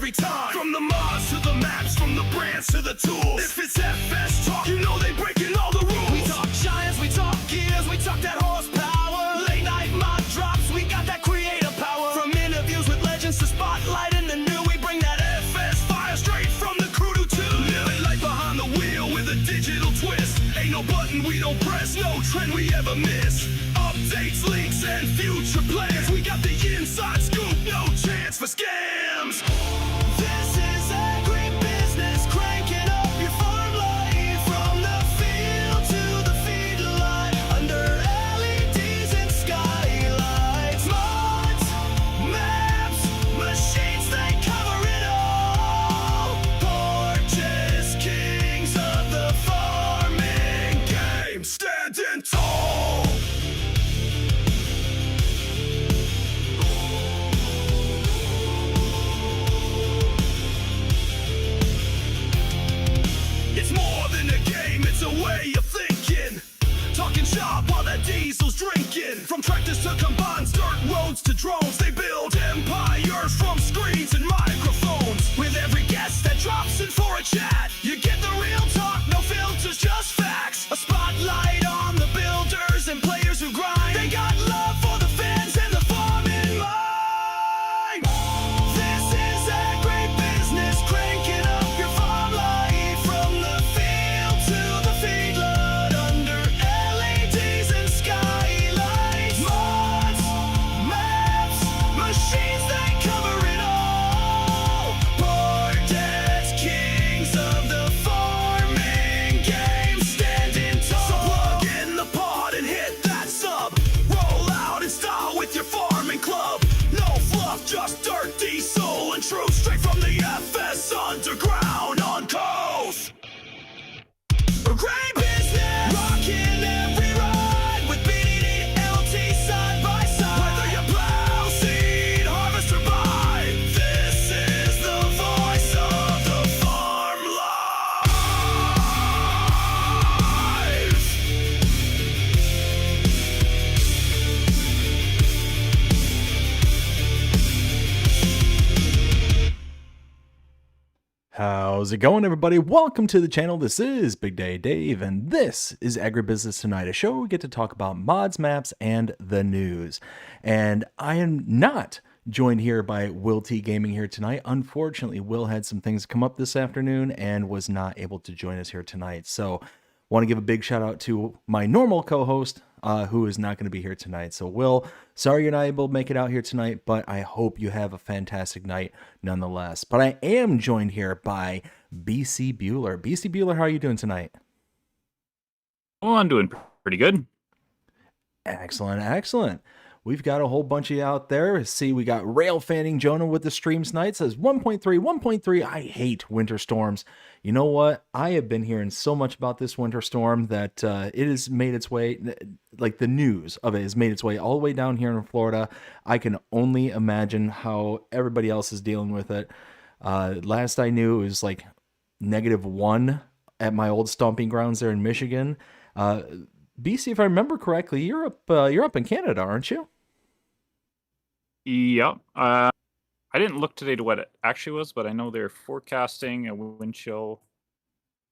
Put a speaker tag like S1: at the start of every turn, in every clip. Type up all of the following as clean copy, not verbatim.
S1: every time. From the mods to the maps, from the brands to the tools. If it's FS talk, you know they breaking all the rules. We talk giants, we talk gears, we talk that horsepower. Late night mod drops, we got that creative power. From interviews with legends to spotlighting the new, we bring that FS fire straight from the crew to two. Living life behind the wheel with a digital twist. Ain't no button we don't press, no trend we ever miss. Updates, leaks, and future plans. We got the inside scoop, no chance for scams. This is AgriBusiness, cranking up your farm life. From the field to the feedlot, under LEDs and skylights. Mods, maps, machines, they cover it all. Porches, kings of the farming game, standing tall. It's more than a game, it's a way of thinking. Talking shop while that diesel's drinking. From tractors to combines, dirt roads to drones, they build empires from screens and microphones. With every guest that drops in for a chat, you get the real talk, no filters, just facts. A spotlight on the builders and players who grind. They got love for the fans and the farm in mind. This is AgriBusiness, cranking up your farm life. From the field to the feedlot, under LEDs and skylights. Mods, maps, machines, they cover it all. Portents, kings of the farming game, standing tall. So plug in the pod and hit that sub. Roll out in style with your farming club. No fluff, just dirt, diesel, and truth. Straight from the FS underground on coast. AgriBusiness, rocking every ride with BDD, LT side by side. Whether you plow, seed, harvest, or buy, this is the voice of the farm life.
S2: How's it going, everybody? Welcome to the channel. This is Big Day Dave, and this is AgriBusiness Tonight, a show where we get to talk about mods, maps, and the news. And I am not joined here by WillTGaming here tonight. Unfortunately, Will had some things come up this afternoon and was not able to join us here tonight. So want to give a big shout out to my normal co-host, who is not going to be here tonight. So Will, sorry you're not able to make it out here tonight, but I hope you have a fantastic night nonetheless. But I am joined here by BC Bueller. BC Bueller, how are you doing tonight?
S3: Well, I'm doing pretty good.
S2: Excellent, excellent. We've got a whole bunch of you out there. See, we got Rail Fanning Jonah with the streams tonight. Says 1.3. I hate winter storms. You know what? I have been hearing so much about this winter storm that it has made its way, like the news of it has made its way all the way down here in Florida. I can only imagine how everybody else is dealing with it. Last I knew, it was like -1 at my old stomping grounds there in Michigan. BC, if I remember correctly, you're up in Canada, aren't you?
S3: Yeah. I didn't look today to what it actually was, but I know they're forecasting a wind chill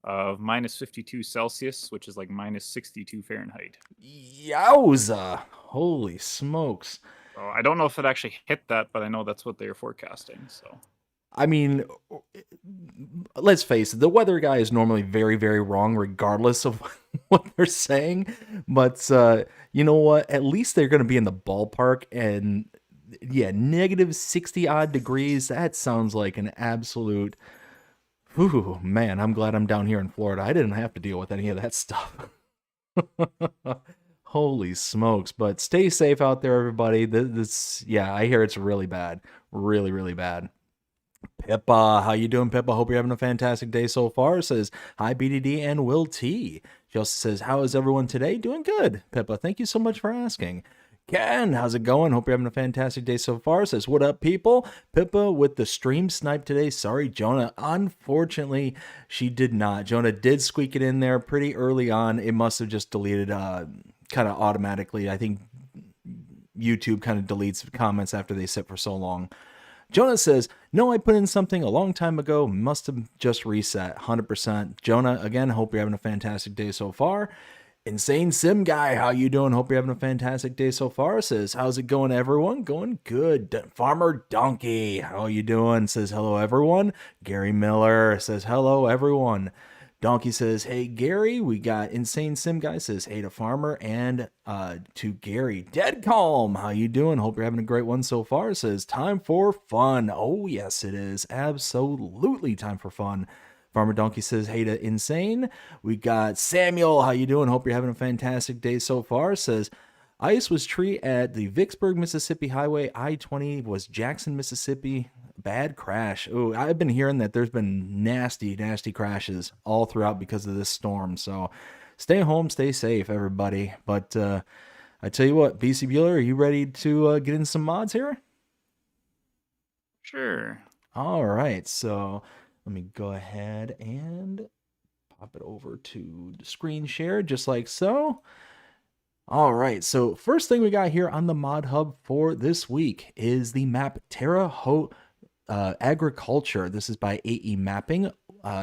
S3: of -52 Celsius, which is like -62 Fahrenheit.
S2: Yowza! Holy smokes.
S3: So I don't know if it actually hit that, but I know that's what they're forecasting. So
S2: I mean, let's face it, the weather guy is normally very, very wrong regardless of what they're saying. But you know what? At least they're going to be in the ballpark. And yeah, -60 odd degrees. That sounds like an absolute... Ooh, man, I'm glad I'm down here in Florida. I didn't have to deal with any of that stuff. Holy smokes. But stay safe out there, everybody. Yeah, I hear it's really bad. Really, really bad. Pippa, how you doing, Pippa? Hope you're having a fantastic day so far. Says, hi, BDD and WillT. She also says, how is everyone today? Doing good, Pippa. Thank you so much for asking. Ken, how's it going? Hope you're having a fantastic day so far. Says, what up, people? Pippa with the stream snipe today. Sorry, Jonah. Unfortunately, she did not. Jonah did squeak it in there pretty early on. It must have just deleted kind of automatically. I think YouTube kind of deletes comments after they sit for so long. Jonah says, no, I put in something a long time ago. Must have just reset. 100%. Jonah, again, hope you're having a fantastic day so far. Insane Sim Guy, how you doing? Hope you're having a fantastic day so far. Says, how's it going, everyone? Going good. Farmer Donkey, how you doing? Says, hello, everyone. Gary Miller says, hello, everyone. Donkey says, hey, Gary. We got Insane Sim Guy says, hey to Farmer and to Gary. Dead Calm, how you doing? Hope you're having a great one so far. Says, time for fun. Oh, yes, it is. Absolutely time for fun. Farmer Donkey says, hey to Insane. We got Samuel. How you doing? Hope you're having a fantastic day so far. Says, ice was tree at the Vicksburg, Mississippi Highway. I-20 was Jackson, Mississippi. Bad crash. Oh, I've been hearing that there's been nasty crashes all throughout because of this storm. So stay home, stay safe, everybody. But I tell you what, BC Bueller, are you ready to get in some mods here?
S3: Sure.
S2: All right. So let me go ahead and pop it over to screen share just like so. All right, so first thing we got here on the mod hub for this week is the map Terre Haute Agriculture. This is by AE Mapping.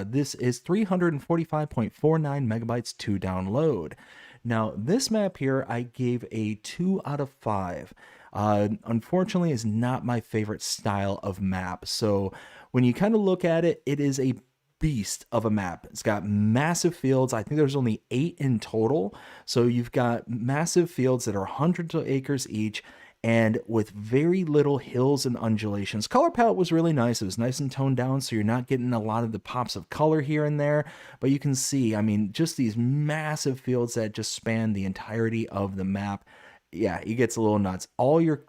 S2: This is 345.49 megabytes to download. Now, this map here I gave a 2 out of 5. Unfortunately, is not my favorite style of map. So when you kind of look at it, it is a beast of a map. It's got massive fields. I think there's only 8 in total. So you've got massive fields that are hundreds of acres each and with very little hills and undulations. Color palette was really nice. It was nice and toned down, so you're not getting a lot of the pops of color here and there. But you can see, I mean, just these massive fields that just span the entirety of the map. Yeah, it gets a little nuts. All your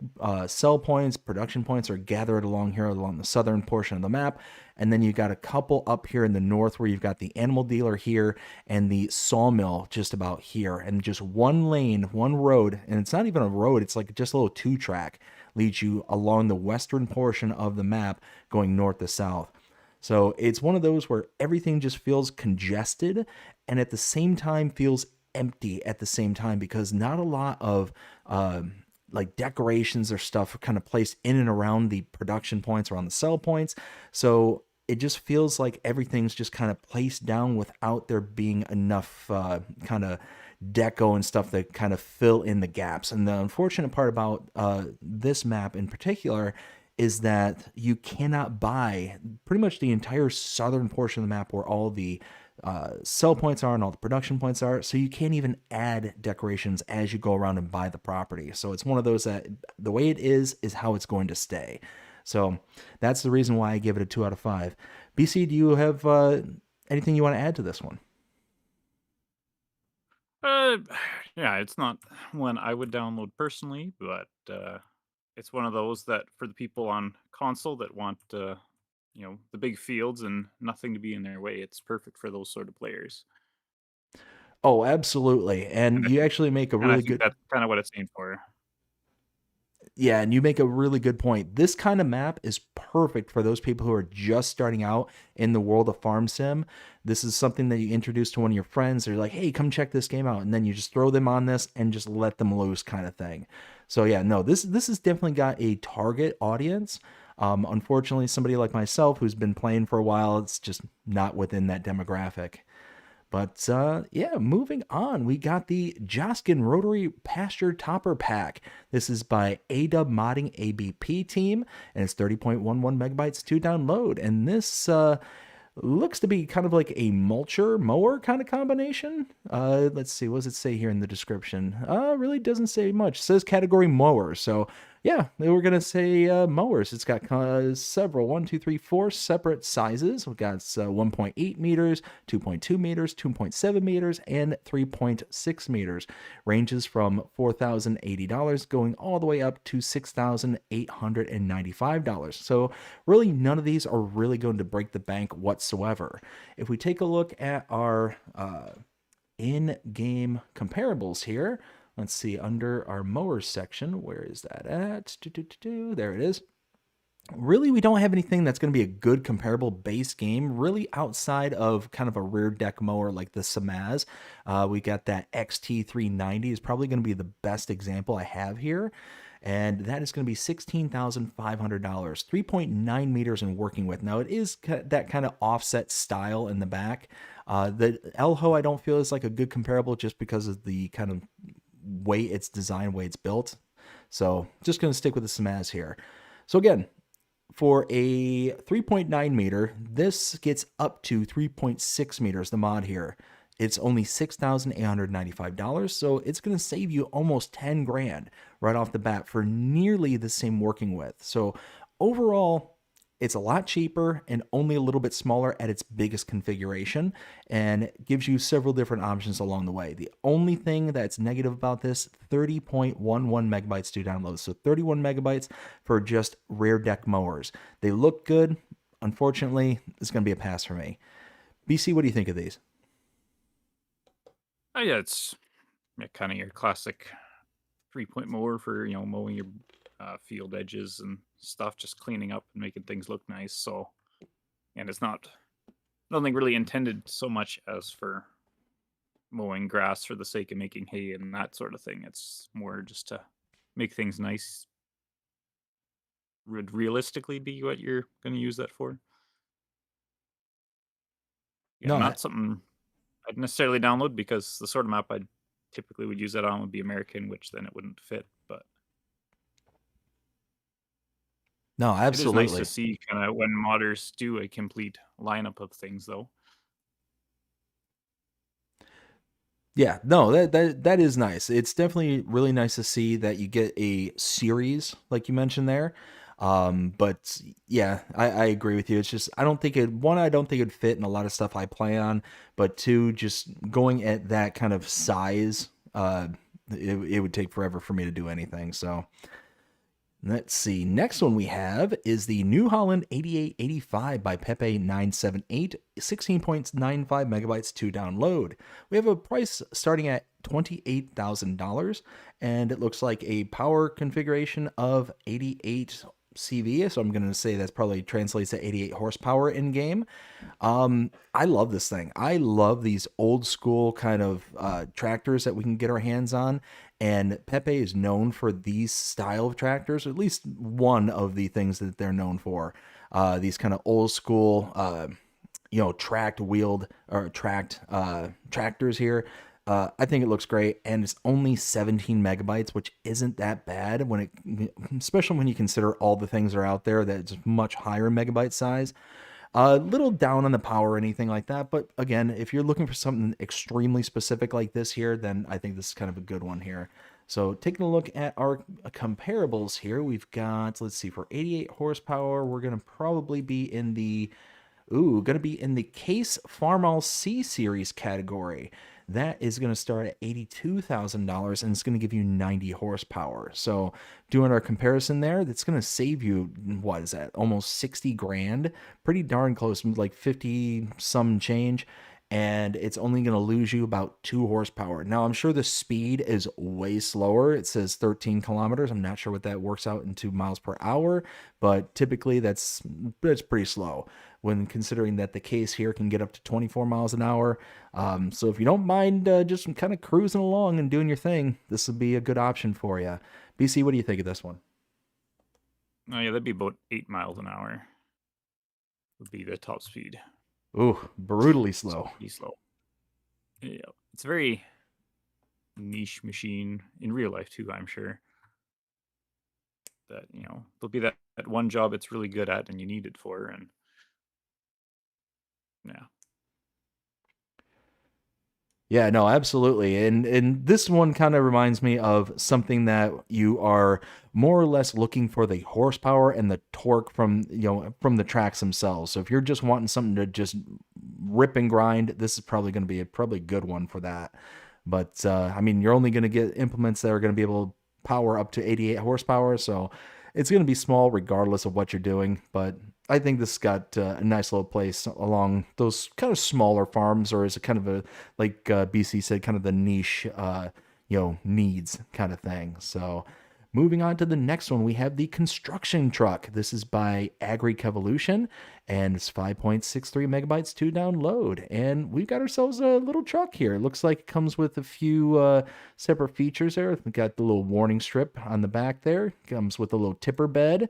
S2: sell points, production points are gathered along here along the southern portion of the map. And then you've got a couple up here in the north where you've got the animal dealer here and the sawmill just about here. And just one lane, one road, and it's not even a road, it's like just a little 2-track leads you along the western portion of the map going north to south. So it's one of those where everything just feels congested and at the same time feels empty at the same time because not a lot of like decorations or stuff are kind of placed in and around the production points or on the sell points. So it just feels like everything's just kind of placed down without there being enough kind of deco and stuff that kind of fill in the gaps. And the unfortunate part about this map in particular is that you cannot buy pretty much the entire southern portion of the map where all the sell points are and all the production points are, so you can't even add decorations as you go around and buy the property. So it's one of those that the way it is how it's going to stay. So that's the reason why I give it a 2 out of 5. BC, do you have anything you want to add to this one?
S3: Yeah, it's not one I would download personally, but it's one of those that for the people on console that want the big fields and nothing to be in their way, it's perfect for those sort of players.
S2: Oh, absolutely. And
S3: And I
S2: you
S3: think
S2: actually make a
S3: and I
S2: really
S3: think
S2: good
S3: that's kind of what it's aimed for.
S2: Yeah, and you make a really good point. This kind of map is perfect for those people who are just starting out in the world of farm sim. This is something that you introduce to one of your friends. They're like, hey, come check this game out. And then you just throw them on this and just let them loose kind of thing. So yeah, no, this has definitely got a target audience. Unfortunately, somebody like myself who's been playing for a while, it's just not within that demographic. But yeah, moving on, we got the Joskin Rotary Pasture Topper Pack. This is by AW Modding ABP team, and it's 30.11 megabytes to download. And this looks to be kind of like a mulcher mower kind of combination. Let's see, what does it say here in the description? Really doesn't say much. It says category mower. So yeah, they were gonna say mowers. It's got several, 1, 2, 3, 4 separate sizes. We've got 1.8 meters, 2.2 meters, 2.7 meters, and 3.6 meters. Ranges from $4,080 going all the way up to $6,895. So really none of these are really going to break the bank whatsoever. If we take a look at our in-game comparables here, let's see, under our mowers section, where is that at? There it is. Really, we don't have anything that's going to be a good comparable base game, really outside of kind of a rear deck mower like the Samaz. We got that XT390 is probably going to be the best example I have here. and that is going to be $16,500, 3.9 meters in working width. Now it is that kind of offset style in the back. The Elho I don't feel is like a good comparable just because of the kind of way it's designed, way it's built. So just going to stick with the Samaz here. So again, for a 3.9 meter, this gets up to 3.6 meters, the mod here. It's only $6,895, so it's going to save you almost 10 grand right off the bat for nearly the same working width. So overall, it's a lot cheaper and only a little bit smaller at its biggest configuration, and gives you several different options along the way. The only thing that's negative about this, 30.11 megabytes to download. So 31 megabytes for just rear deck mowers. They look good. Unfortunately, it's going to be a pass for me. BC, what do you think of these?
S3: Yeah, it's kind of your classic 3-point mower for mowing your field edges and stuff, just cleaning up and making things look nice. So, and it's not nothing really intended so much as for mowing grass for the sake of making hay and that sort of thing. It's more just to make things nice. Would realistically be what you're going to use that for. Yeah,
S2: No,
S3: not something I'd necessarily download, because the sort of map I typically would use that on would be American, which then it wouldn't fit. But
S2: no,
S3: it is nice
S2: absolutely.
S3: to see kind of when modders do a complete lineup of things, though.
S2: Yeah, no, that is nice. It's definitely really nice to see that you get a series like you mentioned there. But yeah, I agree with you. It's just I don't think I don't think it'd fit in a lot of stuff I play on, but two, just going at that kind of size, it would take forever for me to do anything. So let's see. Next one we have is the New Holland 8885 by Pepe978, 16.95 megabytes to download. We have a price starting at $28,000, and it looks like a power configuration of 88 CV, so I'm going to say that's probably translates to 88 horsepower in game. I love this thing. I love these old school kind of tractors that we can get our hands on, and Pepe is known for these style of tractors, or at least one of the things that they're known for. These kind of old school, tracked wheeled or tracked tractors here. I think it looks great, and it's only 17 megabytes, which isn't that bad especially when you consider all the things that are out there that's much higher megabyte size. A little down on the power or anything like that, but again, if you're looking for something extremely specific like this here, then I think this is kind of a good one here. So taking a look at our comparables here, we've got, let's see, for 88 horsepower, we're going to probably be in the Case Farmall C Series category. That is going to start at $82,000, and it's going to give you 90 horsepower. So doing our comparison there, that's going to save you, what is that, almost 60 grand? Pretty darn close, like 50 some change. And it's only going to lose you about 2 horsepower. Now, I'm sure the speed is way slower. It says 13 kilometers. I'm not sure what that works out into miles per hour, but typically that's pretty slow when considering that the Case here can get up to 24 miles an hour. So if you don't mind just kind of cruising along and doing your thing, this would be a good option for you. BC, what do you think of this one?
S3: Oh yeah, that'd be about 8 miles an hour. Would be the top speed.
S2: Ooh, brutally slow.
S3: Pretty slow. Yeah, it's a very niche machine in real life too, I'm sure. That there'll be that one job it's really good at and you need it for, and yeah.
S2: Yeah, no, absolutely. And this one kind of reminds me of something that you are more or less looking for the horsepower and the torque from the tracks themselves. So if you're just wanting something to just rip and grind, this is probably going to be a good one for that. But I mean, you're only going to get implements that are going to be able to power up to 88 horsepower, so it's going to be small regardless of what you're doing. But I think this got a nice little place along those kind of smaller farms, or is it kind of a, like BC said, kind of the niche, needs kind of thing. So Moving on to the next one, we have the construction truck. This is by AgriBusiness, and it's 5.63 megabytes to download. And we've got ourselves a little truck here. It looks like it comes with a few separate features there. We've got the little warning strip on the back there. Comes with a little tipper bed.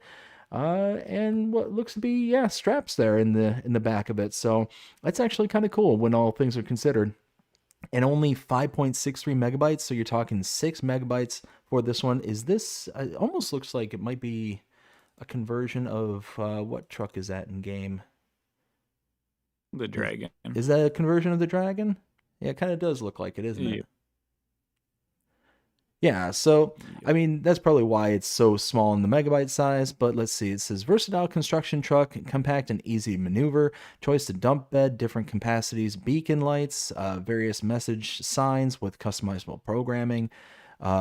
S2: And what looks to be, yeah, straps there in the back of it. So that's actually kind of cool when all things are considered. And only 5.63 megabytes, so you're talking 6 megabytes for this one. Is this, it almost looks like it might be a conversion of, what truck is that in game?
S3: The Dragon.
S2: Is that a conversion of the Dragon? Yeah, it kind of does look like it, isn't it? Yeah, so, I mean, that's probably why it's so small in the megabyte size, but let's see. It says versatile construction truck, compact and easy to maneuver, choice to dump bed, different capacities, beacon lights, various message signs with customizable programming.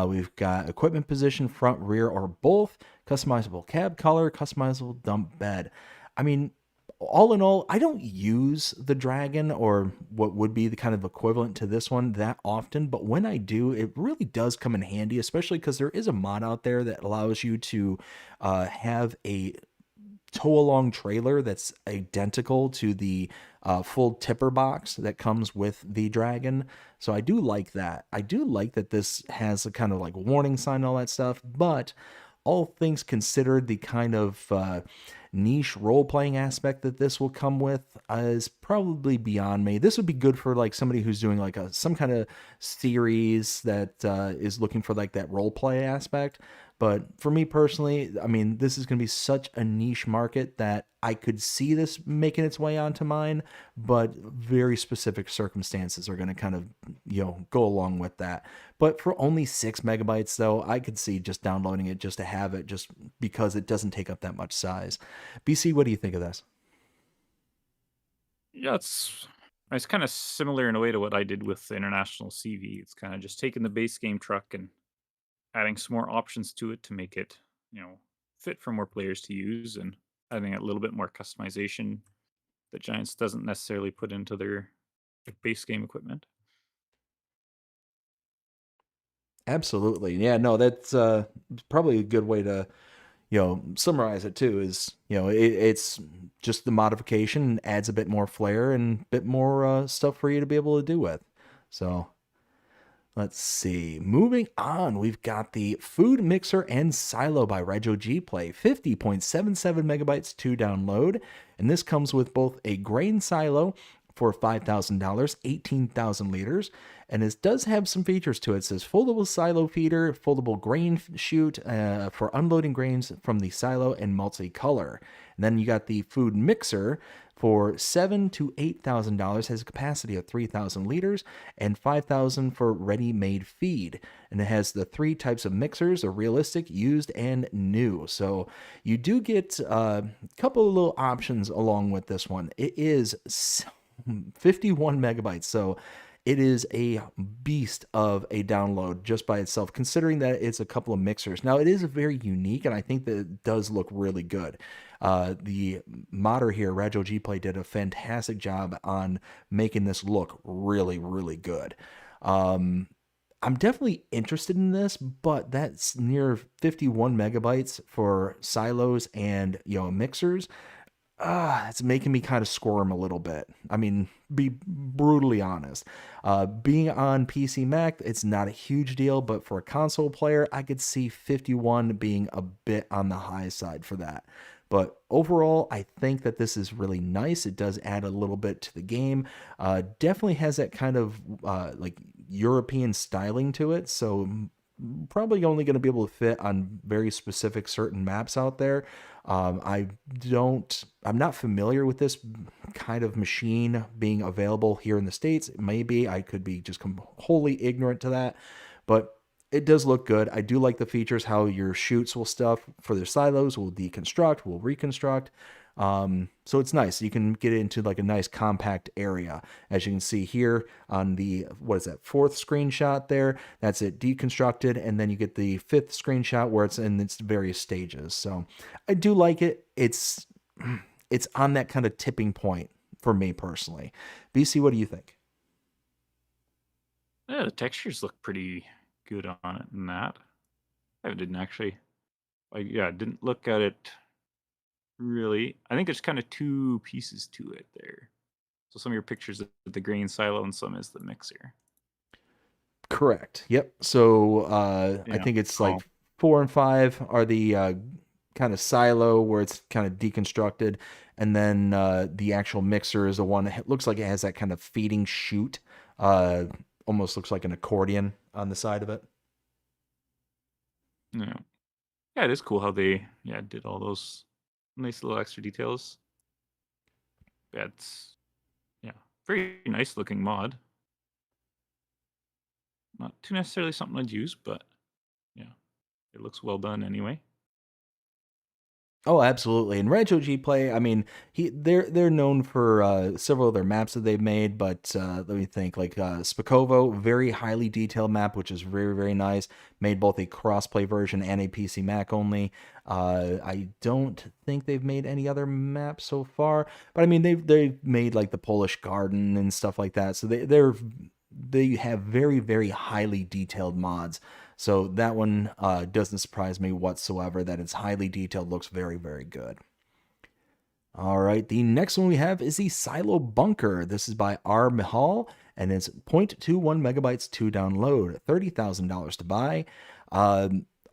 S2: We've got equipment position, front, rear, or both, customizable cab color, customizable dump bed. I mean, all in all, I don't use the Dragon or what would be the kind of equivalent to this one that often, but when I do, it really does come in handy, especially because there is a mod out there that allows you to have a tow along trailer that's identical to the full tipper box that comes with the Dragon. So I do like that. I do like that this has a kind of like warning sign and all that stuff, but all things considered, the kind of niche role-playing aspect that this will come with is probably beyond me. This would be good for like somebody who's doing like some kind of series that is looking for like that role-play aspect. But for me personally, I mean, this is going to be such a niche market that I could see this making its way onto mine, but very specific circumstances are going to kind of, go along with that. But for only 6 megabytes, though, I could see just downloading it just to have it, just because it doesn't take up that much size. BC, what do you think of this?
S3: Yeah, it's kind of similar in a way to what I did with the International CV. It's kind of just taking the base game truck and adding some more options to it to make it, fit for more players to use, and adding a little bit more customization that Giants doesn't necessarily put into their like, base game equipment.
S2: Absolutely. Yeah, no, that's probably a good way to, summarize it too, is, it's just the modification adds a bit more flair and a bit more stuff for you to be able to do with. So let's see. Moving on, we've got the Food Mixer and Silo by Rego G Play, 50.77 megabytes to download. And this comes with both a grain silo for $5,000, 18,000 liters. And it does have some features to it. It says foldable silo feeder, foldable grain chute for unloading grains from the silo, and multicolor. And then you got the food mixer for $7,000 to $8,000, has a capacity of 3,000 liters, and 5,000 for ready-made feed. And it has the 3 types of mixers: a realistic, used, and new. So you do get a couple of little options along with this one. It is 51 megabytes, so it is a beast of a download just by itself, considering that it's a couple of mixers. Now, it is very unique, and I think that it does look really good. The modder here, Rego G Play, did a fantastic job on making this look really, really good. I'm definitely interested in this, but that's near 51 megabytes for silos and, mixers. It's making me kind of squirm a little bit. I mean, be brutally honest. Being on PC Mac, it's not a huge deal, but for a console player, I could see 51 being a bit on the high side for that. But overall, I think that this is really nice. It does add a little bit to the game. Definitely has that kind of like European styling to it. So probably only going to be able to fit on very specific certain maps out there. I'm not familiar with this kind of machine being available here in the States. Maybe I could be just wholly ignorant to that, but it does look good. I do like the features, how your chutes will stuff for their silos will deconstruct, will reconstruct. So it's nice. You can get into like a nice compact area. As you can see here on the, what is that, 4th screenshot there, that's it deconstructed. And then you get the 5th screenshot where it's in its various stages. So I do like it. It's on that kind of tipping point for me personally. BC, what do you think?
S3: Yeah, the textures look pretty good on it and that. I didn't actually yeah, didn't look at it really. I think there's kind of two pieces to it there. So some of your pictures of the grain silo and some is the mixer.
S2: Correct. Yep. So I
S3: Yeah.
S2: think it's like
S3: Oh,
S2: 4 and 5 are the kind of silo where it's kind of deconstructed, and then the actual mixer is the one that looks like it has that kind of feeding chute. Uh, Almost looks like an accordion on the side of it.
S3: yeah. Yeah, it is cool how they did all those nice little extra details. That's yeah, very nice looking mod. Not too necessarily something I'd use, but yeah, it looks well done anyway.
S2: Oh, absolutely. And Rancho G Play, I mean, they're known for several of their maps that they've made, but let me think. Like Spakovo, very highly detailed map, which is very very nice. Made both a crossplay version and a PC Mac only. I don't think they've made any other maps so far, but I mean they've made like the Polish Garden and stuff like that. So they have very very highly detailed mods. So that one doesn't surprise me whatsoever that it's highly detailed, looks very, very good. All right, the next one we have is the Silo Bunker. This is by R. Mihal, and it's 0.21 megabytes to download, $30,000 to buy.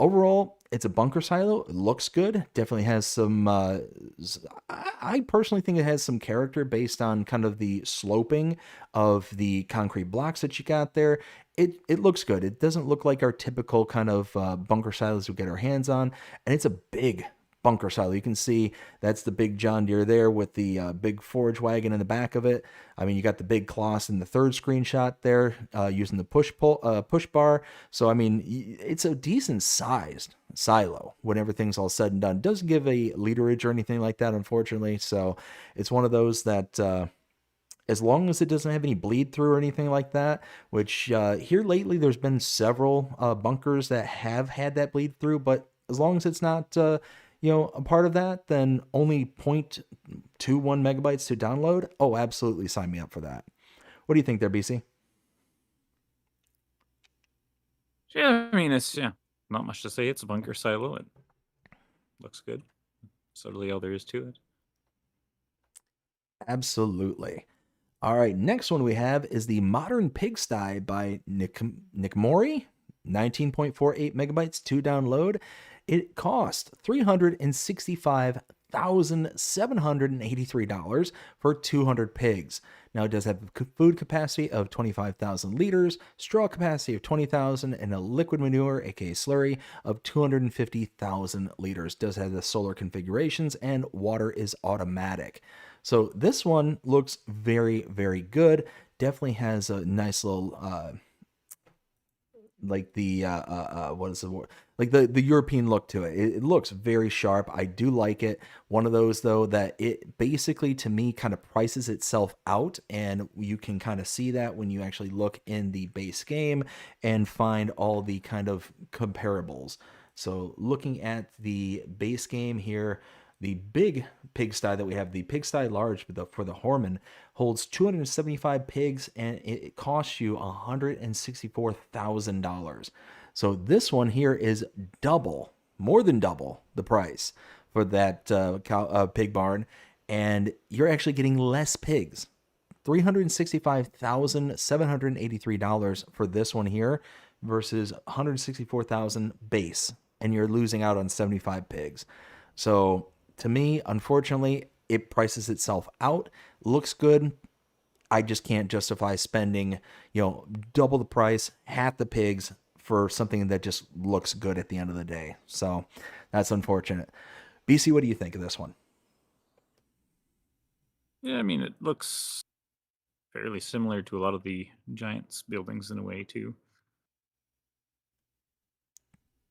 S2: Overall, it's a bunker silo. It looks good. Definitely has some. I personally think it has some character based on kind of the sloping of the concrete blocks that you got there. It looks good. It doesn't look like our typical kind of bunker silos we get our hands on, and it's a big bunker silo. You can see that's the big John Deere there with the big forage wagon in the back of it. I mean, you got the big Kloss in the third screenshot there using the push bar. So I mean, it's a decent sized silo when everything's all said and done. It doesn't give a literage or anything like that, unfortunately. So it's one of those that. As long as it doesn't have any bleed through or anything like that, which here lately there's been several bunkers that have had that bleed through, but as long as it's not a part of that, then only 0.21 megabytes to download. Oh, absolutely, sign me up for that. What do you think there, BC?
S3: Yeah, I mean it's not much to say. It's a bunker silo. It looks good. That's really all there is to it.
S2: Absolutely. All right, next one we have is the Modern Pigsty by Nick Mori, 19.48 megabytes to download. It cost $365,783 for 200 pigs. Now it does have a food capacity of 25,000 liters, straw capacity of 20,000, and a liquid manure, aka slurry, of 250,000 liters. It does have the solar configurations, and water is automatic. So this one looks very, very good. Definitely has a nice little like the what is the word? Like the European look to it. It looks very sharp. I do like it. One of those though that it basically to me kind of prices itself out, and you can kind of see that when you actually look in the base game and find all the kind of comparables. So looking at the base game here, the big pigsty that we have, the pigsty large for the Horman, holds 275 pigs, and it costs you $164,000. So this one here is double, more than double the price for that pig barn, and you're actually getting less pigs. $365,783 for this one here versus $164,000 base, and you're losing out on 75 pigs. So to me, unfortunately, it prices itself out. Looks good. I just can't justify spending, double the price, half the pigs for something that just looks good at the end of the day. So that's unfortunate. BC, what do you think of this one?
S3: Yeah, I mean it looks fairly similar to a lot of the Giants buildings in a way too.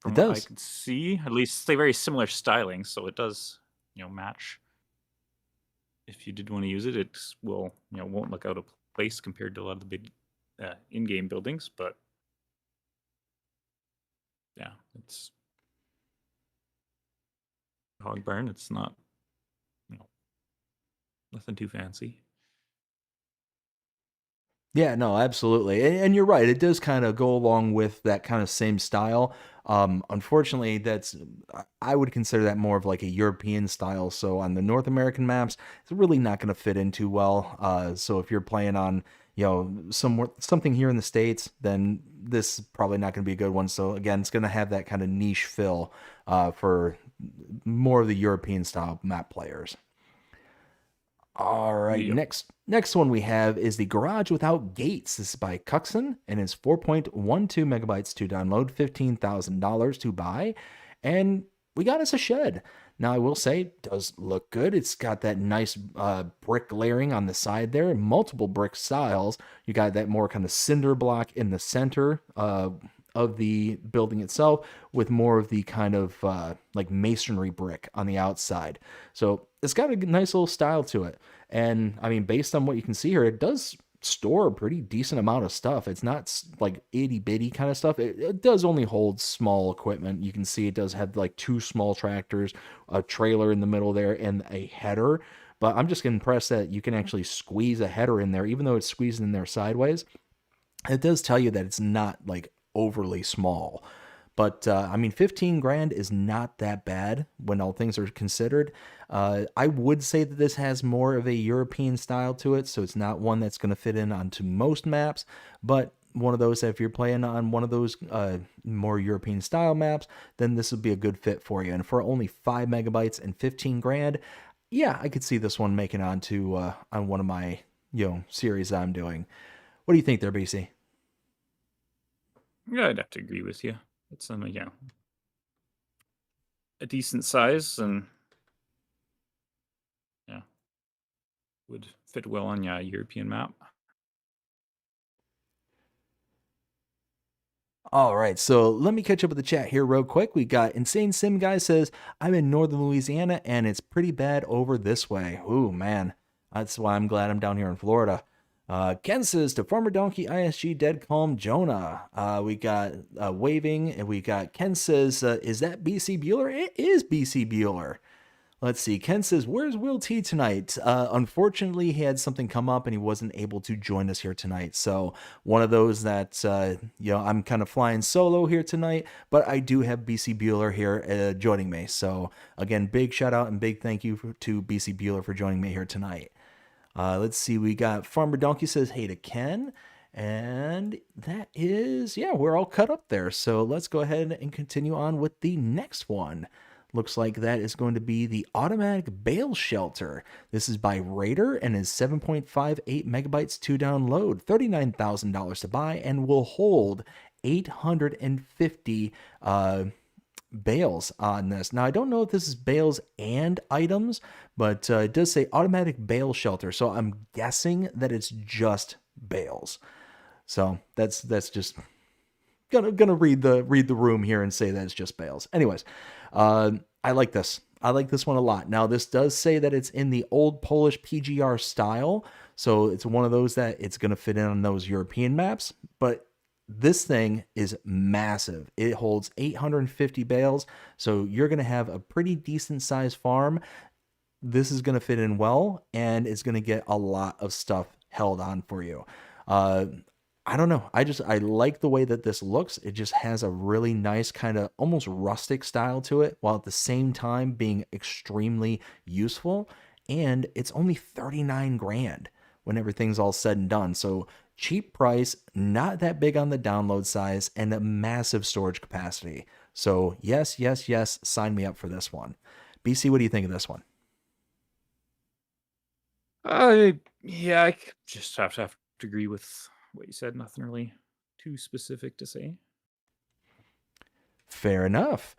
S2: It
S3: From what I
S2: does.
S3: could see, at least they very similar styling, so it does, match. If you did want to use it, it will, won't look out of place compared to a lot of the big in-game buildings, but yeah, it's hog barn. It's not, nothing too fancy.
S2: Yeah, no, absolutely. And you're right. It does kind of go along with that kind of same style. Unfortunately, I would consider that more of like a European style. So on the North American maps, it's really not going to fit in too well. So if you're playing on, something here in the States, then this is probably not going to be a good one. So again, it's going to have that kind of niche fill for more of the European style map players. All right,
S3: Yep.
S2: next one we have is the Garage Without Gates. This is by Cuxon, and it's 4.12 megabytes to download, $15,000 to buy, and we got us a shed. Now I will say it does look good. It's got that nice brick layering on the side there, multiple brick styles. You got that more kind of cinder block in the center of the building itself, with more of the kind of like masonry brick on the outside. So it's got a nice little style to it. And I mean, based on what you can see here, it does store a pretty decent amount of stuff. It's not like itty bitty kind of stuff. It does only hold small equipment. You can see it does have like two small tractors, a trailer in the middle there, and a header. But I'm just impressed that you can actually squeeze a header in there, even though it's squeezed in there sideways. It does tell you that it's not like overly small. But I mean, 15 grand is not that bad when all things are considered. I would say that this has more of a European style to it, so it's not one that's going to fit in onto most maps, but one of those that if you're playing on one of those more European style maps, then this would be a good fit for you. And for only 5 megabytes and 15 grand, yeah, I could see this one making onto on one of my series I'm doing. What do you think there, BC?
S3: Yeah, I'd have to agree with you. It's a decent size, and yeah, would fit well on a European map.
S2: All right, so let me catch up with the chat here real quick. We got Insane Sim Guy says, I'm in northern Louisiana and it's pretty bad over this way. Ooh, man. That's why I'm glad I'm down here in Florida. Ken says, to Farmer Donkey ISG Dead Calm Jonah. We got Waving, and we got Ken says, is that BC Bueller? It is BC Bueller. Let's see. Ken says, where's WillT tonight? Unfortunately, he had something come up and he wasn't able to join us here tonight. So one of those that, I'm kind of flying solo here tonight, but I do have BC Bueller here joining me. So again, big shout out and big thank you to BC Bueller for joining me here tonight. Let's see. We got Farmer Donkey says, hey to Ken. And that is, yeah, we're all cut up there. So let's go ahead and continue on with the next one. Looks like that is going to be the Automatic Bale Shelter. This is by Raider and is 7.58 megabytes to download, $39,000 to buy, and will hold 850 bales on this. Now, I don't know if this is bales and items, but it does say Automatic Bale Shelter, so I'm guessing that it's just bales. So that's just gonna read the room here and say that it's just bales. Anyways, I like this. I like this one a lot. Now, this does say that it's in the old Polish PGR style, so it's one of those that it's going to fit in on those European maps, but this thing is massive. It holds 850 bales, so you're going to have a pretty decent sized farm. This is going to fit in well, and it's going to get a lot of stuff held on for you. I don't know. I like the way that this looks. It just has a really nice kind of almost rustic style to it, while at the same time being extremely useful. And it's only 39 grand when everything's all said and done. So cheap price, not that big on the download size, and a massive storage capacity. So yes, yes, yes, sign me up for this one. BC, what do you think of this one?
S3: Yeah, I just have to agree with what you said. Nothing really too specific to say.
S2: Fair enough.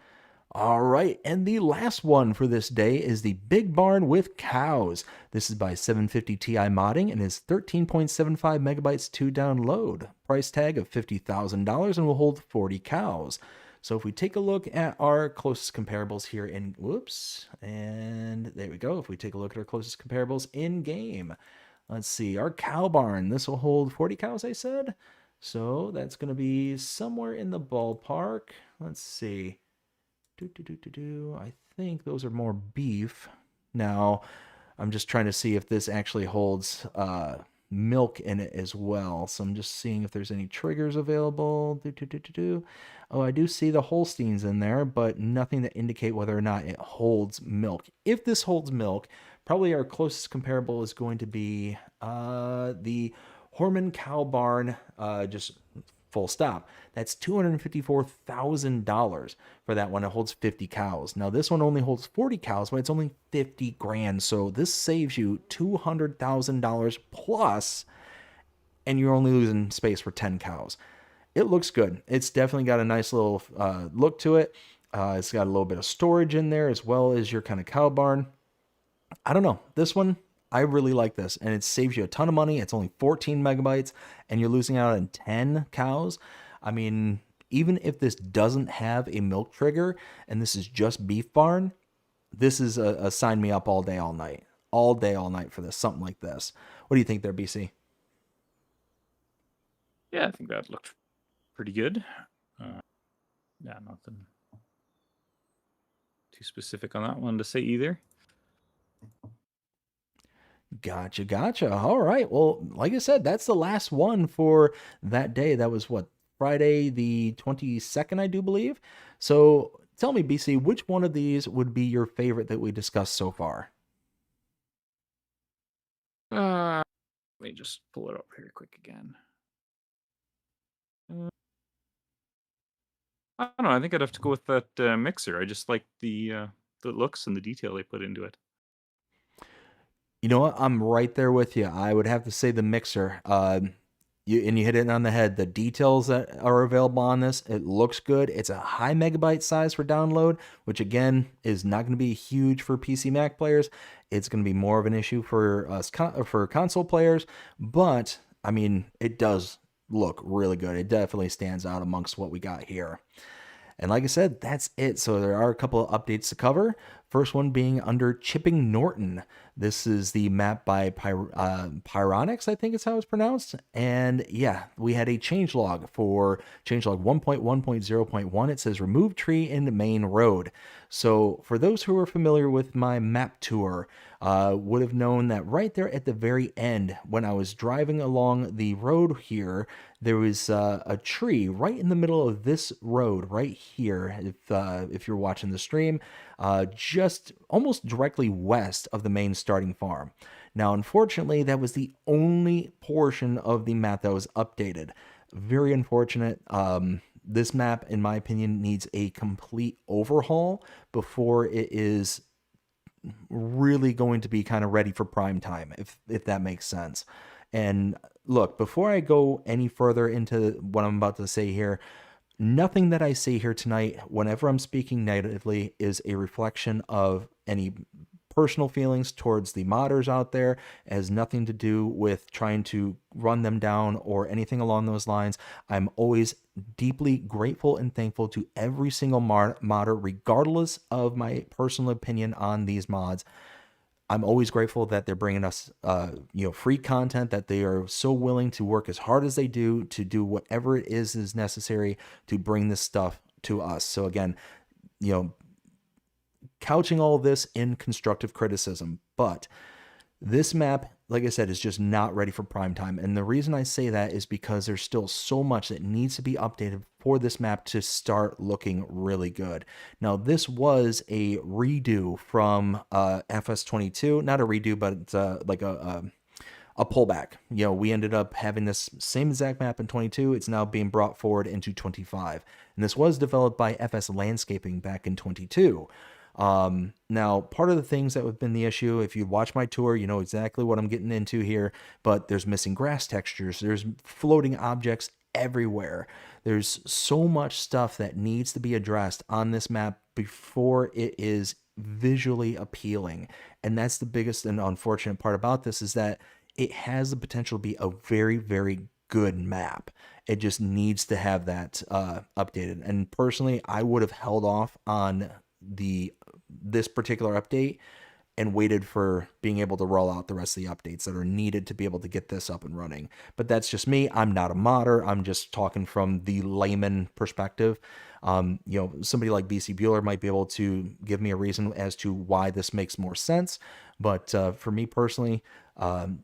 S2: All right, and the last one for this day is the Big Barn with Cows. This is by 750 Ti Modding and is 13.75 megabytes to download. Price tag of $50,000 and will hold 40 cows. So if we take a look at our closest comparables here in, and there we go. If we take a look at our closest comparables in game, let's see, our cow barn, this will hold 40 cows, I said. So that's going to be somewhere in the ballpark. Let's see. I think those are more beef. Now, I'm just trying to see if this actually holds milk in it as well. So I'm just seeing if there's any triggers available. Oh, I do see the Holsteins in there, but nothing to indicate whether or not it holds milk. If this holds milk, probably our closest comparable is going to be the Horman Cow Barn, just full stop. That's $254,000 for that one. It holds 50 cows. Now this one only holds 40 cows, but it's only 50 grand. So this saves you $200,000 plus, and you're only losing space for 10 cows. It looks good. It's definitely got a nice little look to it. It's got a little bit of storage in there as well as your kind of cow barn. I don't know. This one, I really like this, and it saves you a ton of money. It's only 14 megabytes, and you're losing out on 10 cows. I mean, even if this doesn't have a milk trigger, and this is just beef barn, this is a sign me up all day, all night. All day, all night for this, something like this. What do you think there, BC?
S3: Yeah, I think that looked pretty good. Yeah, nothing too specific on that one to say either.
S2: Gotcha. All right. Well, like I said, that's the last one for that day. That was what, Friday the 22nd, I do believe. So tell me, BC, which one of these would be your favorite that we discussed so far?
S3: Let me just pull it up here quick again. I don't know. I think I'd have to go with that mixer. I just like the looks and the detail they put into it.
S2: You know what? I'm right there with you. I would have to say the mixer. You hit it on the head. The details that are available on this, it looks good. It's a high megabyte size for download, which again is not going to be huge for PC Mac players. It's going to be more of an issue for us for console players. But I mean, it does look really good. It definitely stands out amongst what we got here. And like I said, that's it. So there are a couple of updates to cover. First one being under Chipping Norton. This is the map by Pyronics, I think is how it's pronounced. And yeah, we had a changelog for changelog 1.1.0.1. It says remove tree in main road. So for those who are familiar with my map tour, would have known that right there at the very end, when I was driving along the road here, there was a tree right in the middle of this road right here. If you're watching the stream, just almost directly west of the main starting farm. Now, unfortunately, that was the only portion of the map that was updated. Very unfortunate. This map, in my opinion, needs a complete overhaul before it is really going to be kind of ready for prime time, if that makes sense. And look, before I go any further into what I'm about to say here, nothing that I say here tonight, whenever I'm speaking negatively, is a reflection of any personal feelings towards the modders out there. It has nothing to do with trying to run them down or anything along those lines. I'm always deeply grateful and thankful to every single modder, regardless of my personal opinion on these mods. I'm always grateful that they're bringing us, free content, that they are so willing to work as hard as they do to do whatever it is necessary to bring this stuff to us. So again, couching all of this in constructive criticism, but this map, like I said, is just not ready for prime time. And the reason I say that is because there's still so much that needs to be updated for this map to start looking really good. Now, this was a redo from FS22, not a redo, but like a pullback. We ended up having this same exact map in 22. It's now being brought forward into 25. And this was developed by FS Landscaping back in 22. Now, part of the things that have been the issue, if you watch my tour, you know exactly what I'm getting into here, but there's missing grass textures, there's floating objects everywhere. There's so much stuff that needs to be addressed on this map before it is visually appealing. And that's the biggest and unfortunate part about this, is that it has the potential to be a very, very good map. It just needs to have that updated. And personally, I would have held off on this particular update and waited for being able to roll out the rest of the updates that are needed to be able to get this up and running. But that's just me. I'm not a modder. I'm just talking from the layman perspective. Somebody like BC Bueller might be able to give me a reason as to why this makes more sense. But for me personally,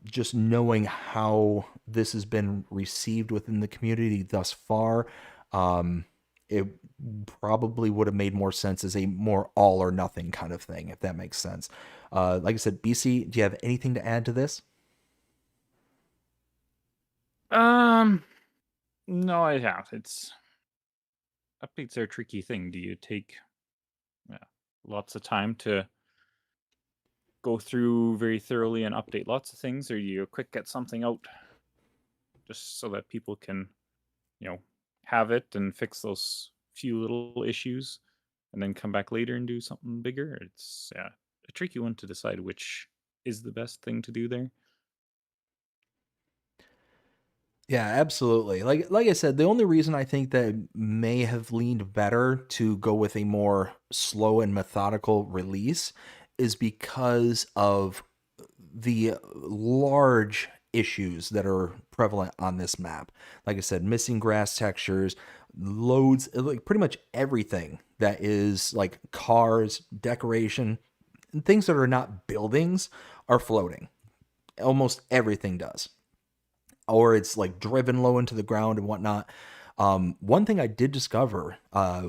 S2: just knowing how this has been received within the community thus far, it probably would have made more sense as a more all or nothing kind of thing, if that makes sense. Like I said, BC, do you have anything to add to this?
S3: No, I have. Updates are a tricky thing. Do you take lots of time to go through very thoroughly and update lots of things, or do you quick get something out just so that people can, have it and fix those few little issues and then come back later and do something bigger? It's a tricky one to decide which is the best thing to do there.
S2: Yeah, absolutely. Like I said, the only reason I think that may have leaned better to go with a more slow and methodical release is because of the large issues that are prevalent on this map. Like I said, missing grass textures, loads, like pretty much everything that is like cars, decoration, and things that are not buildings are floating. Almost everything does, or it's like driven low into the ground and whatnot. One thing I did discover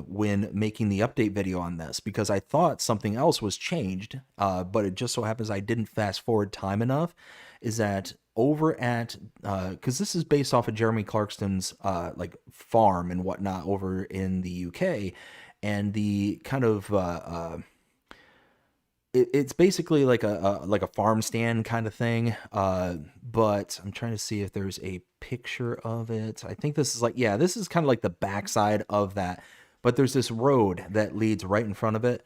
S2: when making the update video on this, because I thought something else was changed, but it just so happens I didn't fast forward time enough, is that over at, because this is based off of Jeremy Clarkston's like farm and whatnot over in the UK, and the kind of it's basically like a farm stand kind of thing. But I'm trying to see if there's a picture of it. I think this is like, yeah, this is kind of like the backside of that. But there's this road that leads right in front of it.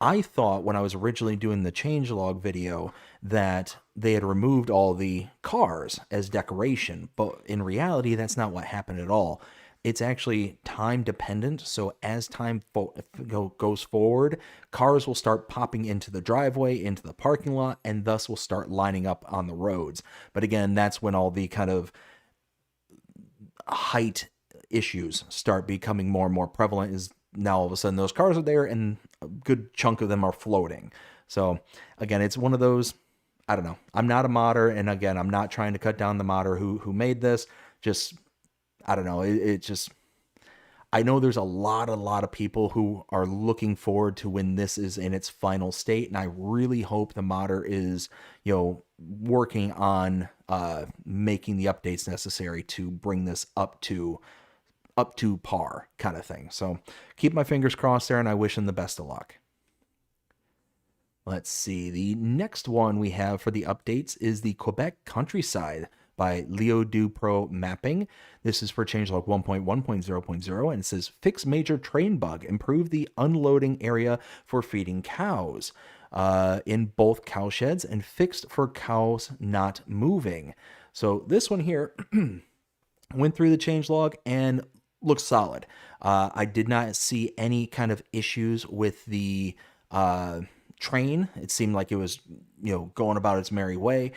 S2: I thought when I was originally doing the changelog video that they had removed all the cars as decoration, but in reality, that's not what happened at all. It's actually time dependent. So as time goes forward, cars will start popping into the driveway, into the parking lot, and thus will start lining up on the roads. But again, that's when all the kind of height issues start becoming more and more prevalent, is now all of a sudden those cars are there and a good chunk of them are floating. So again, it's one of those, I don't know. I'm not a modder, and again, I'm not trying to cut down the modder who made this. Just, I don't know. It just, I know there's a lot of people who are looking forward to when this is in its final state, and I really hope the modder is, working on making the updates necessary to bring this up to par kind of thing. So keep my fingers crossed there, and I wish him the best of luck. Let's see. The next one we have for the updates is the Quebec Countryside by Leo Du Pro Mapping. This is for changelog 1.1.0.0, and it says fix major train bug, improve the unloading area for feeding cows in both cow sheds, and fixed for cows not moving. So this one here went through the changelog and looks solid. I did not see any kind of issues with the train. It seemed like it was, going about its merry way.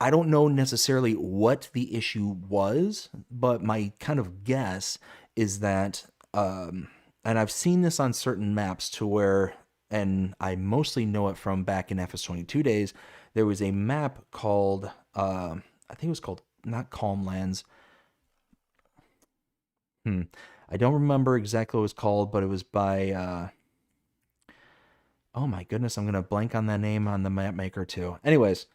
S2: I don't know necessarily what the issue was, but my kind of guess is that, and I've seen this on certain maps to where, and I mostly know it from back in FS22 days, there was a map called, I think it was called, not Calm Lands. I don't remember exactly what it was called, but it was by, oh my goodness, I'm going to blank on that name on the map maker too. Anyways,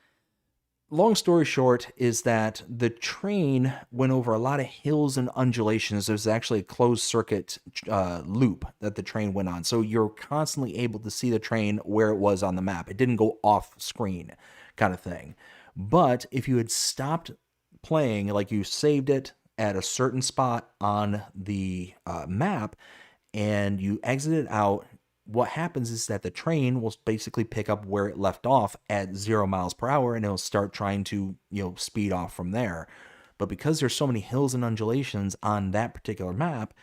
S2: long story short is that the train went over a lot of hills and undulations. There's actually a closed circuit loop that the train went on. So you're constantly able to see the train where it was on the map. It didn't go off screen kind of thing. But if you had stopped playing, like you saved it at a certain spot on the map and you exited out, what happens is that the train will basically pick up where it left off at 0 miles per hour, and it'll start trying to, speed off from there. But because there's so many hills and undulations on that particular map,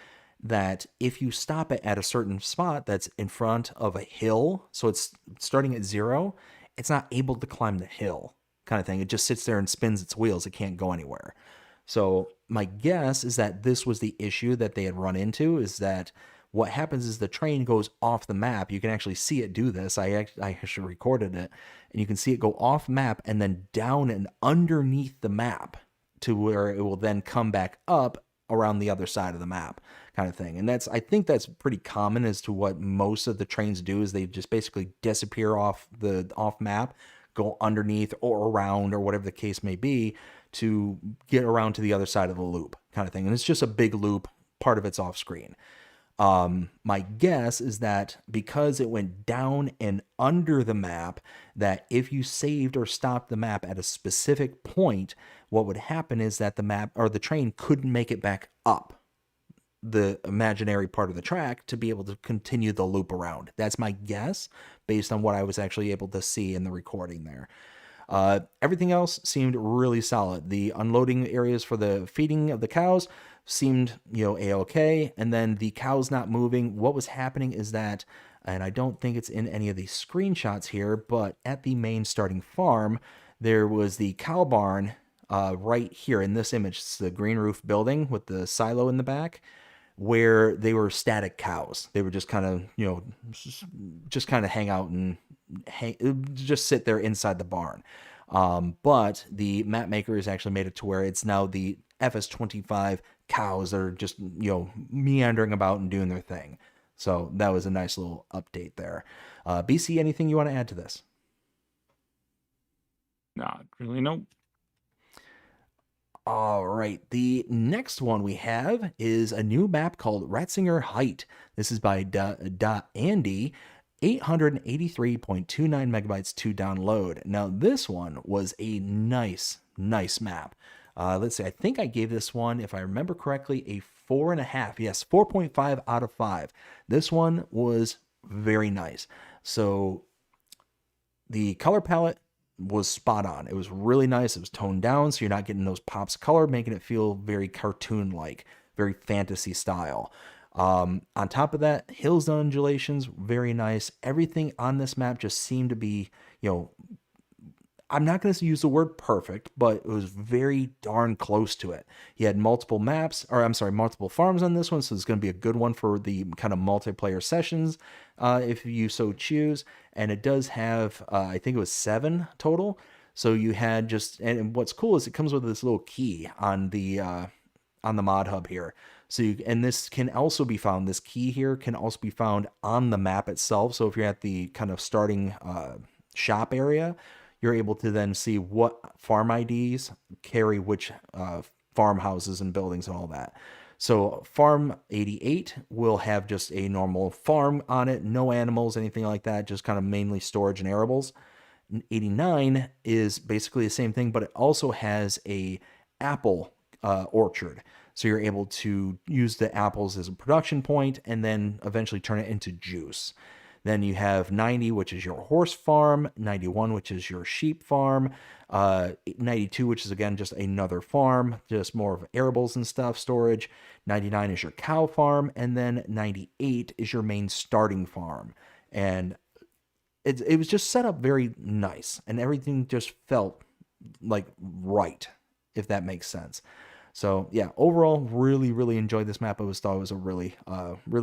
S2: that if you stop it at a certain spot that's in front of a hill, so it's starting at 0, it's not able to climb the hill kind of thing. It just sits there and spins its wheels. It can't go anywhere. So my guess is that this was the issue that they had run into, is that what happens is the train goes off the map. You can actually see it do this. I actually recorded it, and you can see it go off map and then down and underneath the map to where it will then come back up around the other side of the map kind of thing. And I think that's pretty common as to what most of the trains do, is they just basically disappear off map, go underneath or around or whatever the case may be to get around to the other side of the loop kind of thing. And it's just a big loop. Part of it's off screen. My guess is that because it went down and under the map, that if you saved or stopped the map at a specific point, what would happen is that the map or the train couldn't make it back up the imaginary part of the track to be able to continue the loop around. That's my guess based on what I was actually able to see in the recording there. Everything else seemed really solid. The unloading areas for the feeding of the cows seemed, a-okay. And then the cows not moving, what was happening is that, and I don't think it's in any of these screenshots here, but at the main starting farm, there was the cow barn right here in this image. It's the green roof building with the silo in the back, where they were static cows. They would just kind of, just kind of hang out and just sit there inside the barn. But the map maker has actually made it to where it's now the FS25 cows that are just, meandering about and doing their thing. So that was a nice little update there. BC, anything you want to add to this?
S3: Not really, nope.
S2: All right, the next one we have is a new map called Ratzinger Height. This is by Andy, 883.29 megabytes to download. Now, this one was a nice map. Let's see, I think I gave this one, if I remember correctly, a 4.5. Yes, 4.5 out of 5. This one was very nice. So the color palette was spot on. It was really nice. It was toned down, so you're not getting those pops of color, making it feel very cartoon-like, very fantasy style. On top of that, hills and undulations, very nice. Everything on this map just seemed to be, I'm not going to use the word perfect, but it was very darn close to it. He had multiple multiple farms on this one, so it's going to be a good one for the kind of multiplayer sessions, if you so choose. And it does have, I think it was 7 total. So you had and what's cool is it comes with this little key on the mod hub here. So and this can also be found, this key here can also be found on the map itself. So if you're at the kind of starting shop area, you're able to then see what farm IDs carry which farmhouses and buildings and all that. So farm 88 will have just a normal farm on it, no animals, anything like that, just kind of mainly storage and arables. 89 is basically the same thing, but it also has a apple orchard. So you're able to use the apples as a production point and then eventually turn it into juice. Then you have 90, which is your horse farm, 91, which is your sheep farm, 92, which is again just another farm, just more of arables and stuff, storage. 99 is your cow farm, and then 98 is your main starting farm. And it was just set up very nice, and everything just felt like right, if that makes sense. So yeah, overall, really enjoyed this map. I thought it was a really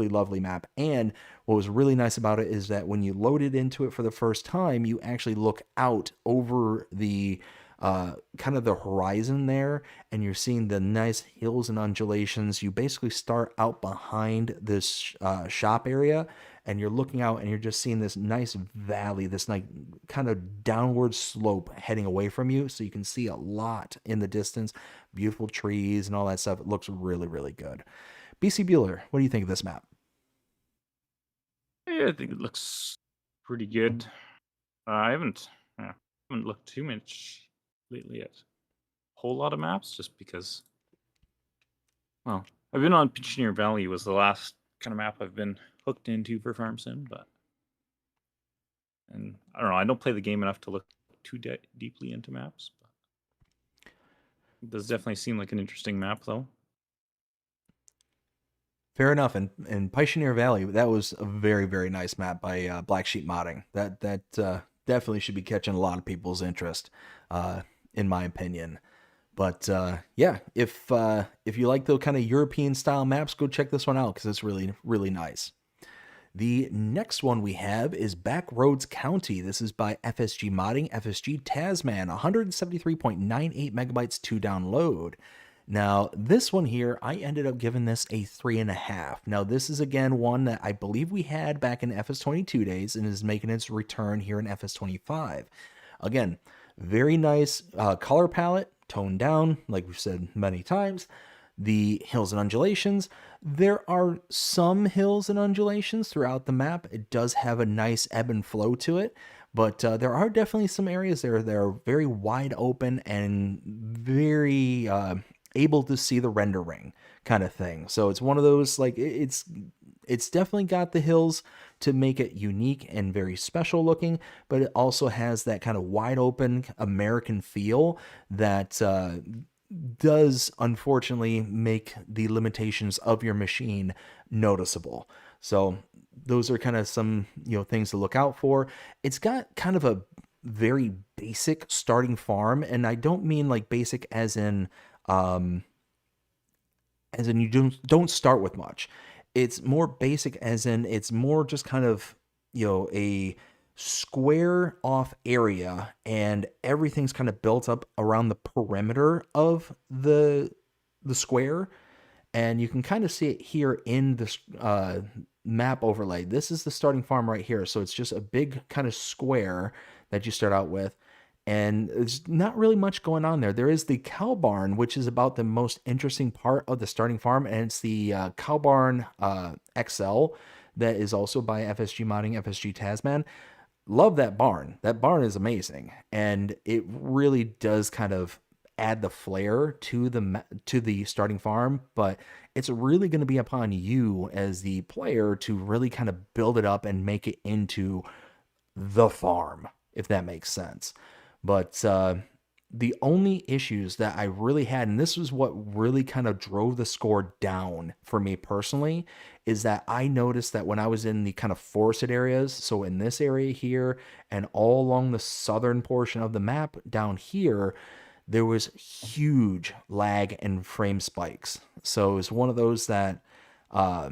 S2: lovely map. And what was really nice about it is that when you loaded into it for the first time, you actually look out over the kind of the horizon there, and you're seeing the nice hills and undulations. You basically start out behind this shop area, and you're looking out and you're just seeing this nice valley, this like kind of downward slope heading away from you. So you can see a lot in the distance, beautiful trees and all that stuff. It looks really good. BC Bueller, what do you think of this map?
S3: Yeah, I think it looks pretty good. I haven't looked too much lately at a whole lot of maps, just because, well, I've been on Pichineer Valley was the last kind of map I've been hooked into for Farm Sim, and I don't know, I don't play the game enough to look too deeply into maps, but it does definitely seem like an interesting map though.
S2: Fair enough. And Pichineer Valley, that was a very nice map by Black Sheep Modding. That definitely should be catching a lot of people's interest, in my opinion. But yeah, if you like those kind of European style maps, go check this one out because it's really, really nice. The next one we have is Backroads County. This is by FSG Modding, FSG Tasman, 173.98 megabytes to download. Now, this one here, I ended up giving this a 3.5. Now, this is again one that I believe we had back in FS22 days and is making its return here in FS25. Again, very nice color palette, toned down, like we've said many times. The hills and undulations. There are some hills and undulations throughout the map. It does have a nice ebb and flow to it, but there are definitely some areas there that are very wide open and very able to see the rendering kind of thing. So it's one of those, like, it's definitely got the hills to make it unique and very special looking, but it also has that kind of wide open American feel that does unfortunately make the limitations of your machine noticeable. So those are kind of some, things to look out for. It's got kind of a very basic starting farm, and I don't mean like basic as in you don't start with much. It's more basic as in it's more just kind of, a square off area, and everything's kind of built up around the perimeter of the square. And you can kind of see it here in this map overlay. This is the starting farm right here. So it's just a big kind of square that you start out with. And there's not really much going on there. There is the cow barn, which is about the most interesting part of the starting farm. And it's the cow barn XL that is also by FSG Modding, FSG Tasman. Love that barn. That barn is amazing. And it really does kind of add the flair to the starting farm, but it's really going to be upon you as the player to really kind of build it up and make it into the farm, if that makes sense. But the only issues that I really had, and this was what really kind of drove the score down for me personally, is that I noticed that when I was in the kind of forested areas, so in this area here and all along the southern portion of the map down here, there was huge lag and frame spikes. So it was one of those that I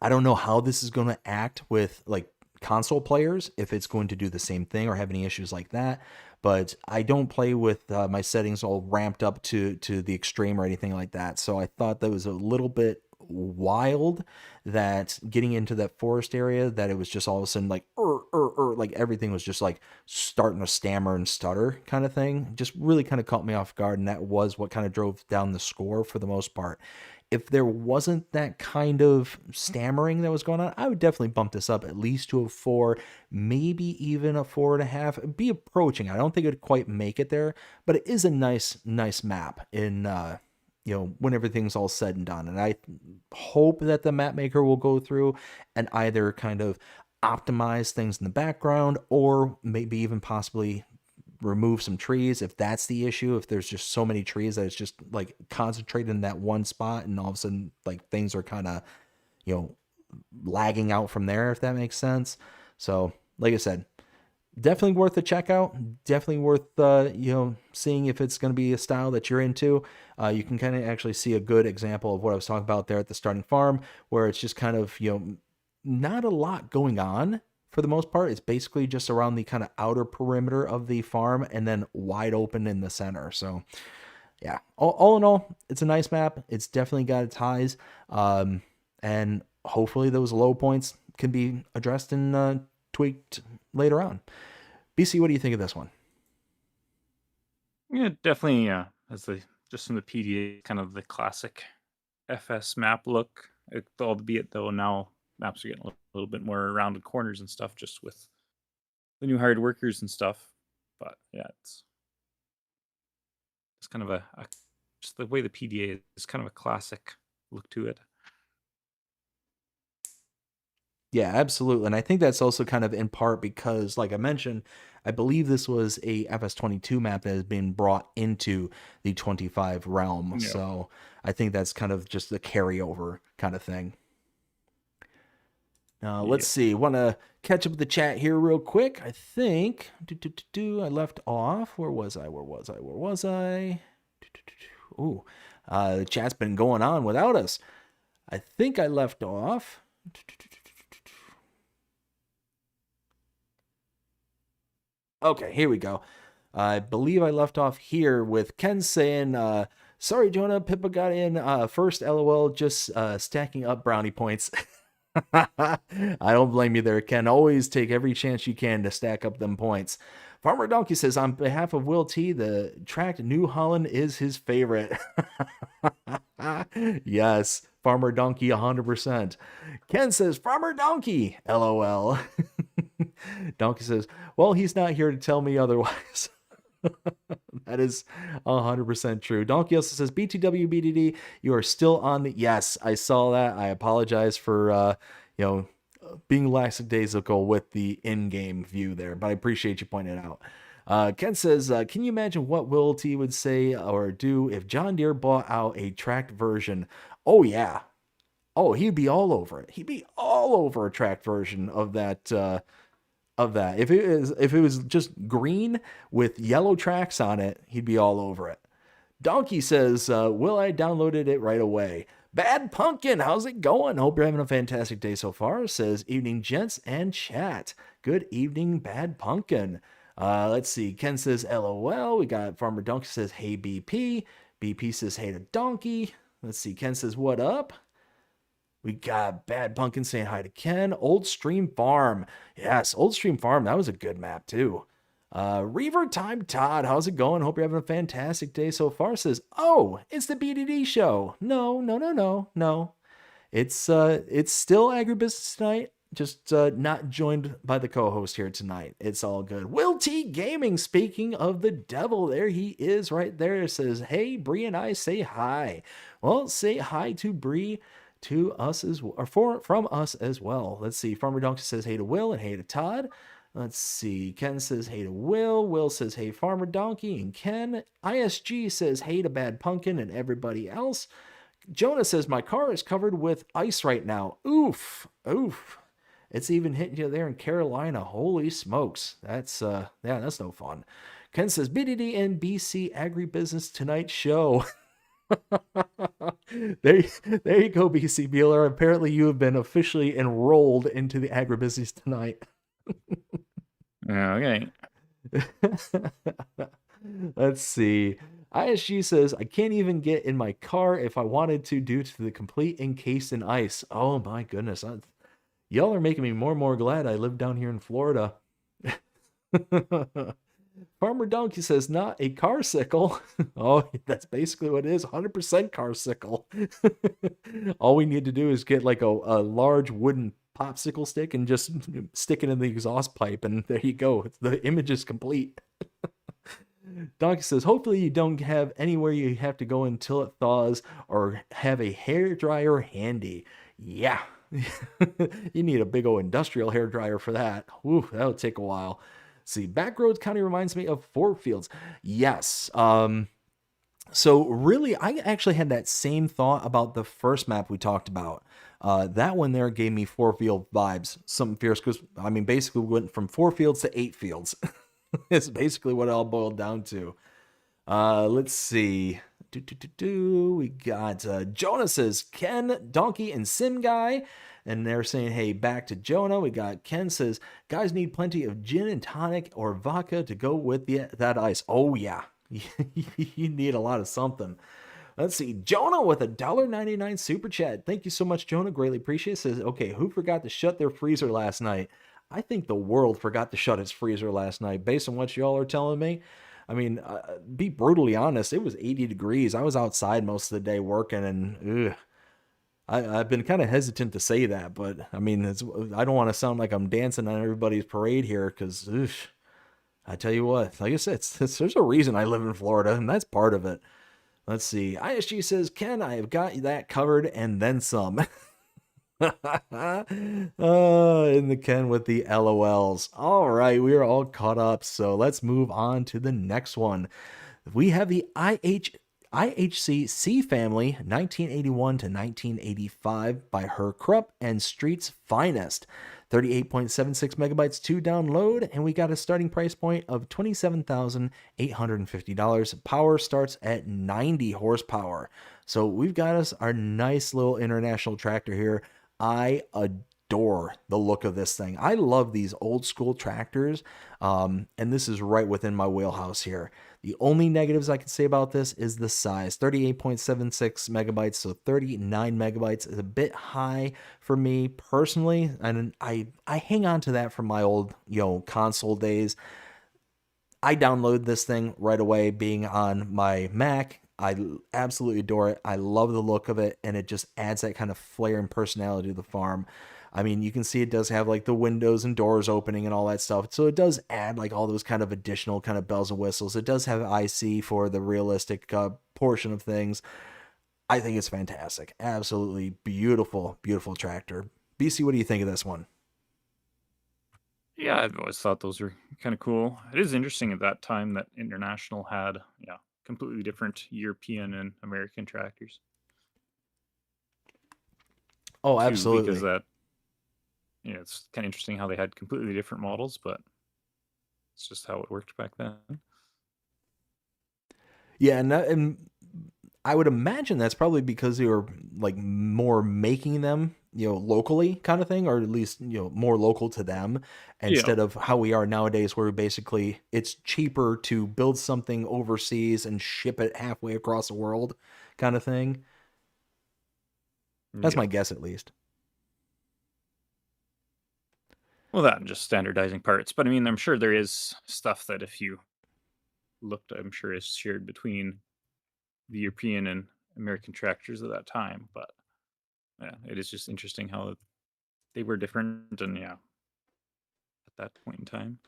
S2: don't know how this is going to act with like console players, if it's going to do the same thing or have any issues like that. But I don't play with my settings all ramped up to the extreme or anything like that. So I thought that was a little bit wild that getting into that forest area, that it was just all of a sudden like like everything was just like starting to stammer and stutter kind of thing. Just really kind of caught me off guard, and that was what kind of drove down the score for the most part. If there wasn't that kind of stammering that was going on, I would definitely bump this up at least to a 4, maybe even a 4.5. Be approaching. I don't think it'd quite make it there, but it is a nice map in when everything's all said and done. And I hope that the map maker will go through and either kind of optimize things in the background, or maybe even possibly remove some trees if that's the issue. If there's just so many trees that it's just like concentrated in that one spot, and all of a sudden like things are kind of lagging out from there, if that makes sense. So like I said, definitely worth a check out. Definitely worth seeing if it's going to be a style that you're into. You can kind of actually see a good example of what I was talking about there at the starting farm, where it's just kind of not a lot going on. For the most part, it's basically just around the kind of outer perimeter of the farm and then wide open in the center. So yeah, all in all, it's a nice map. It's definitely got its highs. And hopefully those low points can be addressed and tweaked later on. BC, what do you think of this one?
S3: Yeah, definitely. As just from the PDA, kind of the classic FS map look. Albeit though now maps are getting a little bit more rounded corners and stuff, just with the new hired workers and stuff. But yeah, it's kind of just the way the PDA is kind of a classic look to it.
S2: Yeah, absolutely. And I think that's also kind of in part because, like I mentioned, I believe this was a FS22 map that has been brought into the 25 realm.
S3: Yeah.
S2: So I think that's kind of just a carryover kind of thing. Let's see. Want to catch up with the chat here real quick. I think I left off. Where was I? Ooh, the chat's been going on without us. I think I left off. Okay, here we go. I believe I left off here with Ken saying, sorry, Jonah, Pippa got in first, LOL, just stacking up brownie points. I don't blame you there, Ken. Always take every chance you can to stack up them points. Farmer Donkey says, on behalf of Will T, the track New Holland is his favorite. Yes, Farmer Donkey 100%. Ken says, Farmer Donkey, LOL. Donkey says, well, he's not here to tell me otherwise. That is 100% true. Donkey also says, BTW BDD, you are still on the... Yes, I saw that. I apologize for, being lackadaisical with the in-game view there, but I appreciate you pointing it out. Ken says, can you imagine what Will T would say or do if John Deere bought out a tracked version? Oh, yeah. Oh, he'd be all over it. He'd be all over a tracked version of that... If it was just green with yellow tracks on it, he'd be all over it. Donkey says, Will, I downloaded it right away. Bad Pumpkin, how's it going? Hope you're having a fantastic day so far. Says, evening, gents and chat. Good evening, Bad Pumpkin. Let's see. Ken says, LOL. We got Farmer Donkey says, hey, BP. BP says, hey to Donkey. Let's see. Ken says, what up? We got Bad Pumpkin saying hi to Ken. Old Stream Farm. Yes, Old Stream Farm. That was a good map, too. Reaver Time Todd. How's it going? Hope you're having a fantastic day so far. Says, oh, it's the BDD show. No. It's still AgriBusiness Tonight. Just not joined by the co-host here tonight. It's all good. WillTGaming, speaking of the devil, there he is right there. It says, hey, Bree and I say hi. Well, say hi to Bree. To us as well, or from us as well. Let's see. Farmer Donkey says hey to Will and hey to Todd. Let's see. Ken says hey to Will. Will says hey Farmer Donkey and Ken. ISG says hey to Bad Pumpkin and everybody else. Jonah says my car is covered with ice right now. Oof. It's even hitting you there in Carolina. Holy smokes. That's no fun. Ken says BDD and BC AgriBusiness Tonight show. There you go, BC Beeler. Apparently you have been officially enrolled into the AgriBusiness Tonight.
S3: Okay.
S2: Let's see. ISG says, I can't even get in my car if I wanted to due to the complete encased in ice. Oh my goodness. Y'all are making me more and more glad I live down here in Florida. Farmer Donkey says, not a carsicle. Oh, that's basically what it is. 100% carsicle. All we need to do is get like a large wooden popsicle stick and just stick it in the exhaust pipe. And there you go. The image is complete. Donkey says, hopefully you don't have anywhere you have to go until it thaws or have a hair dryer handy. Yeah. You need a big old industrial hair dryer for that. Ooh, that'll take a while. See, Backroads kind of reminds me of Four Fields. Yes. So really, I actually had that same thought about the first map we talked about. That one there gave me Four Field vibes. Something fierce, because, I mean, basically we went from 4 fields to 8 fields. It's basically what it all boiled down to. Let's see. We got Jonah says, Ken, Donkey, and Sim Guy. And they're saying, hey, back to Jonah. We got Ken says, guys need plenty of gin and tonic or vodka to go with that ice. Oh, yeah. You need a lot of something. Let's see. Jonah with a $1.99 super chat. Thank you so much, Jonah. Greatly appreciate it. Says, okay, who forgot to shut their freezer last night? I think the world forgot to shut its freezer last night, based on what y'all are telling me. I mean, be brutally honest, it was 80 degrees. I was outside most of the day working, and I've been kind of hesitant to say that, but I mean, I don't want to sound like I'm dancing on everybody's parade here, because I tell you what, like I said, there's a reason I live in Florida, and that's part of it. Let's see. ISG says, Ken, I have got that covered and then some. In the Ken with the LOLs. All right, we are all caught up, so let's move on to the next one. We have the IHC C Family 1981 to 1985 by Her Krupp and Street's Finest. 38.76 megabytes to download, and we got a starting price point of $27,850. Power starts at 90 horsepower. So we've got us our nice little international tractor here. I adore the look of this thing. I love these old school tractors, and this is right within my wheelhouse here. The only negatives I can say about this is the size. 38.76 megabytes, so 39 megabytes is a bit high for me personally, and I hang on to that from my old, console days. I download this thing right away being on my Mac. I absolutely adore it. I love the look of it, and it just adds that kind of flair and personality to the farm. I mean, you can see it does have like the windows and doors opening and all that stuff. So it does add like all those kind of additional kind of bells and whistles. It does have IC for the realistic portion of things. I think it's fantastic. Absolutely beautiful, beautiful tractor. BC, what do you think of this one?
S3: Yeah, I've always thought those were kind of cool. It is interesting at that time that International had, completely different European and American tractors
S2: Oh,
S3: too, because
S2: absolutely.
S3: it's kind of interesting how they had completely different models, but it's just how it worked back then.
S2: Yeah, and I would imagine that's probably because they were like more making them, locally kind of thing, or at least, more local to them
S3: Yeah.
S2: instead of how we are nowadays where basically it's cheaper to build something overseas and ship it halfway across the world kind of thing. That's
S3: Yeah.
S2: my guess at least.
S3: Well, that and just standardizing parts. But I mean, I'm sure there is stuff that if you looked, I'm sure is shared between the European and American tractors at that time. But yeah, it is just interesting how they were different and at that point in time.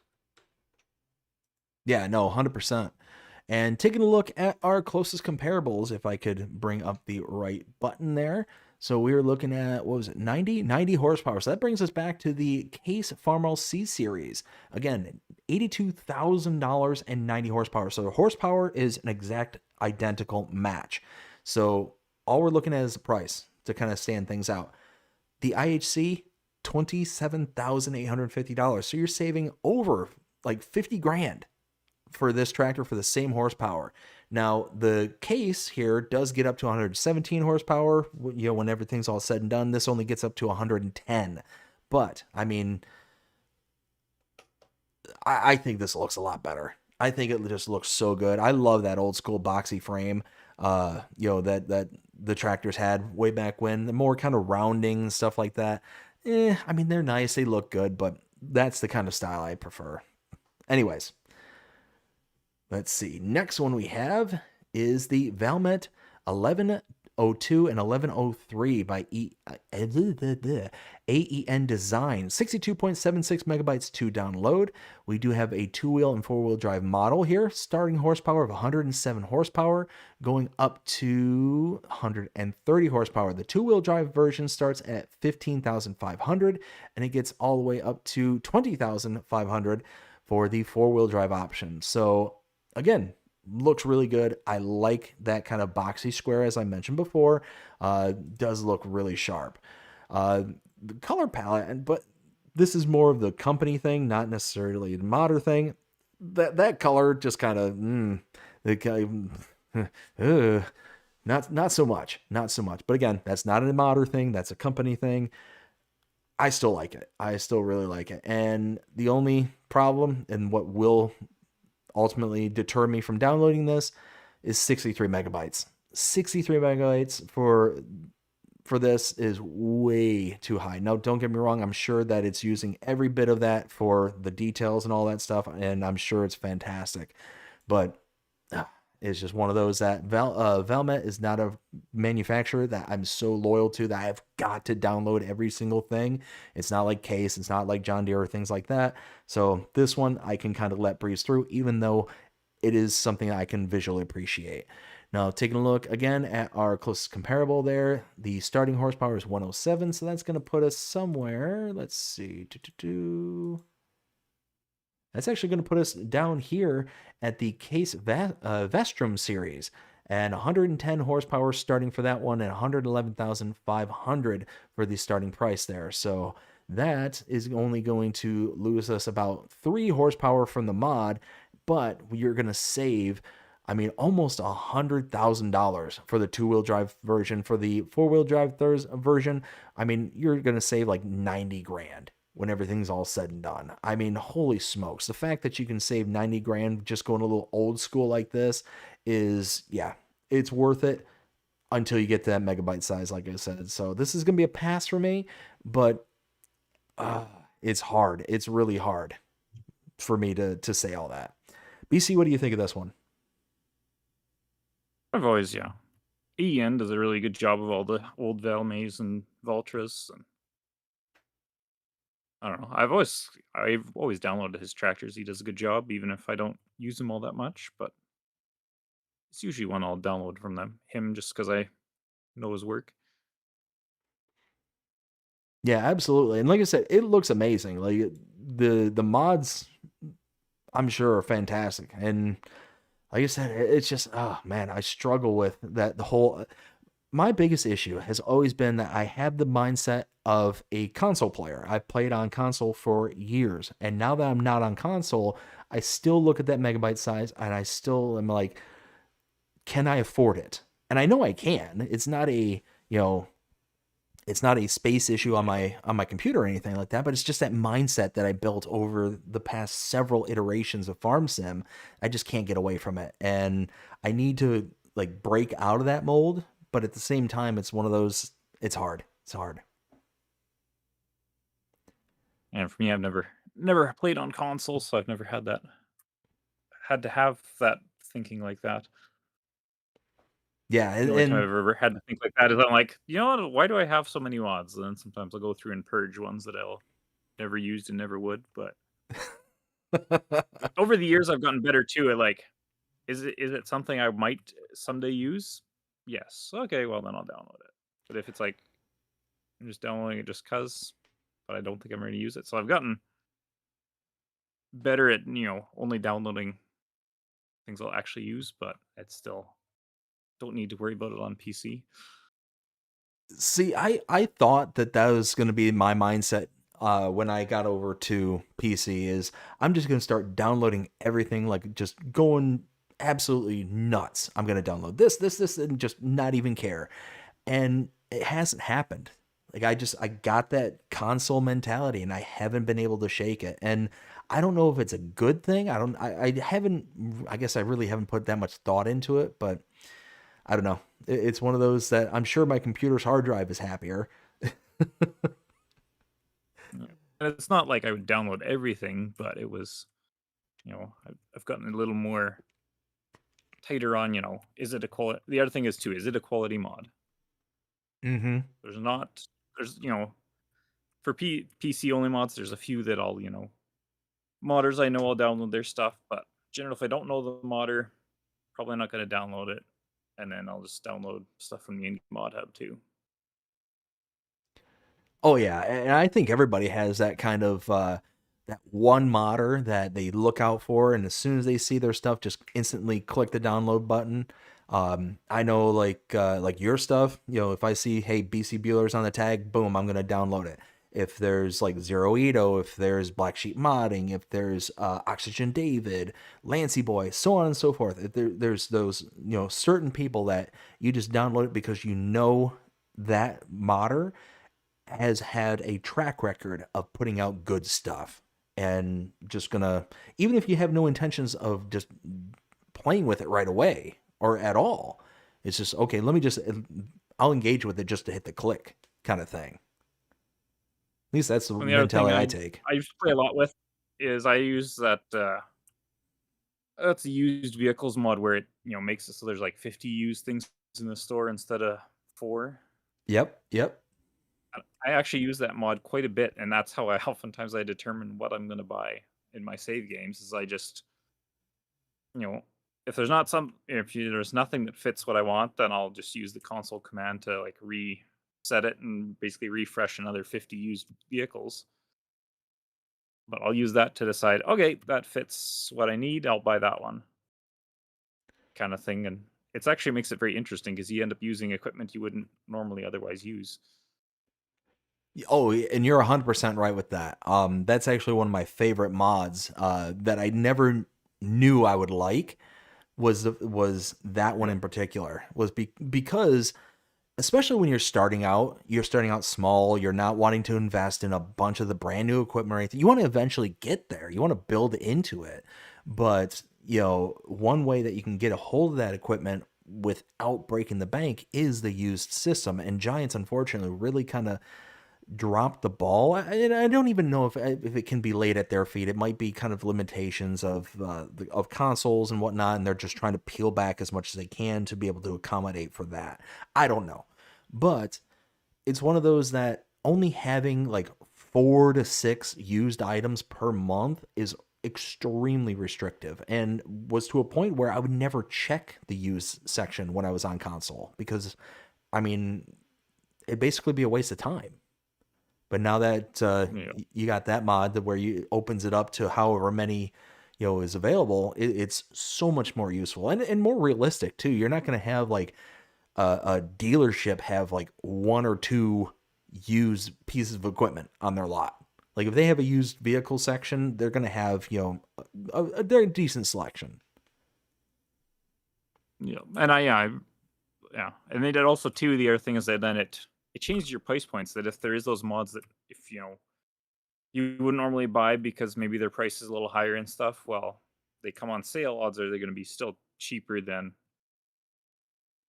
S2: Yeah, no, 100%. And taking a look at our closest comparables, if I could bring up the right button there. So we were looking at, what was it, 90 horsepower. So that brings us back to the Case Farmall C Series. Again, $82,000 and 90 horsepower. So the horsepower is an exact identical match. So all we're looking at is the price to kind of stand things out. The IHC, $27,850. So you're saving over like 50 grand for this tractor for the same horsepower. Now, the Case here does get up to 117 horsepower. When everything's all said and done, this only gets up to 110. But, I mean, I think this looks a lot better. I think it just looks so good. I love that old school boxy frame, that the tractors had way back when. The more kind of rounding and stuff like that. I mean, they're nice. They look good, but that's the kind of style I prefer. Anyways, let's see. Next one we have is the Valmet 1102 and 1103 by AEN Design. 62.76 megabytes to download. We do have a two-wheel and four-wheel drive model here. Starting horsepower of 107 horsepower, going up to 130 horsepower. The two-wheel drive version starts at 15,500, and it gets all the way up to 20,500 for the four-wheel drive option. So again, looks really good. I like that kind of boxy square, as I mentioned before. Does look really sharp. The color palette, but this is more of the company thing, not necessarily the modder thing. That color just kind of, not so much, not so much. But again, that's not a modder thing. That's a company thing. I still like it. I still really like it. And the only problem, and what will ultimately deter me from downloading this, is 63 megabytes. 63 megabytes for this is way too high. Now, don't get me wrong. I'm sure that it's using every bit of that for the details and all that stuff, and I'm sure it's fantastic. But it's just one of those that Valmet is not a manufacturer that I'm so loyal to that I've got to download every single thing. It's not like Case, it's not like John Deere or things like that. So this one I can kind of let breeze through, even though it is something I can visually appreciate. Now, taking a look again at our closest comparable there, the starting horsepower is 107, so that's going to put us somewhere. Let's see. That's actually going to put us down here at the Case Vestrum series and 110 horsepower starting for that one, and 111,500 for the starting price there. So that is only going to lose us about 3 horsepower from the mod, but you're going to save, I mean, almost $100,000 for the 2-wheel drive version. For the 4-wheel drive version, I mean, you're going to save like 90 grand when everything's all said and done. I mean, holy smokes. The fact that you can save 90 grand just going a little old school like this is, yeah, it's worth it until you get to that megabyte size, like I said. So this is going to be a pass for me, but it's hard. It's really hard for me to say all that. BC, what do you think of this one?
S3: I've always, yeah. Ian does a really good job of all the old Valmays and Valtras, and I don't know. I've always downloaded his tractors. He does a good job, even if I don't use them all that much. But it's usually one I'll download from him just because I know his work.
S2: Yeah, absolutely. And like I said, it looks amazing. Like the mods, I'm sure, are fantastic. And like I said, it's just, oh man, I struggle with that. The whole, my biggest issue has always been that I have the mindset of a console player. I've played on console for years, and now that I'm not on console, I still look at that megabyte size, and I still am like, can I afford it? And I know I can. It's not a, you know, it's not a space issue on my computer or anything like that, but it's just that mindset that I built over the past several iterations of Farm Sim. I just can't get away from it, and I need to like break out of that mold. But at the same time, it's one of those. It's hard. It's hard.
S3: And for me, I've never played on console, so I've never had to have that thinking like that.
S2: Yeah,
S3: The only time I've
S2: and
S3: ever had to think like that is I'm like, you know what? Why do I have so many mods? And then sometimes I'll go through and purge ones that I'll never used and never would. But over the years, I've gotten better too. At like, is it something I might someday use? Yes. Okay. Well, then I'll download it. But if it's like I'm just downloading it just cause, but I don't think I'm ready to use it, so I've gotten better at only downloading things I'll actually use. But it's still don't need to worry about it on PC.
S2: see, I thought that that was going to be my mindset when I got over to PC. Is I'm just going to start downloading everything, like just going absolutely nuts. I'm going to download this, and just not even care. And it hasn't happened. Like I got that console mentality, and I haven't been able to shake it. And I don't know if it's a good thing. I haven't. I guess I really haven't put that much thought into it, but I don't know. It's one of those that I'm sure my computer's hard drive is happier.
S3: Yeah. And it's not like I would download everything, but it was, I've gotten a little more tighter on, is it a quality? The other thing is too, is it a quality mod?
S2: Mm-hmm.
S3: There's not, there's, for PC only mods, there's a few that modders I know I'll download their stuff, but generally if I don't know the modder, probably not going to download it. And then I'll just download stuff from the indie mod hub too.
S2: Oh yeah, and I think everybody has that kind of that one modder that they look out for, and as soon as they see their stuff, just instantly click the download button. I know like your stuff, if I see, hey, BC Bueller's on the tag, boom, I'm gonna download it. If there's like Zero Edo, if there's Black Sheep Modding, if there's Oxygen David, Lancy Boy, so on and so forth. If there's those certain people that you just download it because you know that modder has had a track record of putting out good stuff, and just gonna, even if you have no intentions of just playing with it right away or at all, it's just okay, let me just, I'll engage with it just to hit the click kind of thing. At least that's the
S3: And the other thing
S2: mentality I take.
S3: I used to play a lot with is I use that's a used vehicles mod where it makes it so there's like 50 used things in the store instead of 4.
S2: Yep.
S3: I actually use that mod quite a bit, and that's how I oftentimes I determine what I'm going to buy in my save games. Is I just, if there's nothing that fits what I want, then I'll just use the console command to like reset it and basically refresh another 50 used vehicles. But I'll use that to decide, okay, that fits what I need. I'll buy that one, kind of thing, and it's actually makes it very interesting because you end up using equipment you wouldn't normally otherwise use.
S2: Oh, and you're 100% right with that. That's actually one of my favorite mods that I never knew I would like was that one
S3: Yeah.
S2: in particular was because especially when you're starting out small, you're not wanting to invest in a bunch of the brand new equipment or anything. You want to eventually get there. You want to build into it. But, one way that you can get a hold of that equipment without breaking the bank is the used system. And Giants, unfortunately, really kind of dropped the ball. And I don't even know if it can be laid at their feet. It might be kind of limitations of consoles and whatnot, and they're just trying to peel back as much as they can to be able to accommodate for that. I don't know, but it's one of those that only having like 4 to 6 used items per month is extremely restrictive, and was to a point where I would never check the used section when I was on console because, I mean, it'd basically be a waste of time. But now that
S3: Yeah.
S2: you got that mod that where you opens it up to however many is available, it's so much more useful and more realistic too. You're not going to have like a dealership have like 1 or 2 used pieces of equipment on their lot. Like if they have a used vehicle section, they're going to have they're a decent selection.
S3: Yeah. And yeah. And they did also too. The other thing is that then it changed your price points. That if there is those mods that if you wouldn't normally buy because maybe their price is a little higher and stuff, well, they come on sale. Odds are they're going to be still cheaper than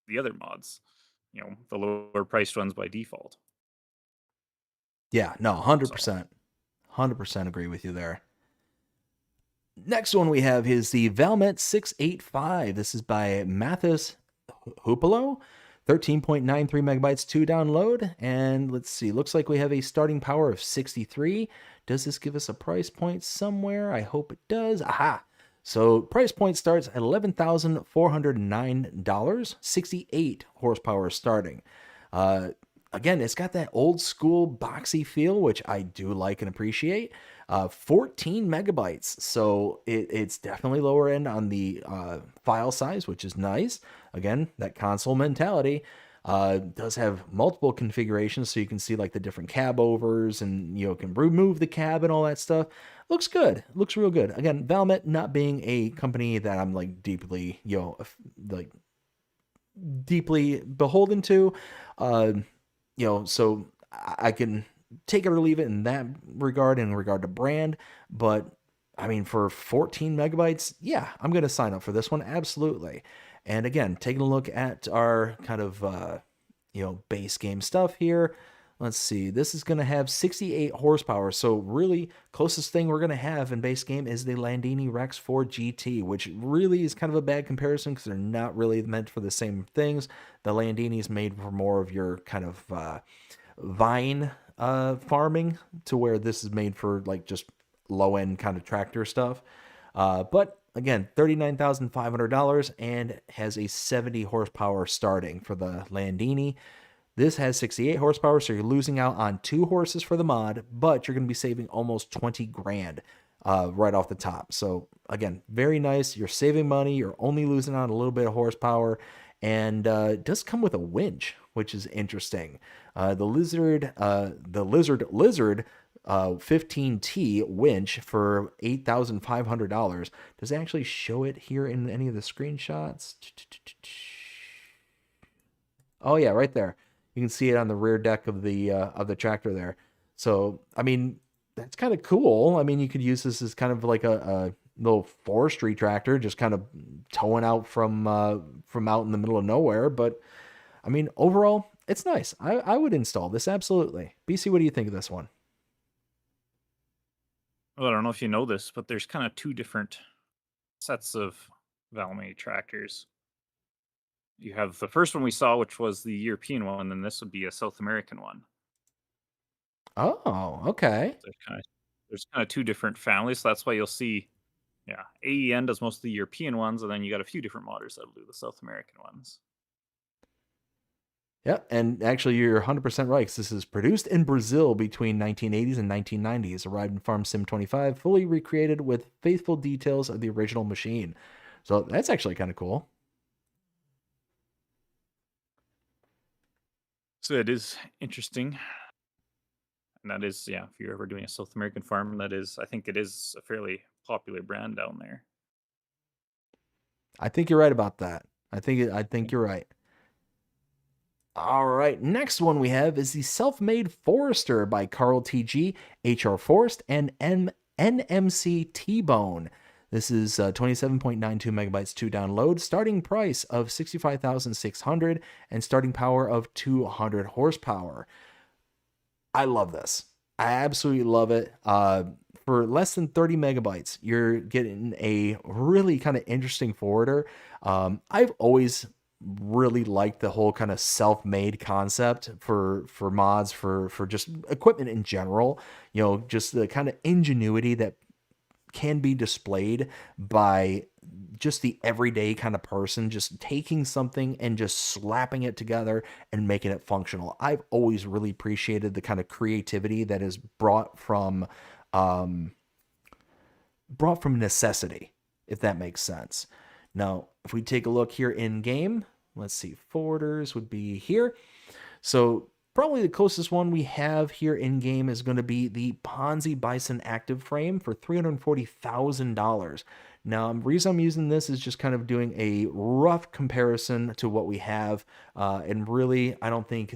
S3: the other mods. The lower priced ones by default.
S2: Yeah, no,
S3: So
S2: 100% agree with you there. Next one we have is the Valmet 685. This is by Mathis Hupalo. 13.93 megabytes to download. And let's see, looks like we have a starting power of 63. Does this give us a price point somewhere? I hope it does. Aha! So price point starts at $11,409, 68 horsepower starting. Again, it's got that old school boxy feel, which I do like and appreciate. 14 megabytes, so it's definitely lower end on the file size, which is nice. Again, that console mentality. Does have multiple configurations, so you can see like the different cab overs, and can remove the cab and all that stuff. Looks good. Looks real good. Again, Valmet not being a company that I'm like deeply like deeply beholden to, so I can take it or leave it in that regard, in regard to brand. But I mean, for 14 megabytes, yeah, I'm going to sign up for this one. Absolutely. And again, taking a look at our kind of, base game stuff here. Let's see, this is going to have 68 horsepower. So really closest thing we're going to have in base game is the Landini Rex 4 GT, which really is kind of a bad comparison because they're not really meant for the same things. The Landini is made for more of your kind of vine farming, to where this is made for like just low end kind of tractor stuff. But again, $39,500 and has a 70 horsepower starting for the Landini. This has 68 horsepower, so you're losing out on 2 horses for the mod, but you're going to be saving almost 20 grand right off the top. So again, very nice. You're saving money. You're only losing out a little bit of horsepower, and it does come with a winch, which is interesting. The Lizard 15T winch for $8,500. Does it actually show it here in any of the screenshots? Oh yeah, right there. You can see it on the rear deck of the tractor there. So, I mean, that's kind of cool. I mean, you could use this as kind of like a little forestry tractor, just kind of towing out from out in the middle of nowhere. But I mean, overall, it's nice. I would install this, absolutely. BC, what do you think of this one?
S3: well, I don't know if you know this, but there's kind of 2 different sets of Valmet tractors. You have the first one we saw, which was the European one, and this would be a South American one.
S2: Oh, okay.
S3: There's kind of 2 different families, so that's why you'll see, yeah, AEN does most of the European ones, and then you got a few different modders that'll do the South American ones.
S2: Yeah, and actually, you're 100% right, 'cause this is produced in Brazil between 1980s and 1990s. Arrived in Farm Sim 25, fully recreated with faithful details of the original machine. So that's actually kind of cool.
S3: So it is interesting. And that is, yeah, if you're ever doing a South American farm, that is, I think it is a fairly popular brand down there.
S2: I think you're right about that. I
S3: Yeah.
S2: think you're right. All right, next one we have is the Self-Made Forester by Carl TG, HR Forest, and NMC T-Bone. This is 27.92 megabytes to download. Starting price of 65,600 and starting power of 200 horsepower. I love this. I absolutely love it. For less than 30 megabytes, you're getting a really kind of interesting forwarder. I've always really liked the whole kind of self-made concept for mods for just equipment in general. You know, just the kind of ingenuity that can be displayed by just the everyday kind of person, just taking something and just slapping it together and making it functional. I've always really appreciated the kind of creativity that is um, brought from necessity, if that makes sense. Now, if we take a look here in game, let's see, forwarders would be here. So probably the closest one we have here in game is going to be the Ponzi Bison Active Frame for $340,000. Now, the reason I'm using this is just kind of doing a rough comparison to what we have, and really, I don't think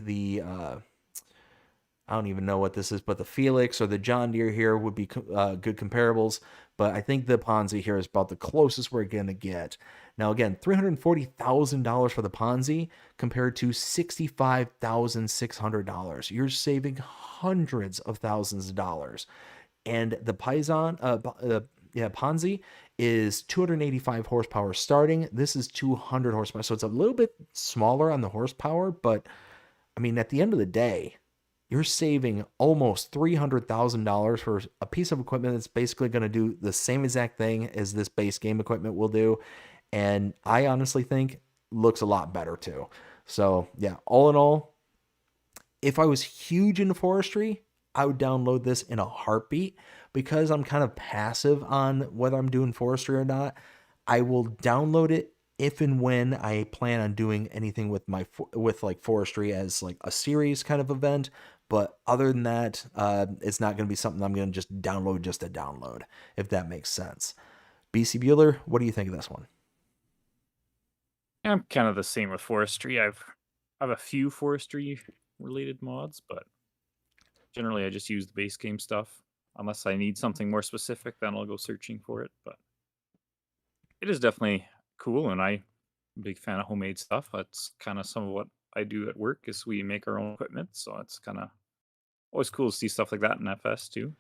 S2: I don't even know what this is, but the Felix or the John Deere here would be good comparables. But I think the Ponzi here is about the closest we're going to get. Now, again, $340,000 for the Ponzi compared to $65,600. You're saving hundreds of thousands of dollars. And the Ponzi is 285 horsepower starting. This is 200 horsepower. So it's a little bit smaller on the horsepower, but I mean, at the end of the day, you're saving almost $300,000 for a piece of equipment that's basically going to do the same exact thing as this base game equipment will do. And I honestly think looks a lot better too. So yeah, all in all, if I was huge into forestry, I would download this in a heartbeat. Because I'm kind of passive on whether I'm doing forestry or not, I will download it if and when I plan on doing anything with with like forestry as like a series kind of event. But other than that, it's not going to be something I'm going to just download just to download, if that makes sense. BC Bueller, what do you think of this one?
S3: I'm kind of the same with forestry. I have a few forestry related mods, but generally I just use the base game stuff. Unless I need something more specific, then I'll go searching for it. But it is definitely cool, and I'm a big fan of homemade stuff. That's kind of some of what I do at work is we make our own equipment, so it's kind of always cool to see stuff like that in FS too.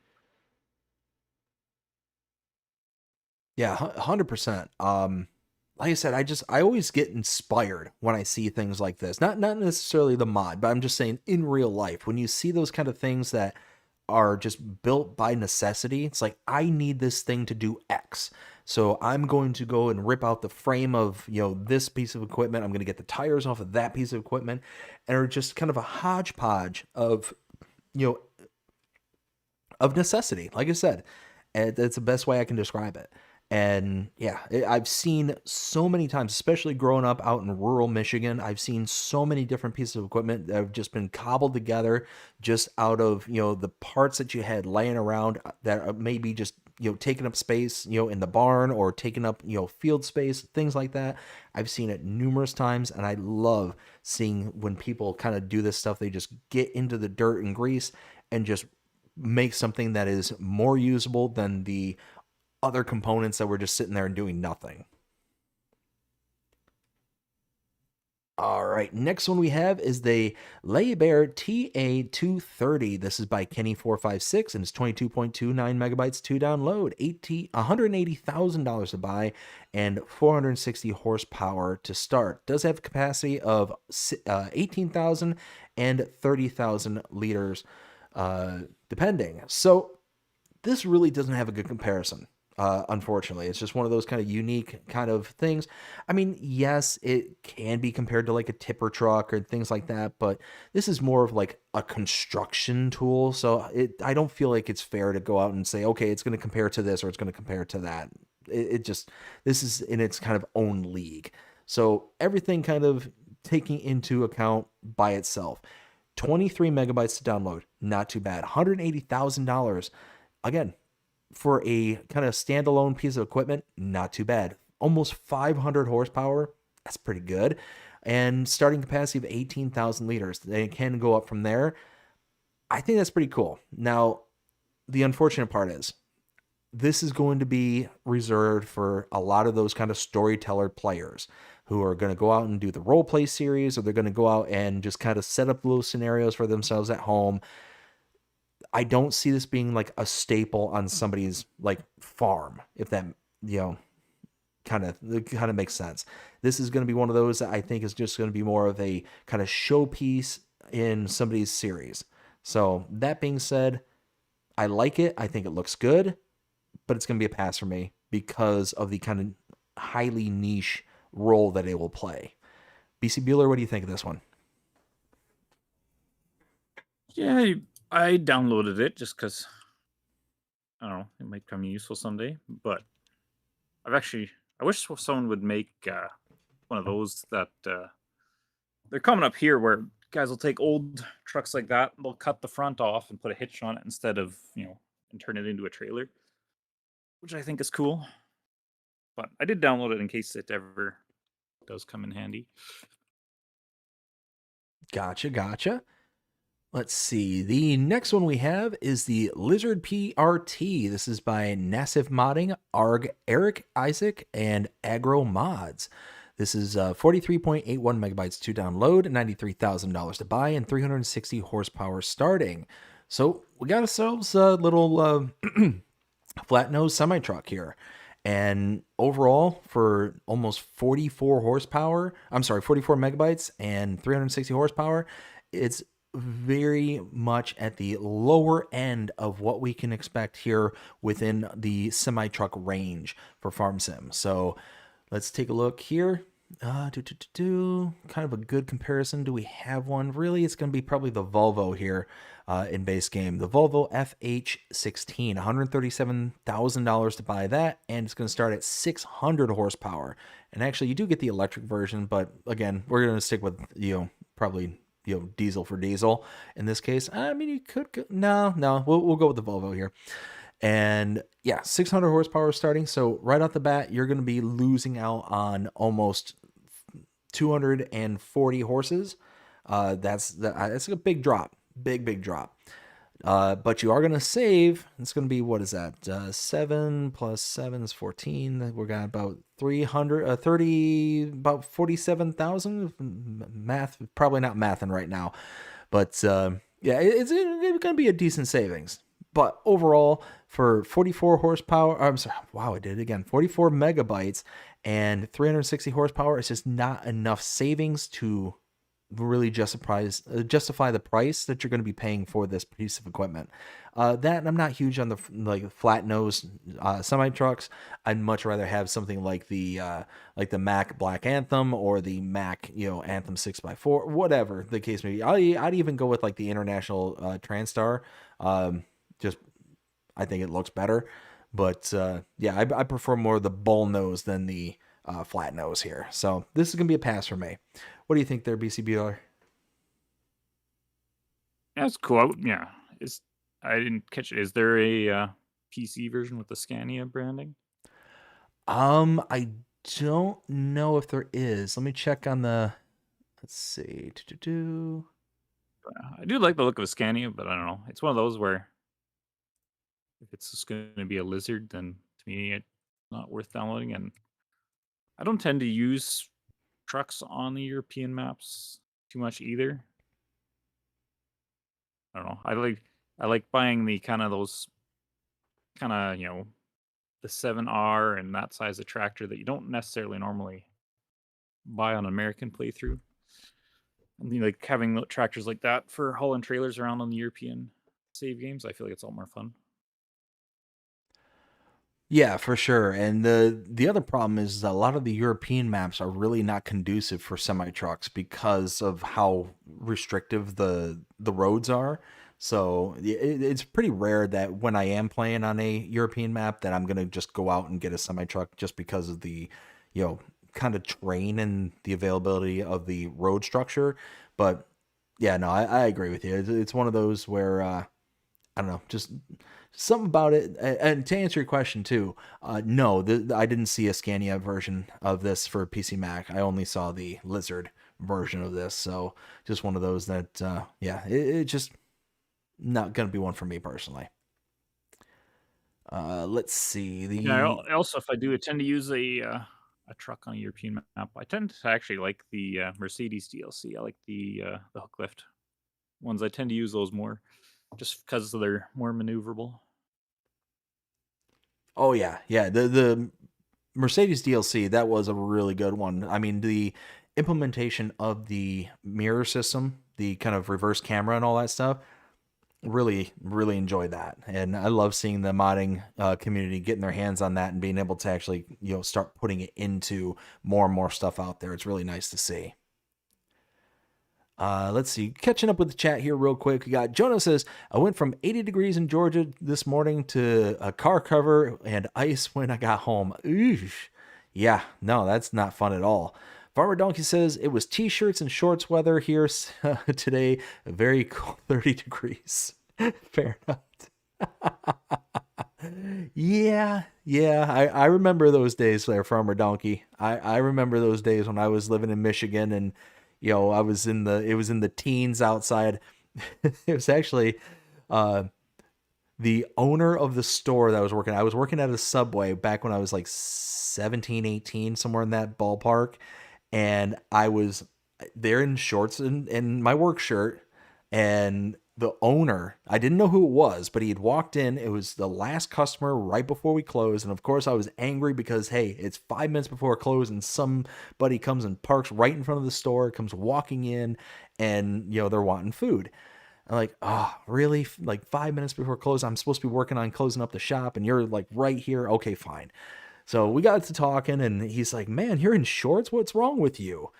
S2: Yeah, 100%. Like I said, I always get inspired when I see things like this. Not necessarily the mod, but I'm just saying in real life when you see those kind of things that are just built by necessity. It's like I need this thing to do X. So I'm going to go and rip out the frame of, this piece of equipment. I'm going to get the tires off of that piece of equipment, and are just kind of a hodgepodge you know, of necessity. Like I said, and that's the best way I can describe it. And yeah, I've seen so many times, especially growing up out in rural Michigan, I've seen so many different pieces of equipment that have just been cobbled together just out of, the parts that you had laying around that are maybe just, taking up space, in the barn or taking up, field space, things like that. I've seen it numerous times, and I love seeing when people kind of do this stuff. They just get into the dirt and grease and just make something that is more usable than the other components that were just sitting there and doing nothing. All right, next one we have is the Bear TA230. This is by Kenny456 and it's 22.29 megabytes to download, $180,000 to buy, and 460 horsepower to start. Does have a capacity of 18,000 and 30,000 liters, depending. So this really doesn't have a good comparison. Unfortunately, it's just one of those kind of unique kind of things. I mean, yes, it can be compared to like a tipper truck or things like that, but this is more of like a construction tool. So I don't feel like it's fair to go out and say, okay, it's going to compare to this or it's going to compare to that. This is in its kind of own league. So everything kind of taking into account by itself. 23 megabytes to download. Not too bad. $180,000. Again, for a kind of standalone piece of equipment, not too bad. Almost 500 horsepower. That's pretty good. And starting capacity of 18,000 liters. They can go up from there. I think that's pretty cool. Now, the unfortunate part is this is going to be reserved for a lot of those kind of storyteller players who are going to go out and do the role play series, or they're going to go out and just kind of set up little scenarios for themselves at home. I don't see this being like a staple on somebody's like farm, if that, kind of makes sense. This is going to be one of those that I think is just going to be more of a kind of showpiece in somebody's series. So that being said, I like it. I think it looks good, but it's going to be a pass for me because of the kind of highly niche role that it will play. BC Bueller, what do you think of this one?
S3: Yeah, I downloaded it just because, I don't know, it might come useful someday. But I wish someone would make one of those that they're coming up here where guys will take old trucks like that, they'll cut the front off and put a hitch on it instead of, and turn it into a trailer, which I think is cool. But I did download it in case it ever does come in handy.
S2: Gotcha. Let's see. The next one we have is the Lizard PRT. This is by Nassif Modding, Eric Isaac, and Agro Mods. This is 43.81 megabytes to download, $93,000 to buy, and 360 horsepower starting. So we got ourselves a little flat nose semi truck here. And overall, for almost 44 megabytes and 360 horsepower, it's very much at the lower end of what we can expect here within the semi-truck range for Farm Sim. So let's take a look here. Kind of a good comparison. Do we have one? Really, it's going to be probably the Volvo here in base game. The Volvo FH16, $137,000 to buy that, and it's going to start at 600 horsepower. And actually, you do get the electric version, but again, we're going to stick with, probably, diesel for diesel in this case. I mean, you could go, no, we'll go with the Volvo here. And yeah, 600 horsepower starting. So right off the bat, you're going to be losing out on almost 240 horses. That's a big drop, big drop. But you are going to save. It's going to be, what is that? 7 plus 7 is 14. We're got about 47,000. Math, probably not mathing right now. But yeah, it's going to be a decent savings. But overall, for 44 horsepower, I'm sorry, wow, I did it again. 44 megabytes and 360 horsepower, it's just not enough savings to really justify the price that you're going to be paying for this piece of equipment. That I'm not huge on the flat nose semi trucks. I'd much rather have something like the Mac Black Anthem or the Mac Anthem 6x4, whatever the case may be. I'd even go with like the International Transtar. Just I think it looks better, but yeah, I prefer more the bull nose than the flat nose here. So this is gonna be a pass for me. What do you think there, BC Bueller?
S3: That's cool. Yeah, I didn't catch it. Is there a PC version with the Scania branding?
S2: I don't know if there is. Let me check on the. Let's see.
S3: I do like the look of a Scania, but I don't know. It's one of those where if it's just going to be a lizard, then to me it's not worth downloading. And I don't tend to use trucks on the European maps too much either. I don't know. I like buying the kind of those kind of, the 7R and that size of tractor that you don't necessarily normally buy on an American playthrough. And like having tractors like that for hauling trailers around on the European save games, I feel like it's all more fun.
S2: Yeah, for sure. And the other problem is a lot of the European maps are really not conducive for semi trucks because of how restrictive the roads are. So it's pretty rare that when I am playing on a European map that I'm gonna just go out and get a semi truck just because of the kind of terrain and the availability of the road structure. But Yeah, no, I agree with you. It's one of those where I don't know, just something about it. And to answer your question too, no, I didn't see a Scania version of this for PC Mac. I only saw the Lizard version of this. So just one of those that, yeah, it just not gonna be one for me personally. Let's see
S3: Yeah,
S2: the.
S3: also, if I do, I tend to use a truck on a European map. I tend to actually like the Mercedes DLC. I like the hook lift ones. I tend to use those more, just because they're more maneuverable.
S2: Oh yeah, yeah. The Mercedes DLC, that was a really good one. I mean, the implementation of the mirror system, the kind of reverse camera and all that stuff, really enjoyed that. And I love seeing the modding community getting their hands on that and being able to actually, start putting it into more and more stuff out there. It's really nice to see. Let's see. Catching up with the chat here real quick. We got Jonah says, I went from 80 degrees in Georgia this morning to a car cover and ice when I got home. Oof. Yeah, no, that's not fun at all. Farmer Donkey says it was t-shirts and shorts weather here today. Very cool, 30 degrees. Fair enough. Yeah. I remember those days there, Farmer Donkey. I remember those days when I was living in Michigan and I was it was in the teens outside. It was actually the owner of the store that I was working at a Subway back when I was like 17, 18, somewhere in that ballpark. And I was there in shorts and my work shirt. And the owner, I didn't know who it was, but he had walked in. It was the last customer right before we closed. And of course, I was angry because, hey, it's 5 minutes before close and somebody comes and parks right in front of the store, comes walking in, and, they're wanting food. I'm like, oh, really? Like 5 minutes before close, I'm supposed to be working on closing up the shop, and you're like right here. Okay, fine. So we got to talking, and he's like, man, you're in shorts? What's wrong with you?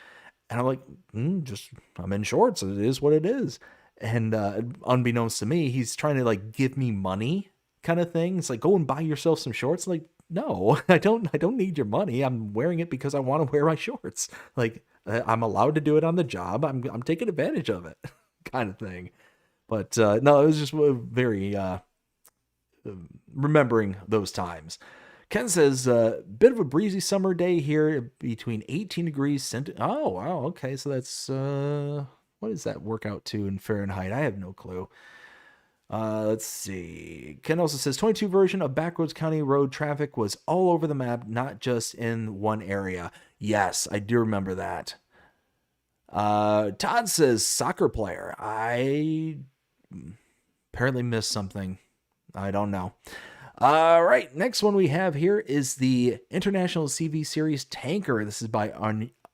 S2: And I'm like, I'm in shorts. It is what it is. And unbeknownst to me, he's trying to like give me money kind of thing. It's like, go and buy yourself some shorts. Like, no, I don't need your money. I'm wearing it because I want to wear my shorts. Like, I'm allowed to do it on the job. I'm taking advantage of it kind of thing. But no, it was just very remembering those times. Ken says, bit of a breezy summer day here between 18 degrees Oh, wow. Okay. So that's, what does that work out to in Fahrenheit? I have no clue. Let's see. Ken also says 22 version of Backroads County road traffic was all over the map, not just in one area. Yes, I do remember that. Todd says soccer player. I apparently missed something. I don't know. All right, next one we have here is the International CV Series Tanker. This is by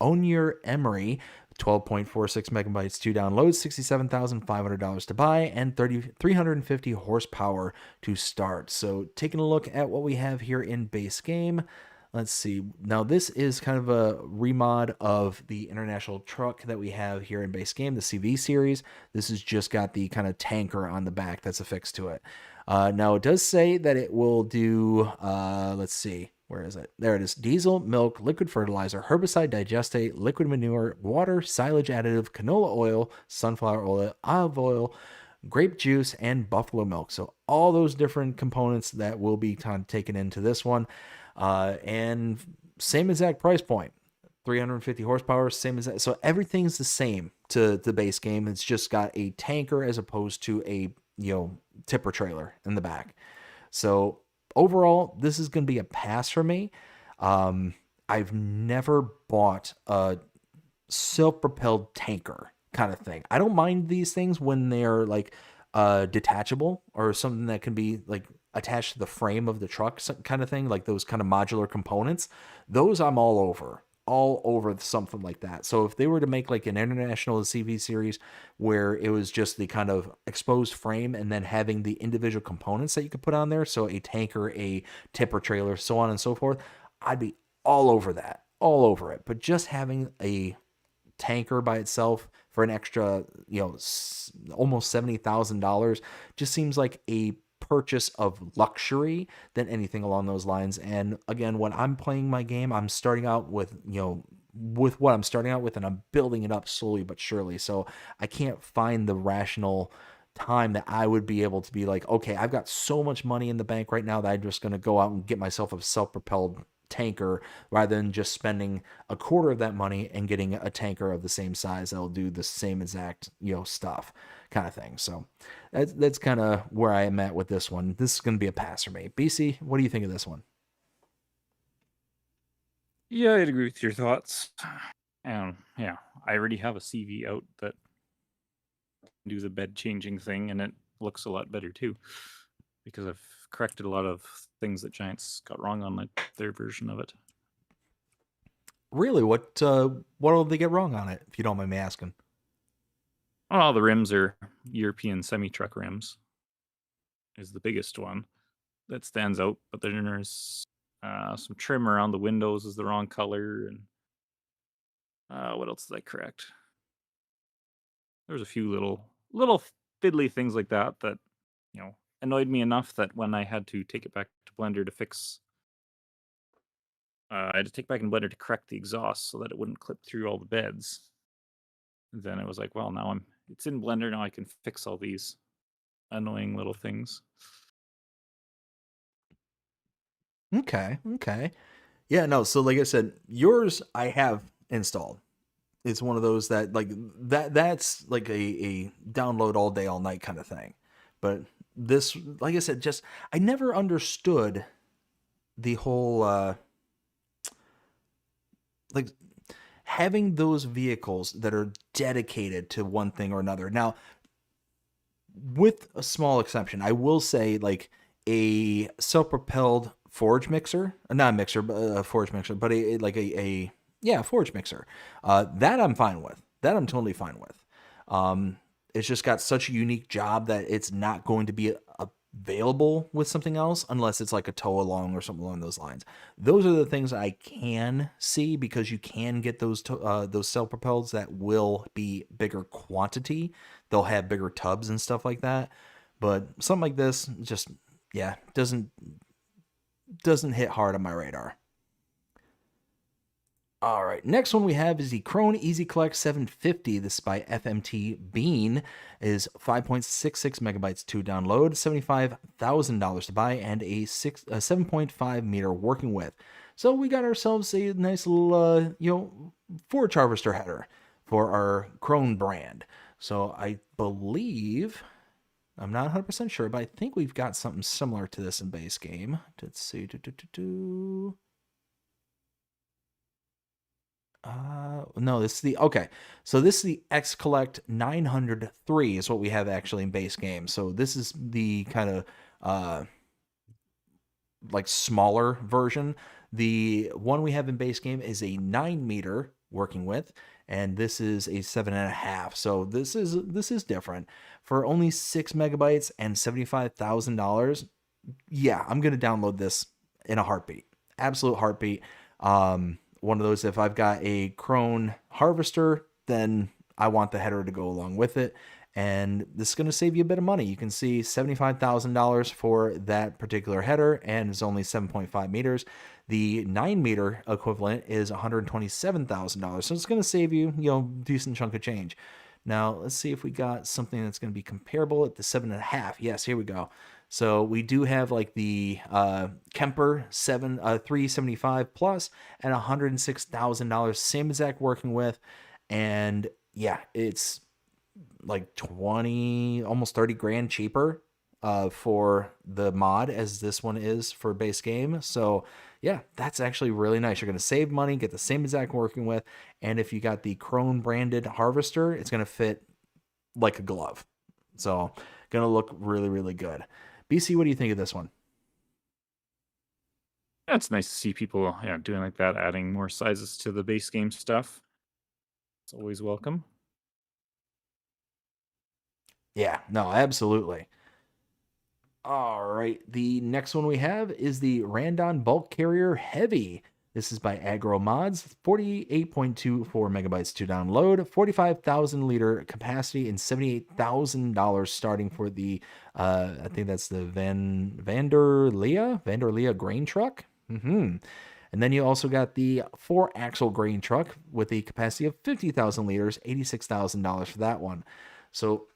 S2: Onier Emery. 12.46 megabytes to download, $67,500 to buy, and 350 horsepower to start. So taking a look at what we have here in base game. Let's see. Now this is kind of a remod of the international truck that we have here in base game, the CV series. This has just got the kind of tanker on the back that's affixed to it. Now it does say that it will do, let's see, where is it? There it is. Diesel, milk, liquid fertilizer, herbicide, digestate, liquid manure, water, silage additive, canola oil, sunflower oil, olive oil, grape juice, and buffalo milk. So all those different components that will be kind of taken into this one. And same exact price point. 350 horsepower, same as that. So everything's the same to the base game. It's just got a tanker as opposed to a, tipper trailer in the back. So overall, this is going to be a pass for me. I've never bought a self-propelled tanker kind of thing. I don't mind these things when they're like detachable or something that can be like attached to the frame of the truck kind of thing, like those kind of modular components. Those I'm all over something like that. So if they were to make like an international CV series where it was just the kind of exposed frame and then having the individual components that you could put on there, so a tanker, a tipper trailer, so on and so forth, I'd be all over that, all over it. But just having a tanker by itself for an extra, almost $70,000 just seems like a purchase of luxury than anything along those lines. And again, when I'm playing my game, I'm starting out with, with what I'm starting out with, and I'm building it up slowly but surely. So I can't find the rational time that I would be able to be like, okay, I've got so much money in the bank right now that I'm just going to go out and get myself a self-propelled tanker rather than just spending a quarter of that money and getting a tanker of the same size that'll do the same exact, stuff kind of thing. So that's kind of where I am at with this one. This is going to be a pass for me. BC, what do you think of this one?
S3: Yeah, I'd agree with your thoughts. And yeah, I already have a CV out that do the bed changing thing, and it looks a lot better too, because I've corrected a lot of things that Giants got wrong on their version of it.
S2: Really, what did they get wrong on it, if you don't mind me asking?
S3: Oh, the rims are European semi-truck rims is the biggest one that stands out, but then there's some trim around the windows is the wrong color, and what else did I correct? There was a few little fiddly things like that annoyed me enough that when I had to take it back to Blender to fix, I had to take it back in Blender to correct the exhaust so that it wouldn't clip through all the beds. Then it was like, well, now it's in Blender, now I can fix all these annoying little things.
S2: Okay. Yeah, no, so like I said, yours I have installed. It's one of those that that's like a download all day, all night kind of thing. But this, like I said, just I never understood the whole like having those vehicles that are dedicated to one thing or another. Now, with a small exception, I will say like a self-propelled forge mixer, not a mixer, but a forge mixer, but a forge mixer. That I'm fine with. That I'm totally fine with. It's just got such a unique job that it's not going to be available with something else unless it's like a tow along or something along those lines. Those are the things I can see because you can get those self-propelleds that will be bigger quantity. They'll have bigger tubs and stuff like that. But something like this just doesn't hit hard on my radar. All right, next one we have is the Krone Easy Collect 750. This is by FMT Bean. Is 5.66 megabytes to download, $75,000 to buy, and a 7.5 meter working width. So we got ourselves a nice little forage harvester header for our Krone brand. So I believe, I'm not 100% sure, but I think we've got something similar to this in base game. Let's see. No, this is so this is the X Collect 903 is what we have actually in base game. So this is the kind of like smaller version. The one we have in base game is a 9 meter working width, and this is a 7.5. So this is different. For only 6 megabytes and $75,000. Yeah, I'm gonna download this in a heartbeat. Absolute heartbeat. One of those, if I've got a Krone harvester, then I want the header to go along with it. And this is going to save you a bit of money. You can see $75,000 for that particular header, and it's only 7.5 meters. The 9 meter equivalent is $127,000. So it's going to save you, decent chunk of change. Now, let's see if we got something that's going to be comparable at the 7.5. Yes, here we go. So we do have like the Kemper 375 plus and $106,000, same exact working with, and yeah, it's like 20, almost 30 grand cheaper for the mod as this one is for base game. So yeah, that's actually really nice. You're going to save money, get the same exact working with, and if you got the Krone branded harvester, it's going to fit like a glove. So going to look really, really good. BC, what do you think of this one?
S3: It's nice to see people doing like that, adding more sizes to the base game stuff. It's always welcome.
S2: Yeah, no, absolutely. All right, the next one we have is the Randon Bulk Carrier Heavy. This is by Agro Mods, 48.24 megabytes to download, 45,000 liter capacity, and $78,000 starting for the, I think that's the Vanderlea grain truck. And then you also got the 4-axle grain truck with a capacity of 50,000 liters, $86,000 for that one. So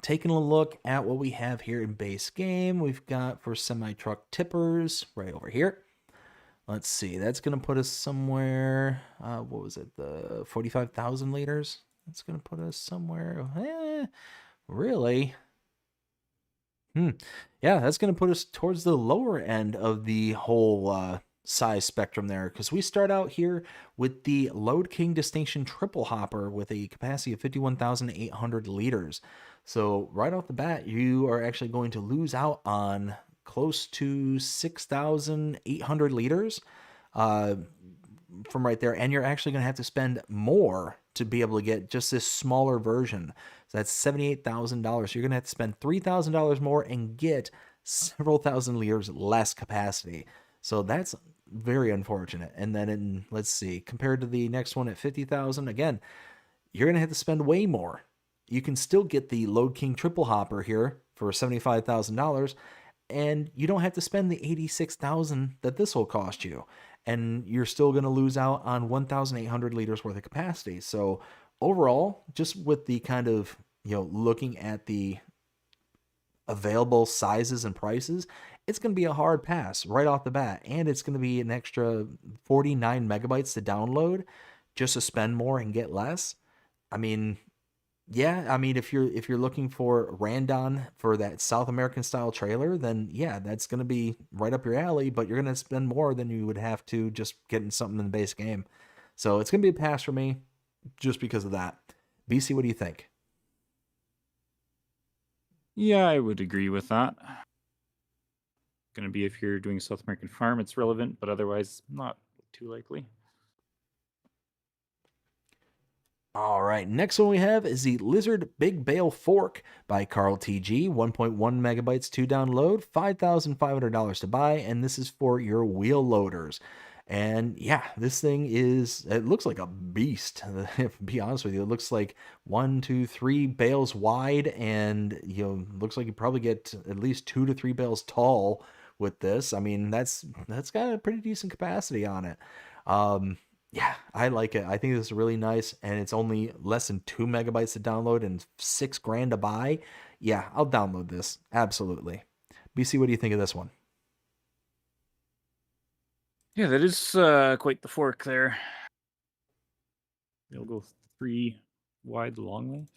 S2: taking a look at what we have here in base game, we've got for semi-truck tippers right over here. Let's see, that's going to put us somewhere, what was it, the 45,000 liters? That's going to put us somewhere, really? Yeah, that's going to put us towards the lower end of the whole size spectrum there, because we start out here with the Load King Distinction Triple Hopper with a capacity of 51,800 liters. So right off the bat, you are actually going to lose out on close to 6,800 liters from right there, and you're actually going to have to spend more to be able to get just this smaller version. So that's $78,000. You're going to have to spend $3,000 more and get several thousand liters less capacity. So that's very unfortunate. And then let's see, compared to the next one at 50,000, again, you're going to have to spend way more. You can still get the Load King Triple Hopper here for $75,000, and you don't have to spend the $86,000 that this will cost you. And you're still going to lose out on 1,800 liters worth of capacity. So overall, just with the kind of, looking at the available sizes and prices, it's going to be a hard pass right off the bat. And it's going to be an extra 49 megabytes to download just to spend more and get less. I mean, yeah, I mean, if you're looking for Randon for that South American style trailer, then yeah, that's going to be right up your alley, but you're going to spend more than you would have to just getting something in the base game. So it's going to be a pass for me just because of that. BC, what do you think?
S3: Yeah, I would agree with that. Going to be if you're doing South American farm, it's relevant, but otherwise not too likely.
S2: All right, next one we have is the Lizard Big Bale Fork by Carl TG, 1.1 megabytes to download, $5,500 to buy, and this is for your wheel loaders. And yeah, this thing it looks like a beast. To be honest with you, it looks like 1, 2, 3 bales wide, and looks like you probably get at least 2 to 3 bales tall with this. I mean, that's got a pretty decent capacity on it. Yeah, I like it. I think this is really nice, and it's only less than 2 megabytes to download and $6,000 to buy. Yeah, I'll download this. Absolutely. BC, what do you think of this one?
S3: Yeah, that is quite the fork there. It'll go 3 wide the long way.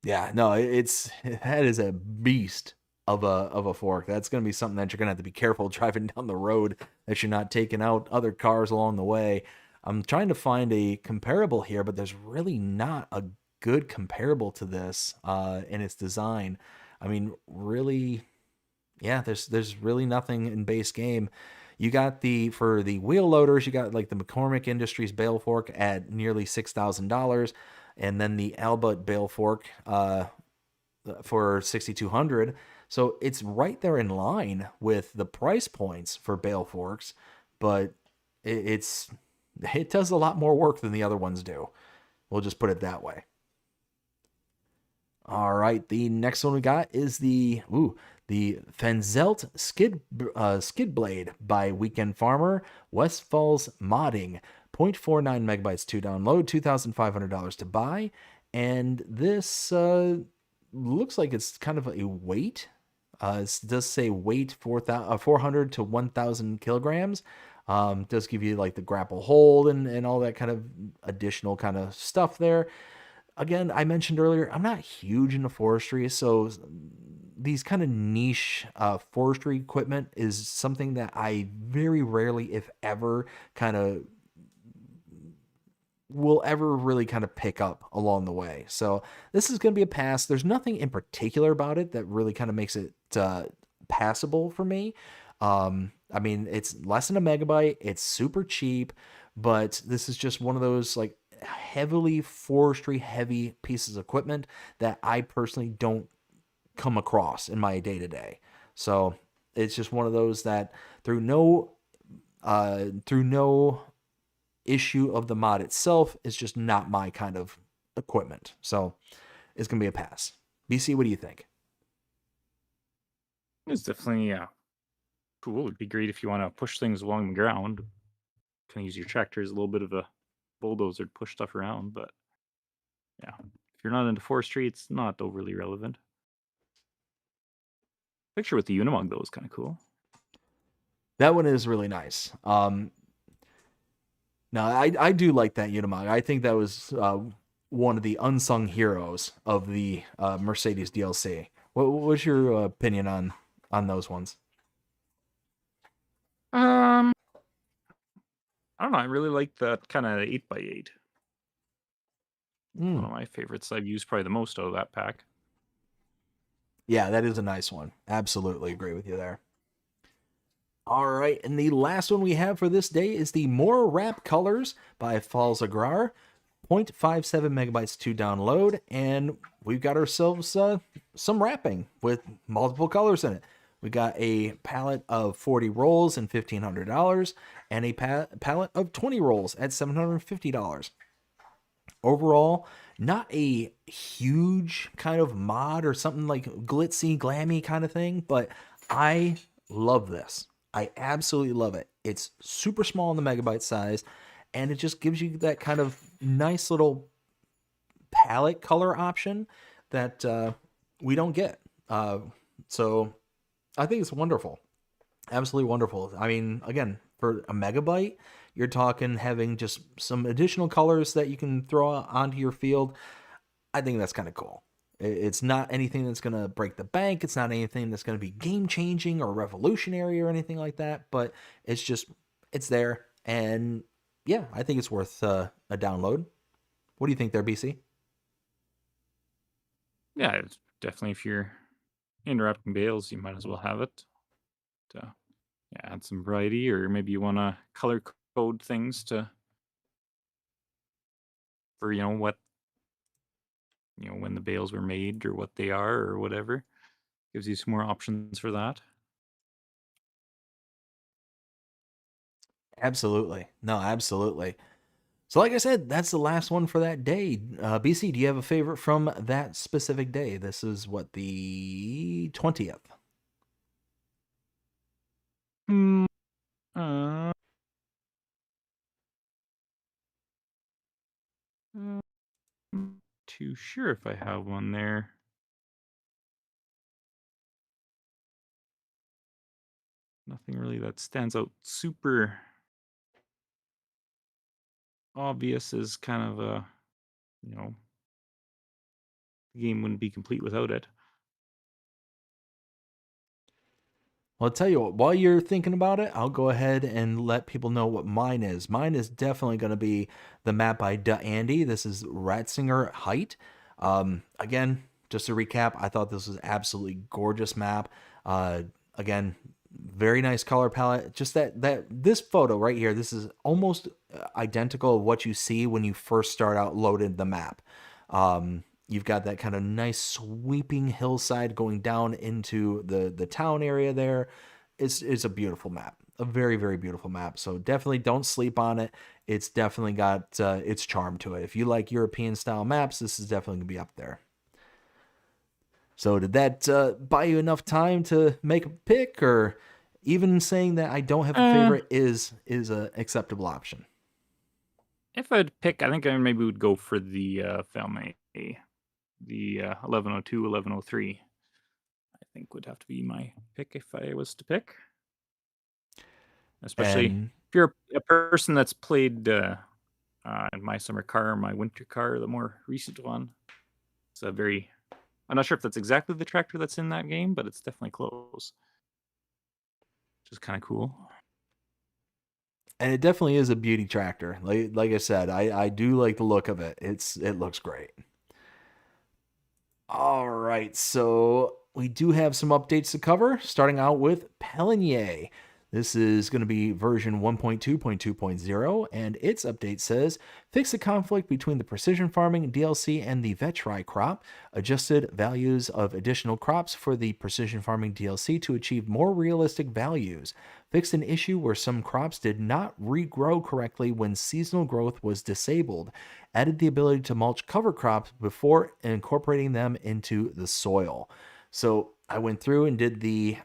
S2: Yeah, no, that is a beast of a fork. That's going to be something that you're going to have to be careful driving down the road, that you're not taking out other cars along the way. I'm trying to find a comparable here, but there's really not a good comparable to this in its design. I mean, really, yeah, there's really nothing in base game. You got for the wheel loaders, you got like the McCormick Industries bale fork at nearly $6,000, and then the Albert bale fork for $6,200. So it's right there in line with the price points for bale forks, but it does a lot more work than the other ones do. We'll just put it that way. All right, the next one we got is the Fenzelt skid blade by Weekend Farmer, Westfall's Modding, 0.49 megabytes to download, $2,500 to buy, and this looks like it's kind of a weight. It does say weight 400 to 1,000 kilograms. Does give you like the grapple hold and all that kind of additional kind of stuff there. Again, I mentioned earlier, I'm not huge into forestry, so these kind of niche forestry equipment is something that I very rarely, if ever, kind of will ever really kind of pick up along the way. So this is going to be a pass. There's nothing in particular about it that really kind of makes it passable for me. I mean, it's less than a megabyte. It's super cheap, but this is just one of those like heavily forestry heavy pieces of equipment that I personally don't come across in my day-to-day. So it's just one of those that through no issue of the mod itself, it's just not my kind of equipment. So it's gonna be a pass. BC, what do you think?
S3: It's definitely cool. It'd be great if you want to push things along the ground. Kind of use your tractor as a little bit of a bulldozer to push stuff around. But yeah, if you're not into forestry, it's not overly relevant. Picture with the Unimog though is kind of cool.
S2: That one is really nice. No, I do like that Unimog. I think that was one of the unsung heroes of the Mercedes DLC. What's your opinion on those ones?
S3: I don't know. I really like that kind of 8x8. One of my favorites. I've used probably the most out of that pack.
S2: Yeah, that is a nice one. Absolutely agree with you there. All right, and the last one we have for this day is the More Wrap Colors by Falls Agrar. 0.57 megabytes to download, and we've got ourselves some wrapping with multiple colors in it. We got a palette of 40 rolls and $1,500, and a palette of 20 rolls at $750. Overall, not a huge kind of mod or something like glitzy, glammy kind of thing, but I love this. I absolutely love it. It's super small in the megabyte size, and it just gives you that kind of nice little palette color option that we don't get. So I think it's wonderful. Absolutely wonderful. I mean, again, for a megabyte, you're talking having just some additional colors that you can throw onto your field. I think that's kind of cool. It's not anything that's going to break the bank. It's not anything that's going to be game-changing or revolutionary or anything like that, but it's just, it's there. And yeah, I think it's worth a download. What do you think there, BC?
S3: Yeah, it's definitely if you're interrupting bales, you might as well have it. To add some variety, or maybe you want to color code things for what when the bales were made or what they are or whatever. Gives you some more options for that.
S2: Absolutely. No, absolutely. So like I said, that's the last one for that day. BC, do you have a favorite from that specific day? This is what, the 20th?
S3: Uh, too sure if I have one there. Nothing really that stands out super obvious as kind of a, the game wouldn't be complete without it.
S2: Well, I'll tell you what, while you're thinking about it, I'll go ahead and let people know what mine is. Mine is definitely going to be the map by Andy. This is Ratzinger Height. Again, just to recap, I thought this was absolutely gorgeous map. Again, very nice color palette. Just that this photo right here, this is almost identical of what you see when you first start out loaded the map. You've got that kind of nice sweeping hillside going down into the town area there. It's a beautiful map, a very, very beautiful map. So definitely don't sleep on it. It's definitely got its charm to it. If you like European style maps, this is definitely going to be up there. So did that buy you enough time to make a pick, or even saying that I don't have a favorite is an acceptable option?
S3: If I'd pick, I think I maybe would go for the Falme, the 1102, 1103. I think would have to be my pick if I was to pick. Especially if you're a person that's played my summer car, my winter car, the more recent one. It's a very, I'm not sure if that's exactly the tractor that's in that game, but it's definitely close. Which is kind of cool.
S2: And it definitely is a beauty tractor. Like I said, I do like the look of it. It looks great. All right, so we do have some updates to cover, starting out with Pelinier. This is going to be version 1.2.2.0, and its update says, fix the conflict between the Precision Farming DLC and the Vetri crop, adjusted values of additional crops for the Precision Farming DLC to achieve more realistic values, fixed an issue where some crops did not regrow correctly when seasonal growth was disabled, added the ability to mulch cover crops before incorporating them into the soil. So I went through and did the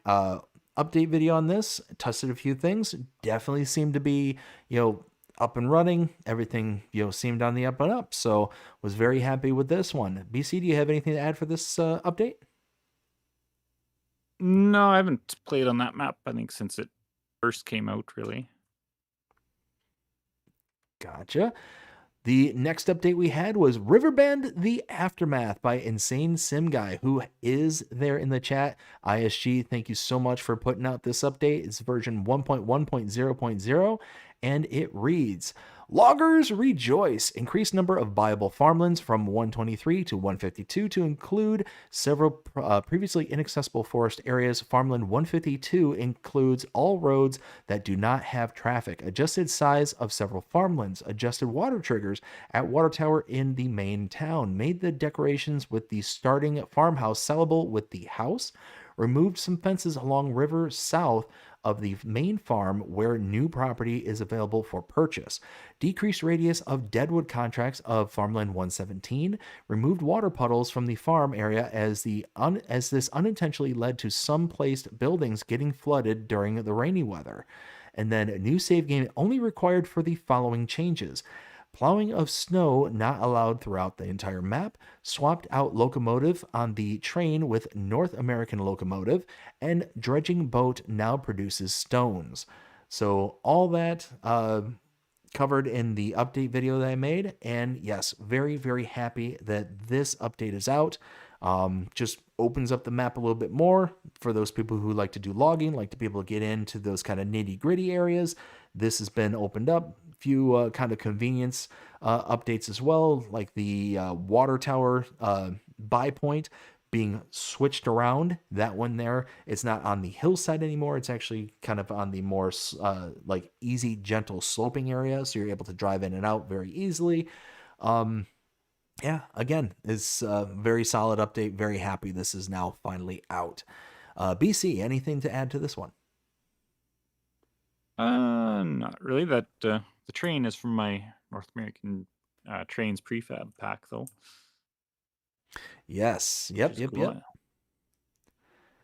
S2: update video on this, tested a few things, definitely seemed to be, up and running. Everything, seemed on the up and up. So was very happy with this one. BC, do you have anything to add for this update?
S3: No, I haven't played on that map, I think, since it first came out, really.
S2: Gotcha. The next update we had was Riverbend The Aftermath by Insane Sim Guy, who is there in the chat. ISG, thank you so much for putting out this update. It's version 1.1.0.0, and it reads, Loggers rejoice! Increased number of viable farmlands from 123 to 152 to include several previously inaccessible forest areas. Farmland 152 includes all roads that do not have traffic. Adjusted size of several farmlands. Adjusted water triggers at water tower in the main town. Made the decorations with the starting farmhouse sellable with the house. Removed some fences along river south of the main farm where new property is available for purchase. Decreased radius of deadwood contracts of farmland 117. Removed water puddles from the farm area as this unintentionally led to some placed buildings getting flooded during the rainy weather. And then a new save game only required for the following changes. Plowing of snow not allowed throughout the entire map. Swapped out locomotive on the train with North American locomotive. And dredging boat now produces stones. So all that covered in the update video that I made. And yes, very, very happy that this update is out. Just opens up the map a little bit more for those people who like to do logging, like to be able to get into those kind of nitty gritty areas. This has been opened up. Few kind of convenience updates as well, like the water tower buy point being switched around. That one there, it's not on the hillside anymore. It's actually kind of on the more like easy, gentle sloping area, so you're able to drive in and out very easily. Yeah, again, it's a very solid update. Very happy this is now finally out. BC, anything to add to this one?
S3: Not really. That the train is from my North American trains prefab pack, though.
S2: Yes.
S3: Which
S2: Yep.
S3: is
S2: Yep.
S3: cool.
S2: Yep.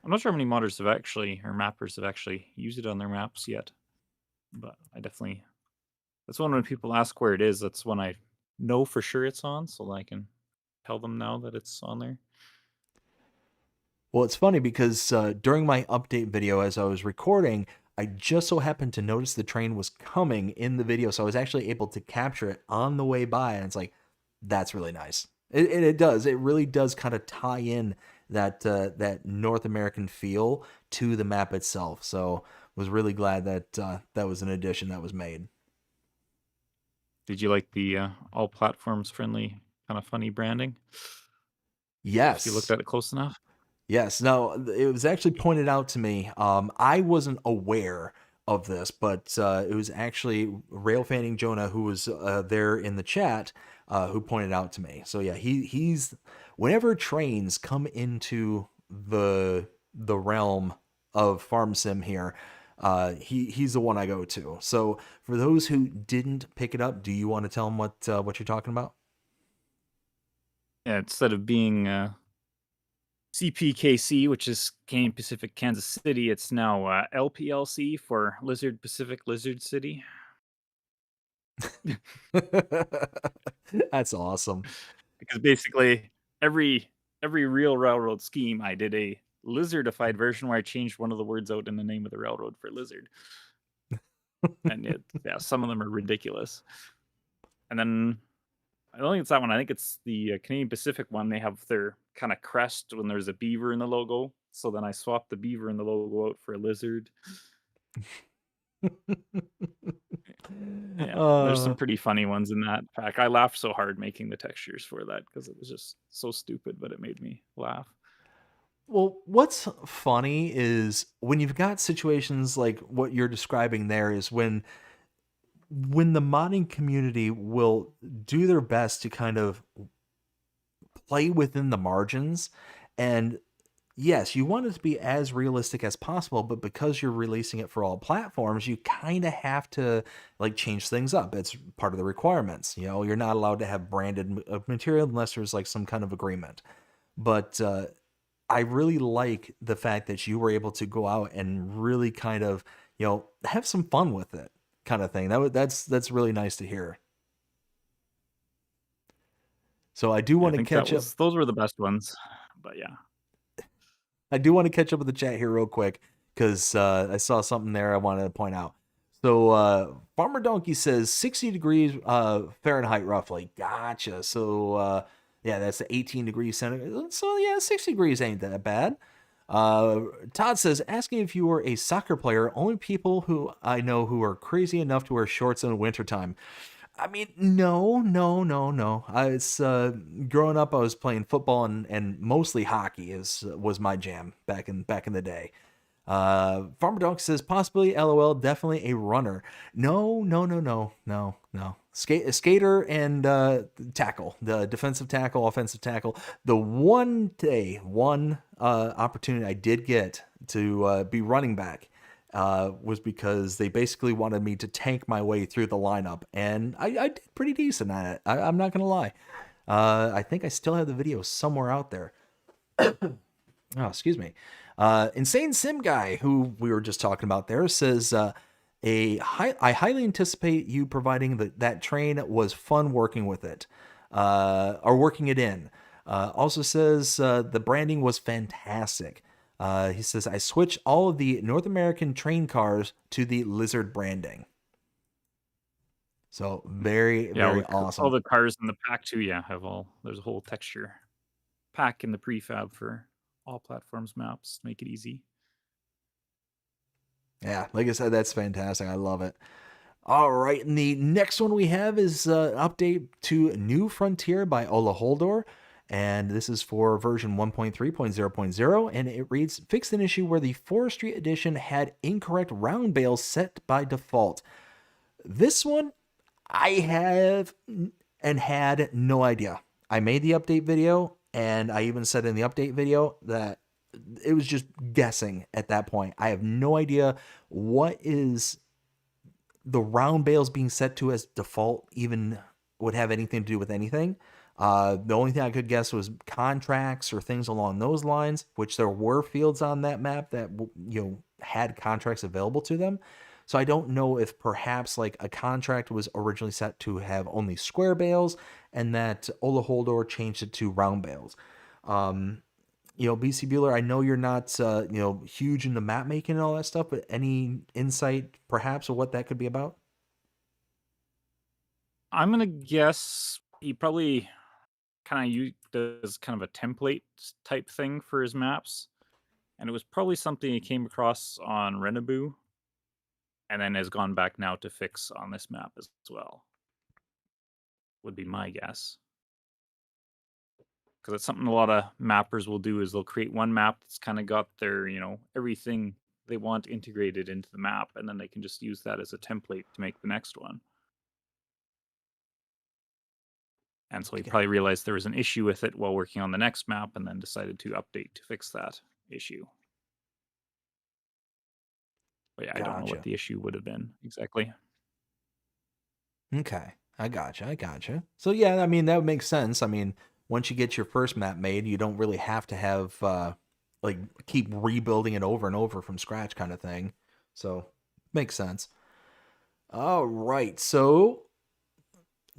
S3: I'm not sure how many modders have actually, or mappers have actually used it on their maps yet, but I definitely. That's one when people ask where it is. That's when I know for sure it's on, so I can tell them now that it's on there.
S2: Well, it's funny because during my update video, as I was recording, I just so happened to notice the train was coming in the video, so I was actually able to capture it on the way by, and it's like, that's really nice. It does. It really does kind of tie in that North American feel to the map itself. So was really glad that that was an addition that was made.
S3: Did you like the all platforms friendly kind of funny branding?
S2: Yes.
S3: If you looked at it close enough.
S2: Yes. No, it was actually pointed out to me. I wasn't aware of this, but it was actually Rail Fanning Jonah who was there in the chat who pointed out to me. So yeah, he's whenever trains come into the realm of farm sim here, he's the one I go to. So for those who didn't pick it up, do you want to tell them what you're talking about?
S3: Yeah, instead of being CPKC, which is Canadian Pacific Kansas City, it's now LPLC for Lizard Pacific Lizard City.
S2: That's awesome.
S3: Because basically every real railroad scheme, I did a lizardified version where I changed one of the words out in the name of the railroad for lizard. And some of them are ridiculous. And then I don't think it's that one. I think it's the Canadian Pacific one. They have their kind of crest when there's a beaver in the logo. So then I swapped the beaver in the logo out for a lizard. There's some pretty funny ones in that pack. I laughed so hard making the textures for that because it was just so stupid, but it made me laugh.
S2: Well, what's funny is when you've got situations like what you're describing there is when the modding community will do their best to kind of play within the margins. And yes, you want it to be as realistic as possible, but because you're releasing it for all platforms, you kind of have to like change things up. It's part of the requirements. You know, you're not allowed to have branded material unless there's like some kind of agreement. But I really like the fact that you were able to go out and really kind of, have some fun with it, kind of thing. That's really nice to hear. So I do
S3: I
S2: want to
S3: think that
S2: catch up.
S3: was those were the best ones. But yeah.
S2: I do want to catch up with the chat here real quick because I saw something there I wanted to point out. So Farmer Donkey says 60 degrees Fahrenheit roughly. Gotcha. So yeah, that's 18 degrees centigrade. So yeah, 60 degrees ain't that bad. Todd says, asking if you were a soccer player, only people who I know who are crazy enough to wear shorts in the wintertime. I mean, no. It's growing up, I was playing football and mostly hockey was my jam back in the day. Farmer Donk says possibly LOL, definitely a runner. No. Skater and tackle, the defensive tackle, offensive tackle. The one opportunity I did get to be running back was because they basically wanted me to tank my way through the lineup, and I did pretty decent at it. I'm not gonna lie. I think I still have the video somewhere out there. Oh, excuse me. Insane Sim Guy, who we were just talking about there, says, I highly anticipate you providing that train was fun working with it, or working it in. Also says, the branding was fantastic. He says, I switched all of the North American train cars to the Lizard branding. So very, very awesome.
S3: All the cars in the pack too, there's a whole texture pack in the prefab for all platforms maps. Make it easy.
S2: Yeah, like I said, that's fantastic. I love it. All right, and the next one we have is an update to New Frontier by Ola Holdor, and this is for version 1.3.0.0, and it reads, fixed an issue where the Forestry Edition had incorrect round bales set by default. This one, I have and had no idea. I made the update video, and I even said in the update video that it was just guessing at that point. I have no idea what is the round bales being set to as default even would have anything to do with anything. The only thing I could guess was contracts or things along those lines, which there were fields on that map that had contracts available to them. So I don't know if perhaps like a contract was originally set to have only square bales and that Ola Holdor changed it to round bales. BC Bueller, I know you're not, huge into map making and all that stuff, but any insight perhaps of what that could be about?
S3: I'm gonna guess he probably kind of does kind of a template type thing for his maps, and it was probably something he came across on Renaboo, and then has gone back now to fix on this map as well. Would be my guess. Because it's something a lot of mappers will do is they'll create one map that's kind of got their, everything they want integrated into the map, and then they can just use that as a template to make the next one. And so he probably realized there was an issue with it while working on the next map and then decided to update to fix that issue. But yeah, I don't know what the issue would have been exactly.
S2: Okay, I gotcha. So yeah, I mean, that would make sense. I mean, once you get your first map made, you don't really have to have keep rebuilding it over and over from scratch kind of thing. So makes sense. All right, so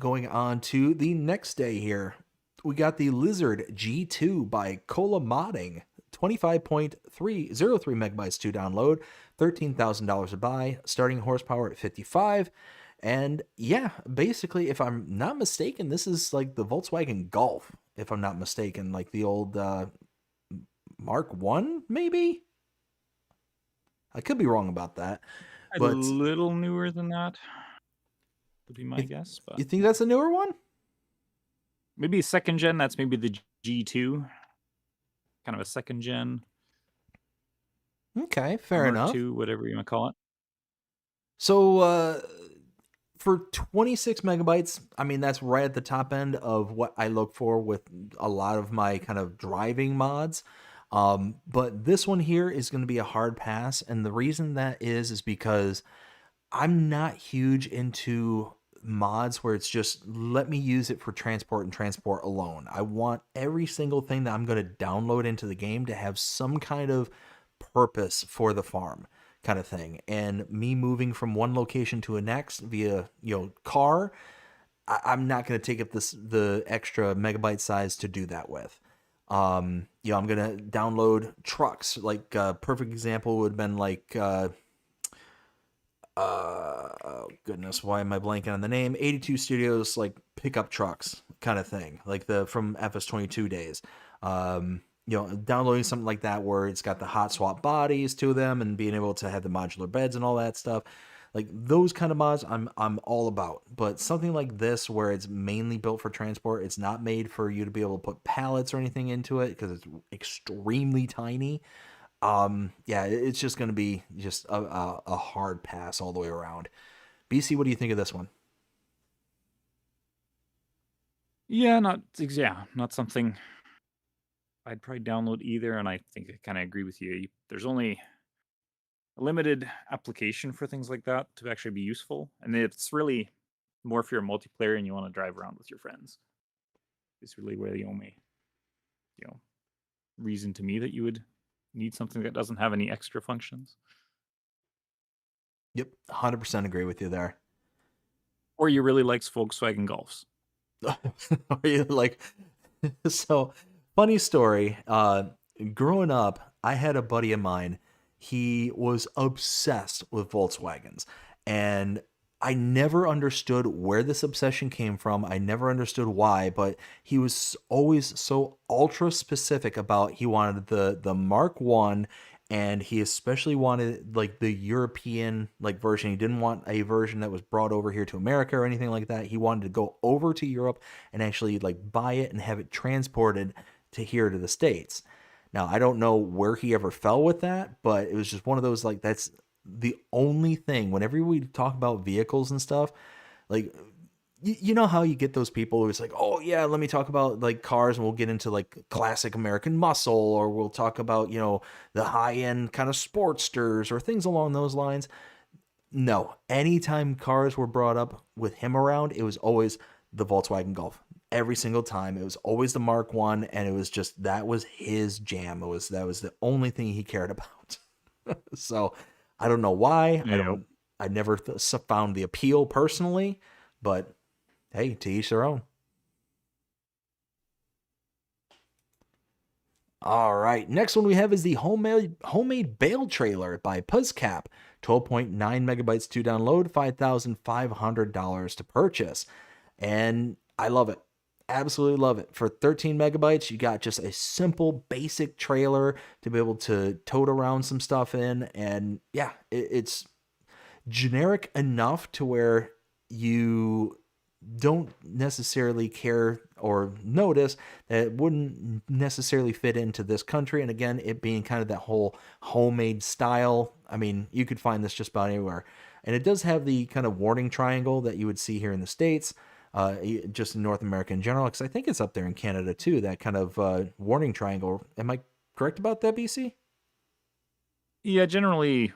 S2: going on to the next day here, we got the Lizard G2 by Cola Modding, 25.303 megabytes to download, $13,000 to buy, starting horsepower at 55. And yeah, basically, if I'm not mistaken, this is like the Volkswagen Golf, if I'm not mistaken, like the old Mark 1, maybe? I could be wrong about that.
S3: But a little newer than that would be my guess. But
S2: you think that's a newer one?
S3: Maybe a second gen. That's maybe the G2. Kind of a second gen.
S2: Okay, fair enough.
S3: 2, whatever you want to call it.
S2: So for 26 megabytes, I mean, that's right at the top end of what I look for with a lot of my kind of driving mods. But this one here is going to be a hard pass. And the reason that is because I'm not huge into mods where it's just let me use it for transport and transport alone. I want every single thing that I'm going to download into the game to have some kind of purpose for the farm kind of thing. And me moving from one location to a next via, car, I'm not going to take up the extra megabyte size to do that with. I'm going to download trucks. Like a perfect example would have been like, oh goodness, why am I blanking on the name? 82 Studios, like pickup trucks kind of thing, like the from FS22 days. Downloading something like that where it's got the hot swap bodies to them and being able to have the modular beds and all that stuff. Like those kind of mods I'm all about. But something like this where it's mainly built for transport, it's not made for you to be able to put pallets or anything into it because it's extremely tiny. Yeah, it's just going to be just a hard pass all the way around. BC, what do you think of this one?
S3: Yeah, not something I'd probably download either, and I think I kind of agree with you. There's only a limited application for things like that to actually be useful, and it's really more if you're a multiplayer and you want to drive around with your friends. It's really where the only, reason to me that you would need something that doesn't have any extra functions.
S2: Yep, 100% agree with you there.
S3: Or you really likes Volkswagen Golfs.
S2: Are you like, so funny story. Growing up, I had a buddy of mine. He was obsessed with Volkswagens, and I never understood where this obsession came from. I never understood why, but he was always so ultra specific about he wanted the Mark 1, and he especially wanted like the European like version. He didn't want a version that was brought over here to America or anything like that. He wanted to go over to Europe and actually like buy it and have it transported to here to the States. Now, I don't know where he ever fell with that, but it was just one of those like that's the only thing whenever we talk about vehicles and stuff, like you know how you get those people who it's like, oh yeah, let me talk about like cars and we'll get into like classic American muscle, or we'll talk about, the high end kind of sportsters or things along those lines. No, anytime cars were brought up with him around, it was always the Volkswagen Golf. Every single time, it was always the Mark 1, and it was just that was his jam. That was the only thing he cared about. So I don't know why.
S3: Yeah.
S2: I never found the appeal personally, but hey, to each their own. All right, next one we have is the homemade bale trailer by Puzzcap. 12.9 megabytes to download, $5,500 to purchase. And I love it. Absolutely love it. For 13 megabytes, you got just a simple, basic trailer to be able to tote around some stuff in. And yeah, it's generic enough to where you don't necessarily care or notice that it wouldn't necessarily fit into this country. And again, it being kind of that whole homemade style. I mean, you could find this just about anywhere. And it does have the kind of warning triangle that you would see here in the States, just in North America in general, because I think it's up there in Canada too, that kind of warning triangle. Am I correct about that, BC?
S3: Yeah, generally,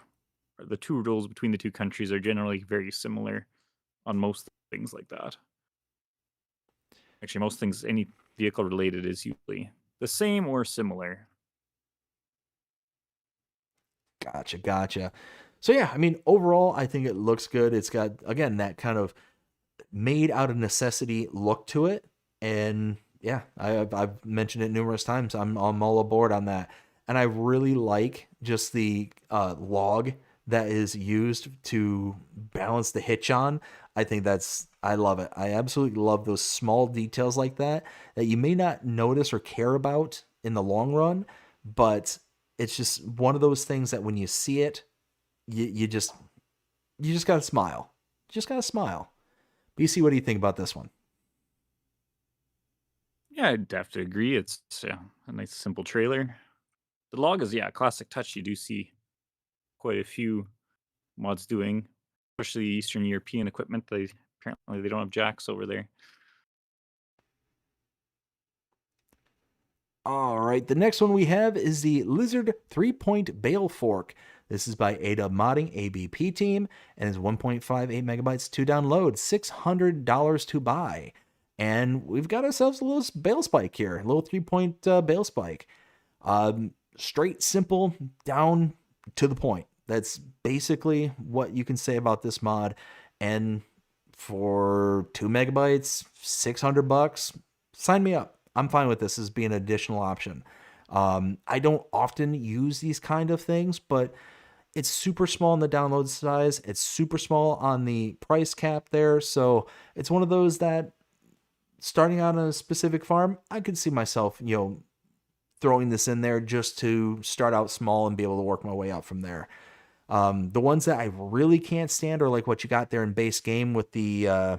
S3: the two rules between the two countries are generally very similar on most things like that. Actually, most things, any vehicle related, is usually the same or similar.
S2: Gotcha. So yeah, I mean, overall, I think it looks good. It's got, again, that kind of made out of necessity look to it. And yeah, I've mentioned it numerous times. I'm all aboard on that. And I really like just the log that is used to balance the hitch on. I love it. I absolutely love those small details like that you may not notice or care about in the long run, but it's just one of those things that when you see it, you just gotta smile. Just gotta smile. BC, what do you think about this one?
S3: Yeah, I'd have to agree. It's a nice simple trailer. The log is a classic touch. You do see quite a few mods doing, especially Eastern European equipment. They don't have jacks over there.
S2: All right, the next one we have is the Lizard 3-point Bale Fork. This is by ADub Modding ABP team and is 1.58 megabytes to download, $600 to buy. And we've got ourselves a little bale spike here, a little 3-point bale spike. Straight, simple, down to the point. That's basically what you can say about this mod. And for 2 megabytes, $600, sign me up. I'm fine with this as being an additional option. I don't often use these kind of things, but it's super small in the download size. It's super small on the price cap there. So it's one of those that starting on a specific farm, I could see myself, throwing this in there just to start out small and be able to work my way up from there. The ones that I really can't stand are like what you got there in base game with the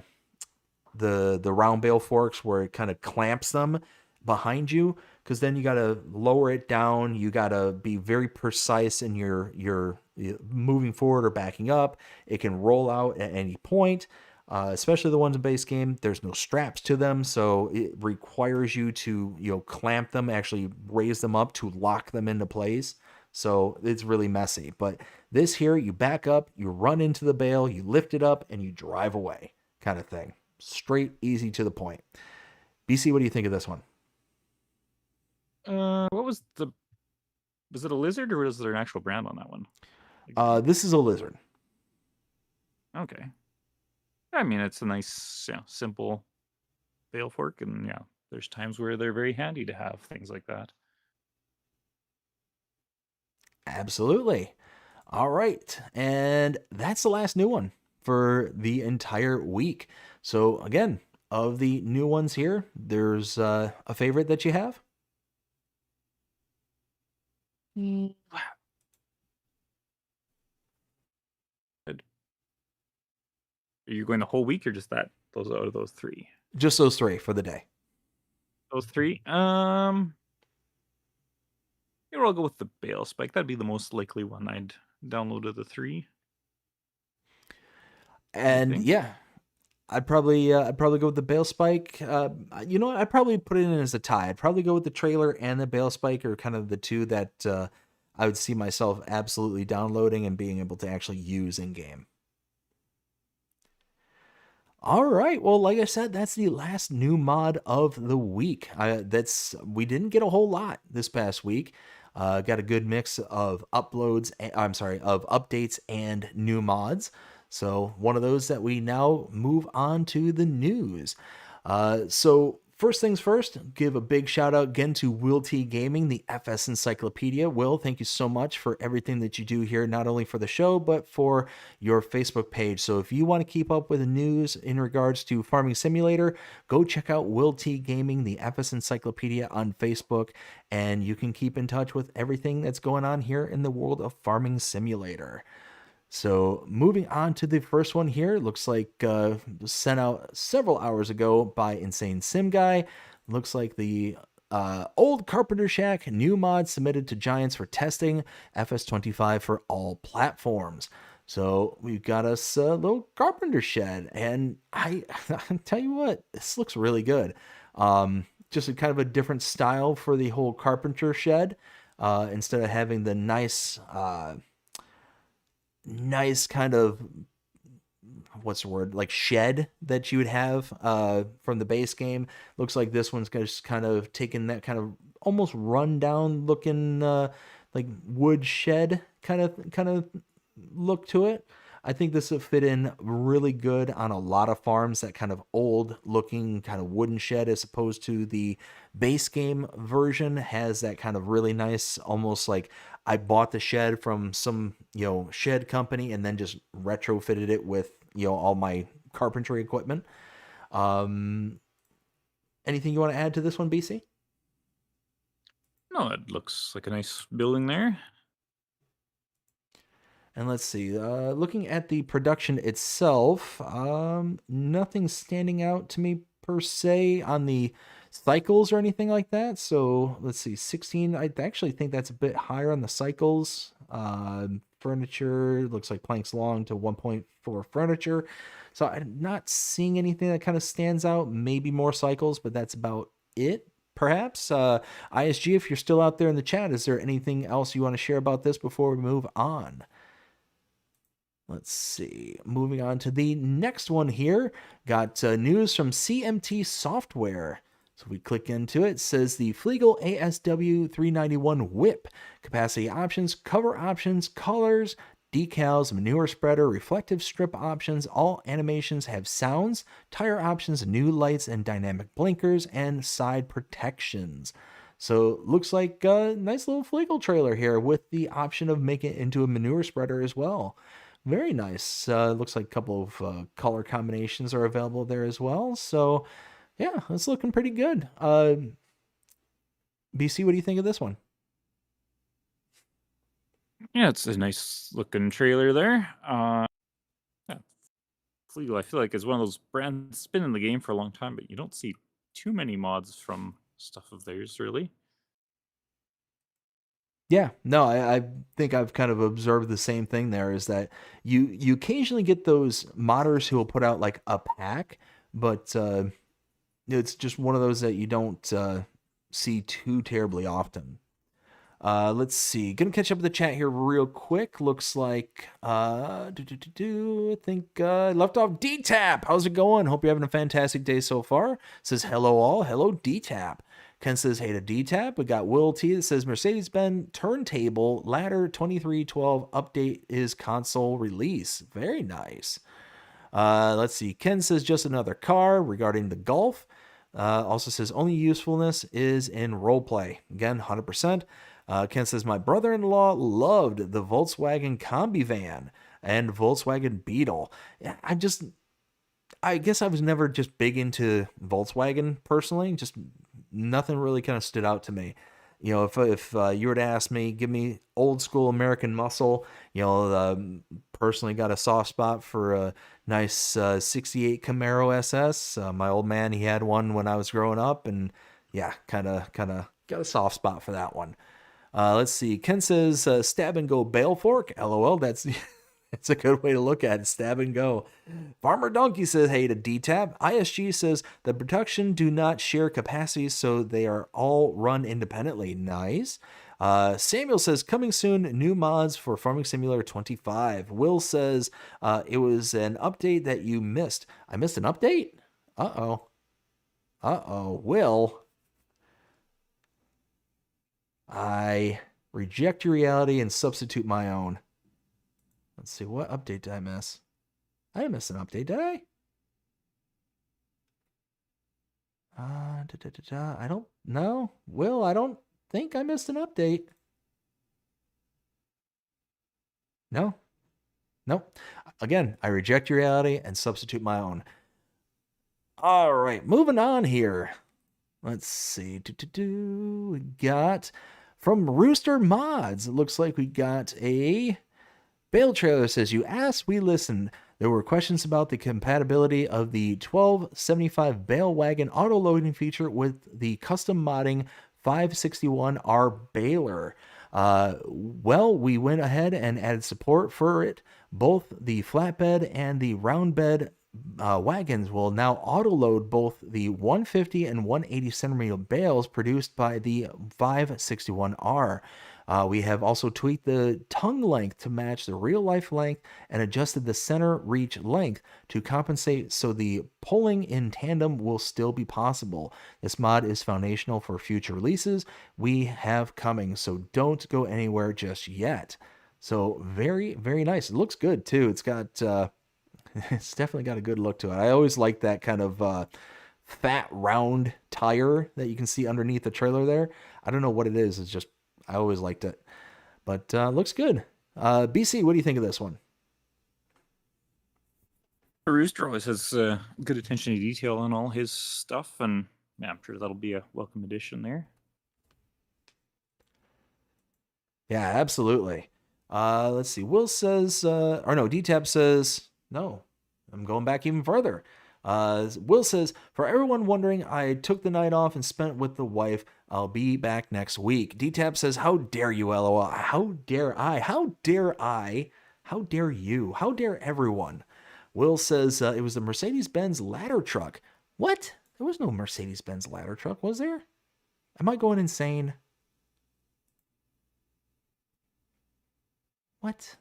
S2: round bale forks, where it kind of clamps them behind you, because then you got to lower it down. You got to be very precise in your moving forward or backing up. It can roll out at any point. Especially the ones in base game, there's no straps to them, so it requires you to clamp them, actually raise them up to lock them into place. So it's really messy. But this here, you back up, you run into the bale, you lift it up, and you drive away, kind of thing. Straight, easy, to the point. BC, what do you think of this one?
S3: What was it a lizard, or was there an actual brand on that one?
S2: This is a lizard.
S3: Okay. I mean, it's a nice, simple bale fork, and there's times where they're very handy to have things like that.
S2: Absolutely. All right, and that's the last new one for the entire week. So again, of the new ones here, there's a favorite that you have?
S3: Good. Are you going the whole week, or just those out of those three?
S2: Just those three for the day.
S3: Those three? Maybe I'll go with the bale spike. That'd be the most likely one I'd download of the three.
S2: And yeah, I'd probably go with the bale spike. You know what? I'd probably put it in as a tie. I'd probably go with the trailer and the bale spike are kind of the two that I would see myself absolutely downloading and being able to actually use in game. All right, well, like I said, that's the last new mod of the week. We didn't get a whole lot this past week. Got a good mix of of updates and new mods. So one of those that we now move on to the news. So first things first, give a big shout out again to WillTGaming, the FS Encyclopedia. Will, thank you so much for everything that you do here, not only for the show, but for your Facebook page. So if you want to keep up with the news in regards to Farming Simulator, go check out WillTGaming, the FS Encyclopedia on Facebook, and you can keep in touch with everything that's going on here in the world of Farming Simulator. So moving on to the first one here, looks like sent out several hours ago by Insane Sim Guy. Looks like the old Carpenter Shack new mod submitted to Giants for testing, FS25 for all platforms. So we've got us a little carpenter shed, and I tell you what, this looks really good. Just a kind of a different style for the whole carpenter shed. Instead of having the nice kind of, what's the word, like shed that you would have from the base game. Looks like this one's just kind of taking that kind of almost run down looking like wood shed kind of look to it. I think this would fit in really good on a lot of farms, that kind of old looking kind of wooden shed, as opposed to the base game version has that kind of really nice, almost like I bought the shed from some, shed company and then just retrofitted it with, all my carpentry equipment. Anything you want to add to this one, BC?
S3: No, it looks like a nice building there.
S2: And let's see, looking at the production itself, nothing standing out to me per se on the cycles or anything like that. So let's see, 16, I actually think that's a bit higher on the cycles. Furniture, looks like planks long to 1.4 furniture. So I'm not seeing anything that kind of stands out, maybe more cycles, but that's about it perhaps. ISG, if you're still out there in the chat, is there anything else you want to share about this before we move on? Let's see. Moving on to the next one here. Got news from CMT Software. So we click into it. It says the Flegel ASW 391 whip. Capacity options, cover options, colors, decals, manure spreader, reflective strip options. All animations have sounds, tire options, new lights and dynamic blinkers, and side protections. So looks like a nice little Flegel trailer here with the option of making it into a manure spreader as well. Very nice. Looks like a couple of color combinations are available there as well. So yeah, it's looking pretty good. BC, what do you think of this one?
S3: Yeah, it's a nice looking trailer there. Yeah, Flegel, I feel like is one of those brands that's been in the game for a long time, but you don't see too many mods from stuff of theirs, really.
S2: Yeah, no, I think I've kind of observed the same thing there, is that you occasionally get those modders who will put out like a pack, but it's just one of those that you don't see too terribly often. Let's see. Gonna catch up with the chat here real quick. Looks like I think left off D-Tap. How's it going? Hope you're having a fantastic day so far. Says hello all. Hello D-Tap. Ken says hey to D-Tap. We got WillT that says Mercedes-Benz turntable ladder 2312 update is console release. Very nice. Let's see. Ken says just another car regarding the Golf. Also says only usefulness is in roleplay. Again, 100%. Ken says my brother-in-law loved the Volkswagen Combi van and Volkswagen Beetle. I guess I was never just big into Volkswagen personally. Just nothing really kind of stood out to me. You know, if you were to ask me, give me old school American muscle, you know, personally got a soft spot for a nice 68 Camaro SS. My old man, he had one when I was growing up, and yeah, kind of got a soft spot for that one. Let's see. Ken says stab and go bale fork. LOL. That's a good way to look at it. Stab and go. Farmer Donkey says hey to D-Tab. ISG says the production do not share capacities, so they are all run independently. Nice. Samuel says coming soon, new mods for Farming Simulator 25. Will says it was an update that you missed. I missed an update? Uh-oh. Will, I reject your reality and substitute my own. Let's see, what update did I miss? I didn't miss an update, did I? I don't know. Will, I don't think I missed an update. No. Nope. Again, I reject your reality and substitute my own. All right, moving on here. Let's see. We got from Rooster Mods. It looks like we got a bale trailer. Says you asked, we listened. There were questions about the compatibility of the 1275 bale wagon auto loading feature with the custom modding 561R baler. Well, we went ahead and added support for it. Both the flatbed and the round bed wagons will now auto-load both the 150 and 180 centimeter bales produced by the 561R. We have also tweaked the tongue length to match the real-life length and adjusted the center reach length to compensate so the pulling in tandem will still be possible. This mod is foundational for future releases we have coming, so don't go anywhere just yet. So very, very nice. It looks good too. It's got it's definitely got a good look to it. I always like that kind of fat round tire that you can see underneath the trailer there. I don't know what it is. It's just, I always liked it. But looks good. BC, what do you think of this one?
S3: Rooster always has good attention to detail on all his stuff, and yeah, I'm sure that'll be a welcome addition there.
S2: Yeah, absolutely. Let's see. Will says, or no, D-Tab says, no, I'm going back even further. Will says, for everyone wondering, I took the night off and spent with the wife. I'll be back next week. D-Tab says, how dare you, LOL? How dare I? How dare I? How dare you? How dare everyone? Will says, it was the Mercedes-Benz ladder truck. What? There was no Mercedes-Benz ladder truck, was there? Am I going insane? What?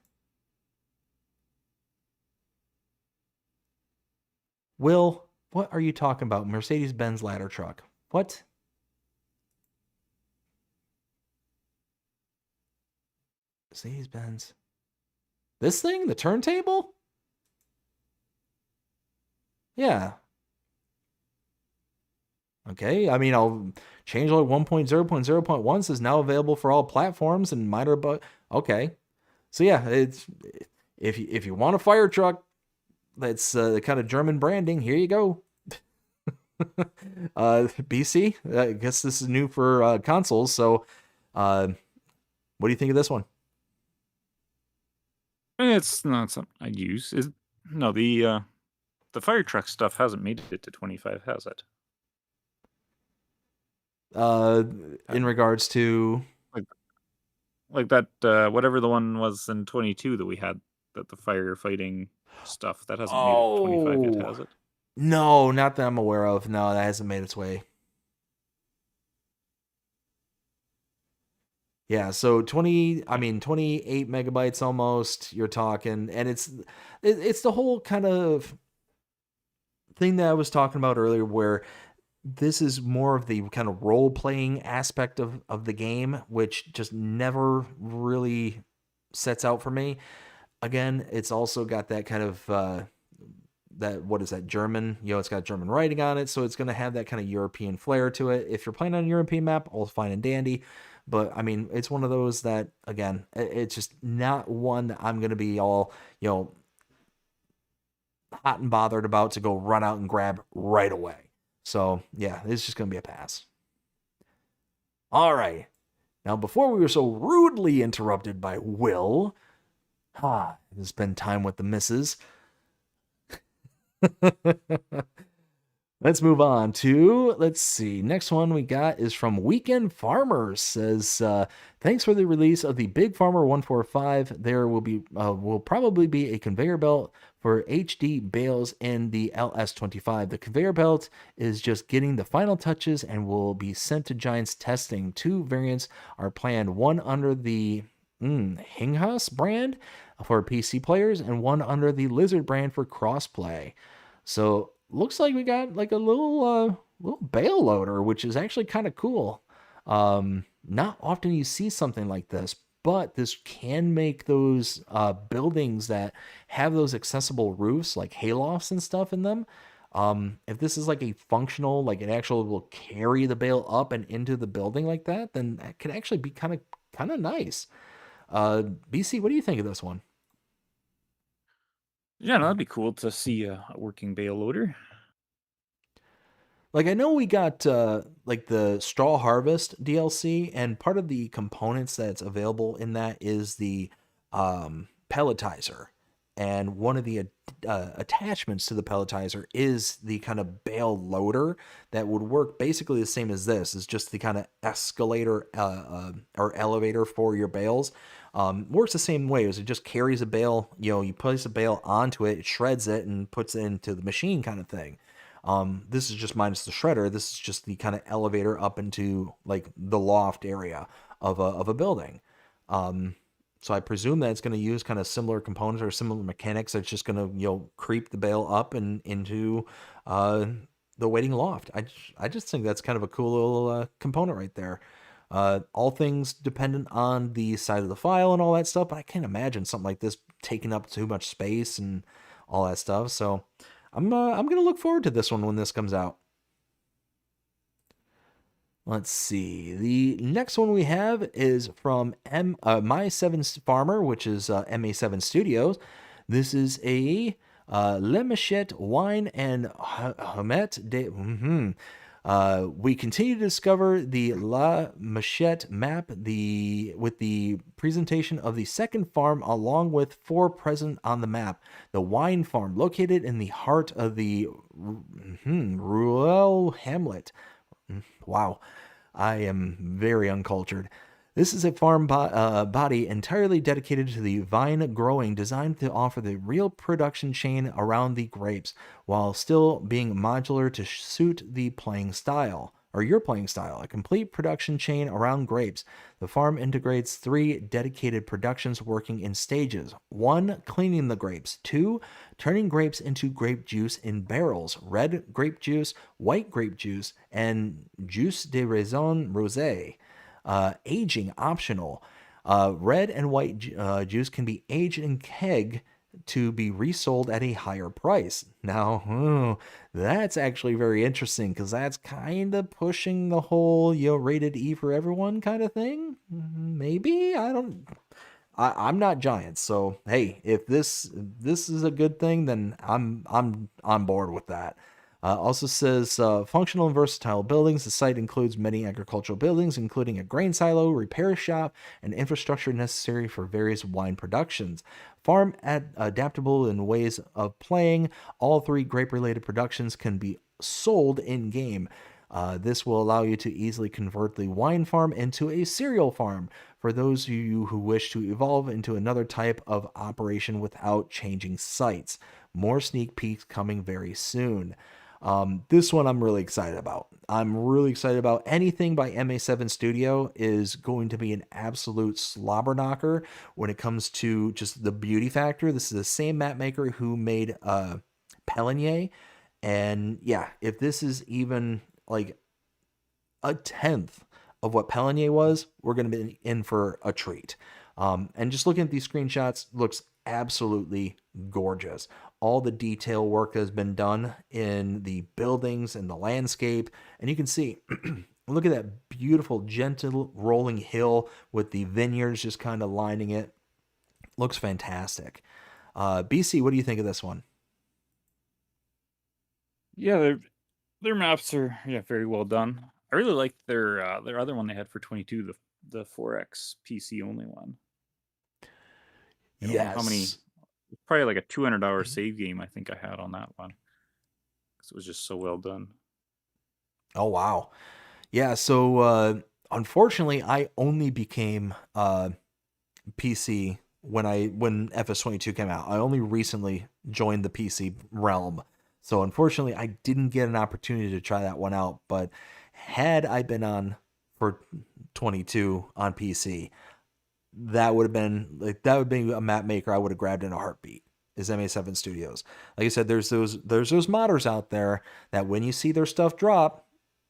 S2: Will, what are you talking about? Mercedes-Benz ladder truck. What? Mercedes-Benz. This thing? The turntable? Yeah. Okay, I mean, I'll changelog 1.0.0.1 is now available for all platforms and minor, but okay. So yeah, it's if you want a fire truck that's the kind of German branding, here you go. BC, I guess this is new for consoles. So, what do you think of this one?
S3: It's not something I'd use. No, the fire truck stuff hasn't made it to 25, has it?
S2: In regards to
S3: like that whatever the one was in 22 that we had, that the firefighting stuff that hasn't made it to 25 yet, has it?
S2: No, not that I'm aware of. No, that hasn't made its way. Yeah, so 28 megabytes almost, you're talking, and it's the whole kind of thing that I was talking about earlier, where this is more of the kind of role-playing aspect of the game, which just never really sets out for me. Again, it's also got that kind of what is that, German, it's got German writing on it, so it's going to have that kind of European flair to it. If you're playing on a European map, all fine and dandy. But I mean, it's one of those that, again, it's just not one that I'm going to be all, hot and bothered about to go run out and grab right away. So yeah, it's just going to be a pass. All right. Now, before we were so rudely interrupted by Will, spend time with the missus. Let's move on to, let's see, next one we got is from Weekend Farmers. Says, thanks for the release of the Big Farmer 145. There will probably be a conveyor belt for HD bales in the LS25. The conveyor belt is just getting the final touches and will be sent to Giants testing. 2 variants are planned, one under the Hinghas brand for PC players and one under the Lizard brand for crossplay. So looks like we got like a little bale loader, which is actually kind of cool. Not often you see something like this, but this can make those buildings that have those accessible roofs, like haylofts and stuff in them. If this is like a functional, like it actually will carry the bale up and into the building like that, then that could actually be kind of nice. BC, what do you think of this one?
S3: Yeah, no, that'd be cool to see a working bale loader.
S2: Like, I know we got like the Straw Harvest DLC, and part of the components that's available in that is the pelletizer. And one of the attachments to the pelletizer is the kind of bale loader that would work basically the same as this. It's just the kind of escalator or elevator for your bales. Works the same way as it just carries a bale. You place a bale onto it, it shreds it, and puts it into the machine kind of thing. This is just minus the shredder. This is just the kind of elevator up into like the loft area of a building. So I presume that it's going to use kind of similar components or similar mechanics. It's just going to, creep the bale up and into the waiting loft. I just think that's kind of a cool little component right there. All things dependent on the size of the file and all that stuff, but I can't imagine something like this taking up too much space and all that stuff. So I'm gonna look forward to this one when this comes out. Let's see. The next one we have is from My7 Farmer, which is MA7 Studios. This is a Le Machette Wine and Hamet de. We continue to discover the La Machette map with the presentation of the second farm, along with 4 present on the map. The wine farm, located in the heart of the rural hamlet. Wow, I am very uncultured. This is a farm body entirely dedicated to the vine growing, designed to offer the real production chain around the grapes, while still being modular to suit the playing style. or your playing style, a complete production chain around grapes. The farm integrates 3 dedicated productions working in stages. 1, cleaning the grapes. 2, turning grapes into grape juice in barrels, red grape juice, white grape juice, and juice de raisin rosé. Aging optional. Red and white juice can be aged in keg to be resold at a higher price. Now, that's actually very interesting because that's kind of pushing the whole rated E for everyone kind of thing. Maybe I'm not Giants, so hey, if this is a good thing, then I'm on board with that. Also says functional and versatile buildings. The site includes many agricultural buildings, including a grain silo, repair shop, and infrastructure necessary for various wine productions. Farm adaptable in ways of playing. All 3 grape-related productions can be sold in-game. This will allow you to easily convert the wine farm into a cereal farm for those of you who wish to evolve into another type of operation without changing sites. More sneak peeks coming very soon. This one I'm really excited about. I'm really excited about. Anything by MA7 Studio is going to be an absolute slobber knocker when it comes to just the beauty factor. This is the same map maker who made Pelinier. And yeah, if this is even like a tenth of what Pelinier was, we're going to be in for a treat. And just looking at these screenshots, looks absolutely gorgeous. All the detail work has been done in the buildings and the landscape. And you can see, look at that beautiful, gentle rolling hill with the vineyards just kind of lining it. Looks fantastic. BC, what do you think of this one?
S3: Yeah, their maps are very well done. I really liked their other one they had for 22, the 4X PC only one. I don't know how many. Probably like a 200-hour save game I think I had on that one. Because it was just so well done.
S2: Oh, wow. Yeah, so unfortunately, I only became PC when FS22 came out. I only recently joined the PC realm. So unfortunately, I didn't get an opportunity to try that one out. But had I been on for 22 on PC, that would be a map maker I would have grabbed in a heartbeat. Is MA7 Studios. Like I said, there's those modders out there that when you see their stuff drop,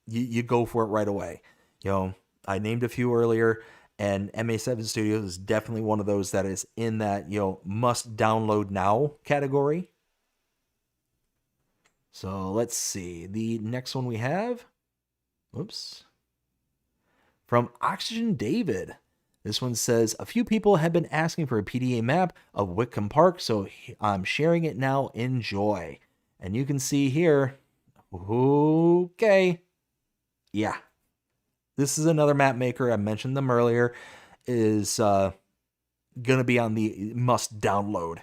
S2: you go for it right away. I named a few earlier, and MA7 Studios is definitely one of those that is in that must download now category. So let's see. The next one we have, from Oxygen David. This one says, a few people have been asking for a PDA map of Whitcomb Park, so I'm sharing it now. Enjoy. And you can see here, okay, yeah. This is another map maker. I mentioned them earlier. Is going to be on the must download,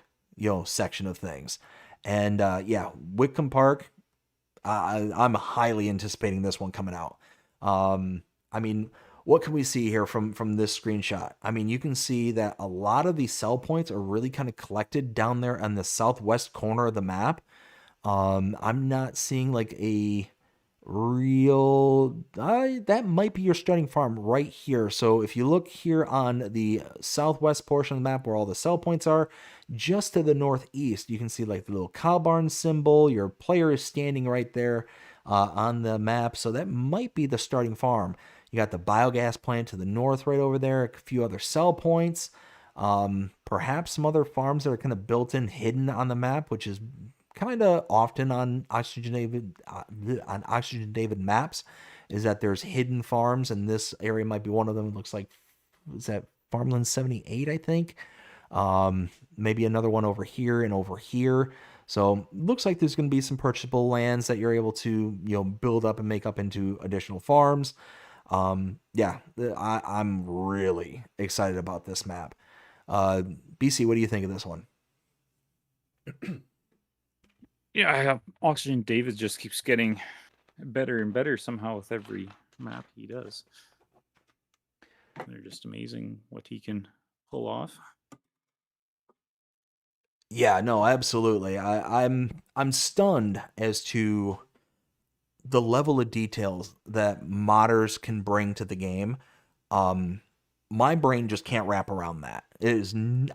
S2: section of things. And yeah, Whitcomb Park, I'm highly anticipating this one coming out. I mean, what can we see here from this screenshot? I mean, you can see that a lot of these sell points are really kind of collected down there on the southwest corner of the map. I'm not seeing like a real that might be your starting farm right here. So if you look here on the southwest portion of the map where all the sell points are, just to the northeast, you can see like the little cow barn symbol. Your player is standing right there on the map, so that might be the starting farm. You got the biogas plant to the north right over there, a few other sell points, perhaps some other farms that are kind of built in, hidden on the map, which is kind of often on Oxygen David maps, is that there's hidden farms, and this area might be one of them. It looks like, is that Farmland 78, I think? Maybe another one over here and over here. So looks like there's going to be some purchasable lands that you're able to build up and make up into additional farms. Yeah, I'm really excited about this map. BC, what do you think of this one?
S3: Yeah, Oxygen David just keeps getting better and better somehow with every map he does. They're just amazing what he can pull off.
S2: Yeah, no, absolutely. I'm stunned as to the level of details that modders can bring to the game, my brain just can't wrap around that.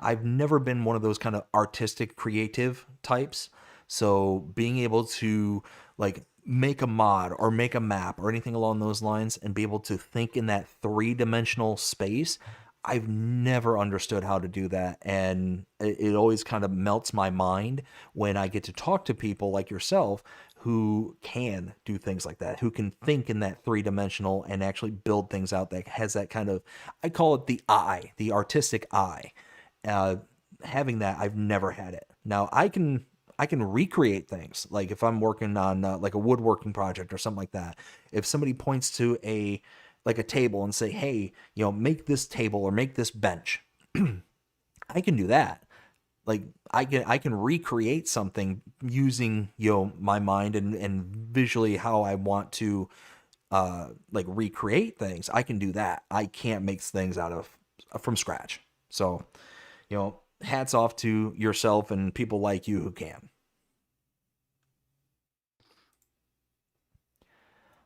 S2: I've never been one of those kind of artistic, creative types. So being able to like make a mod or make a map or anything along those lines and be able to think in that three-dimensional space, I've never understood how to do that. And it always kind of melts my mind when I get to talk to people like yourself who can do things like that, who can think in that three-dimensional and actually build things out that has that kind of, I call it the eye, the artistic eye. Having that, I've never had it. Now I can recreate things. Like if I'm working on like a woodworking project or something like that, if somebody points to a table and say, hey, make this table or make this bench, I can do that. Like I can recreate something using my mind and visually how I want to like recreate things. I can do that. I can't make things from scratch. So hats off to yourself and people like you who can.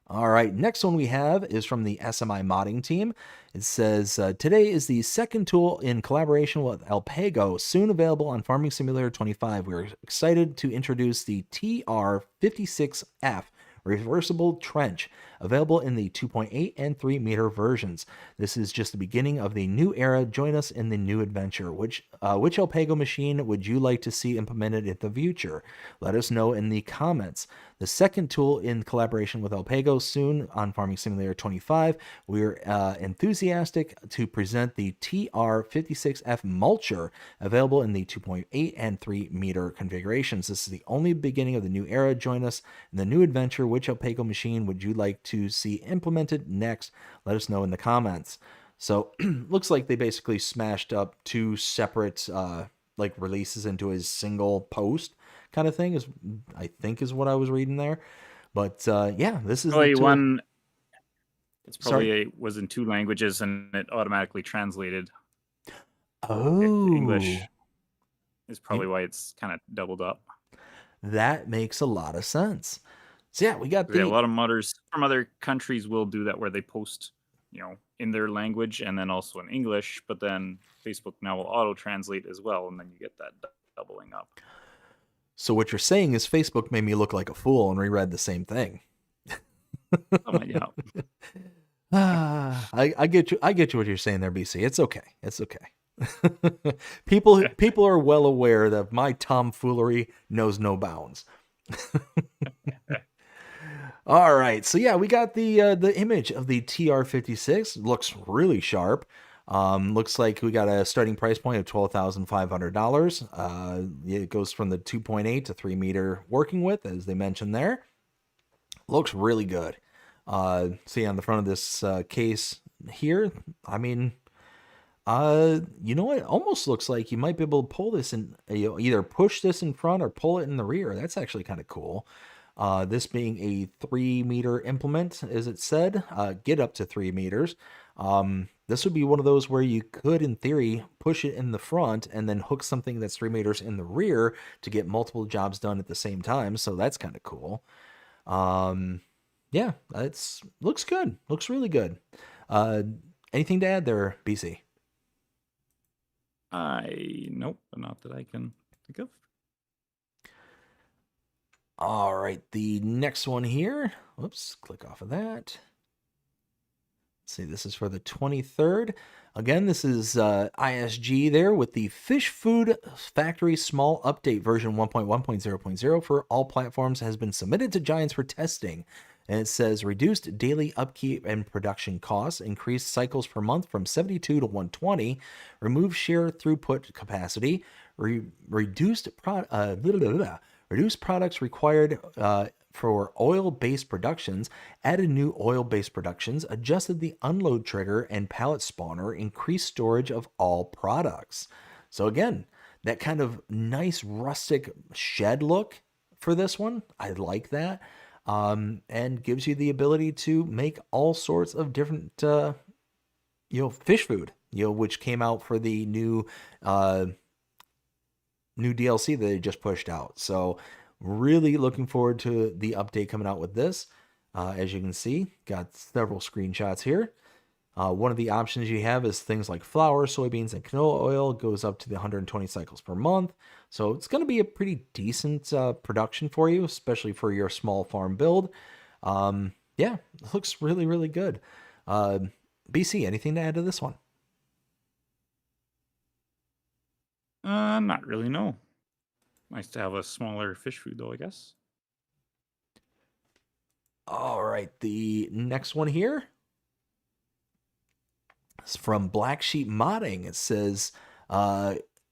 S2: All right, next one we have is from the SMI modding team. It says, today is the second tool in collaboration with Alpago, soon available on Farming Simulator 25. We're excited to introduce the TR56F reversible trench, available in the 2.8 and 3 meter versions. This is just the beginning of the new era. Join us in the new adventure. Which Alpago machine would you like to see implemented in the future? Let us know in the comments. The second tool in collaboration with Alpago, soon on Farming Simulator 25. We're enthusiastic to present the TR56F mulcher, available in the 2.8 and 3 meter configurations. This is the only beginning of the new era. Join us in the new adventure. Which Alpago machine would you like to see implemented next? Let us know in the comments. So looks like they basically smashed up two separate like releases into a single post kind of thing, is I think is what I was reading there. But yeah, this is
S3: probably
S2: the tool.
S3: one. It's probably was in 2 languages and it automatically translated.
S2: Oh,
S3: English is probably why it's kind of doubled up.
S2: That makes a lot of sense. So yeah, we got
S3: a lot of modders from other countries will do that, where they post, in their language and then also in English, but then Facebook now will auto translate as well, and then you get that doubling up.
S2: So what you're saying is Facebook made me look like a fool and reread the same thing.
S3: Yeah.
S2: I get you. I get you what you're saying there, BC. It's okay. It's okay. People are well aware that my tomfoolery knows no bounds. All right, so yeah, we got the image of the TR56. Looks really sharp. Looks like we got a starting price point of $12,500. It goes from the 2.8 to 3 meter working width, as they mentioned there. Looks really good. See on the front of this case here, I mean, you know what? It almost looks like you might be able to pull this in, either push this in front or pull it in the rear. That's actually kind of cool. This being a 3 meter implement, as it said, get up to 3 meters. This would be one of those where you could, in theory, push it in the front and then hook something that's 3 meters in the rear to get multiple jobs done at the same time. So that's kind of cool. Yeah, looks good. Looks really good. Anything to add there, BC?
S3: Nope, not that I can think of.
S2: All right, the next one here. Whoops, click off of that. Let's see, this is for the 23rd. Again, this is ISG there with the Fish Food Factory Small Update version 1.1.0.0 for all platforms has been submitted to Giants for testing. And it says reduced daily upkeep and production costs, increased cycles per month from 72 to 120, remove share throughput capacity, reduced products required for oil-based productions, added new oil-based productions, adjusted the unload trigger and pallet spawner, increased storage of all products. So again, that kind of nice rustic shed look for this one. I like that. And gives you the ability to make all sorts of different, fish food, which came out for the new DLC that they just pushed out. So really looking forward to the update coming out with this. As you can see, got several screenshots here. One of the options you have is things like flour, soybeans, and canola oil. It goes up to the 120 cycles per month. So it's going to be a pretty decent production for you, especially for your small farm build. Yeah, it looks really, really good. BC, anything to add to this one?
S3: Not really, no. Nice to have a smaller fish food, though, I guess.
S2: All right, the next one here is from Black Sheep Modding. It says,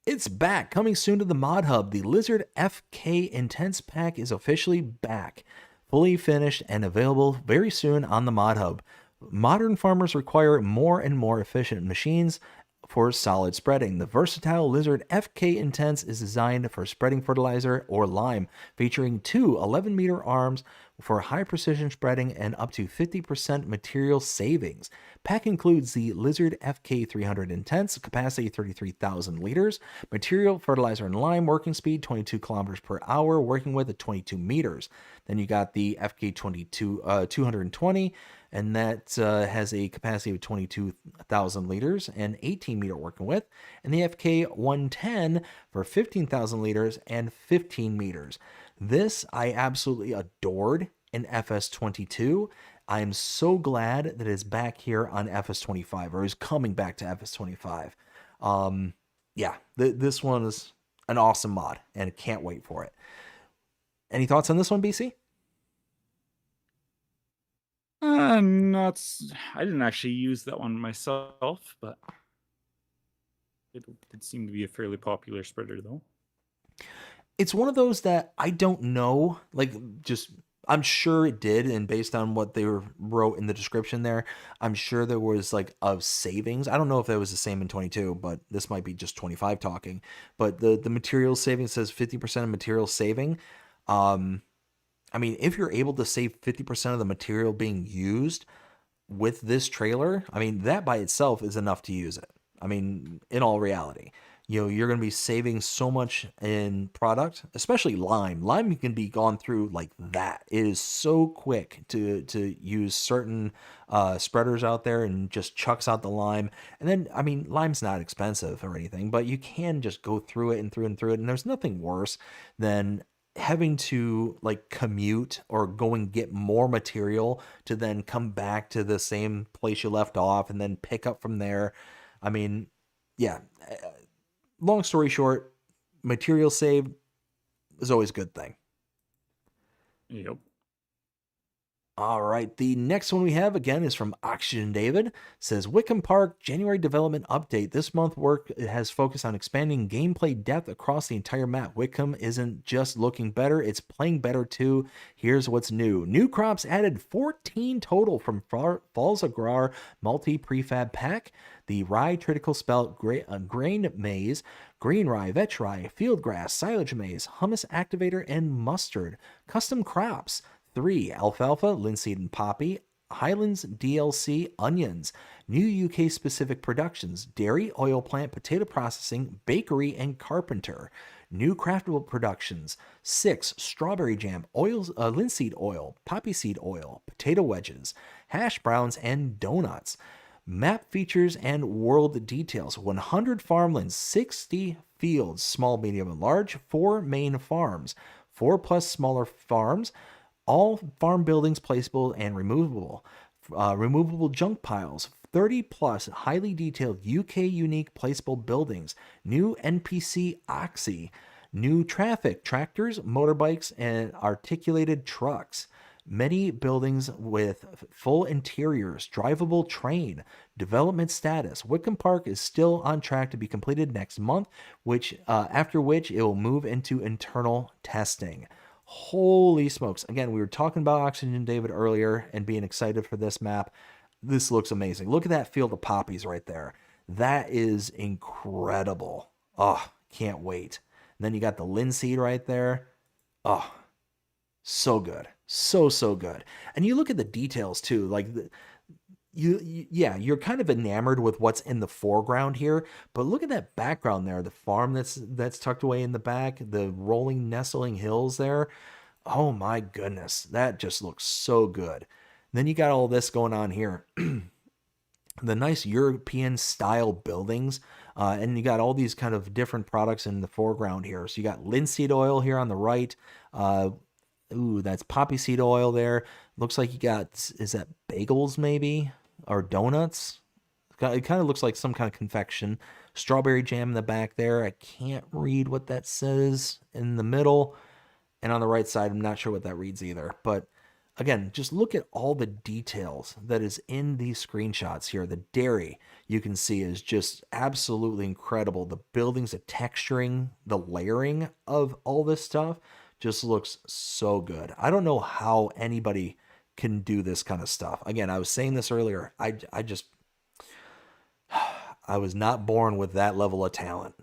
S2: it's back, coming soon to the Mod Hub. The Lizard FK Intense Pack is officially back, fully finished and available very soon on the Mod Hub. Modern farmers require more and more efficient machines for solid spreading. The versatile Lizard FK Intense is designed for spreading fertilizer or lime, featuring two 11-meter arms for high precision spreading and up to 50% material savings. Pack includes the Lizard FK300 Intense, capacity 33,000 liters, material, fertilizer, and lime, working speed 22 kilometers per hour, working width at 22 meters. Then you got the FK22 220, and that has a capacity of 22,000 liters and 18-meter working width, and the FK110 for 15,000 liters and 15 meters. This I absolutely adored in FS22. I am so glad that it's back here on FS25, or is coming back to FS25. Yeah, this one is an awesome mod, and can't wait for it. Any thoughts on this one, BC?
S3: Not. I didn't actually use that one myself, but it did seem to be a fairly popular spreader, though.
S2: It's one of those that I don't know, I'm sure it did, and based on what they wrote in the description there, I'm sure there was like a savings. I don't know if that was the same in 22, but this might be just 25 talking. But the material saving says 50% of material saving. I mean, if you're able to save 50% of the material being used with this trailer, I mean, that by itself is enough to use it. I mean, in all reality, you're going to be saving so much in product, especially lime. Lime can be gone through like that. It is so quick to use certain spreaders out there, and just chucks out the lime. And then, I mean, lime's not expensive or anything, but you can just go through it and through and through it. And there's nothing worse than having to like commute or go and get more material to then come back to the same place you left off and then pick up from there. I mean, yeah, long story short, material saved is always a good thing.
S3: Yep.
S2: All right, the next one we have again is from Oxygen David. It says Wickham Park January development update. This month work has focused on expanding gameplay depth across the entire map. Wickham isn't just looking better, it's playing better too. Here's what's new. New crops added 14 total from Falls Agrar multi prefab pack. The rye triticale spelt grain maize, green rye, vetch rye, field grass, silage maize, hummus activator, and mustard. Custom crops. 3. Alfalfa, linseed and poppy, Highlands DLC onions, new UK specific productions, dairy, oil plant, potato processing, bakery, and carpenter. New craftable productions. 6. Strawberry jam, linseed oil, poppy seed oil, potato wedges, hash browns, and donuts. Map features and world details. 100 farmlands, 60 fields, small, medium, and large, 4 main farms, 4 plus smaller farms, all farm buildings placeable and removable. Removable junk piles. 30 plus highly detailed UK unique placeable buildings. New NPC Oxy. New traffic, tractors, motorbikes, and articulated trucks. Many buildings with full interiors, drivable train, development status. Wickham Park is still on track to be completed next month, after which it will move into internal testing. Holy smokes. Again, we were talking about Oxygen David earlier and being excited for this map. This looks amazing. Look at that field of poppies right there. That is incredible. Oh, can't wait. And then you got the linseed right there. Oh, so good. So good. And you look at the details too. Like you're kind of enamored with what's in the foreground here, but look at that background there. The farm that's tucked away in the back, the rolling nestling hills there. Oh my goodness, that just looks so good. Then you got all this going on here. The nice European style buildings. And you got all these kind of different products in the foreground here. So you got linseed oil here on the right. Uh, ooh, that's poppy seed oil there. Looks like you got, is that bagels maybe? Or donuts? It kind of looks like some kind of confection. Strawberry jam in the back there. I can't read what that says in the middle. And on the right side, I'm not sure what that reads either. But again, just look at all the details that is in these screenshots here. The dairy you can see is just absolutely incredible. The buildings, the texturing, the layering of all this stuff just looks so good. I don't know how anybody can do this kind of stuff. Again, I was saying this earlier. I was not born with that level of talent.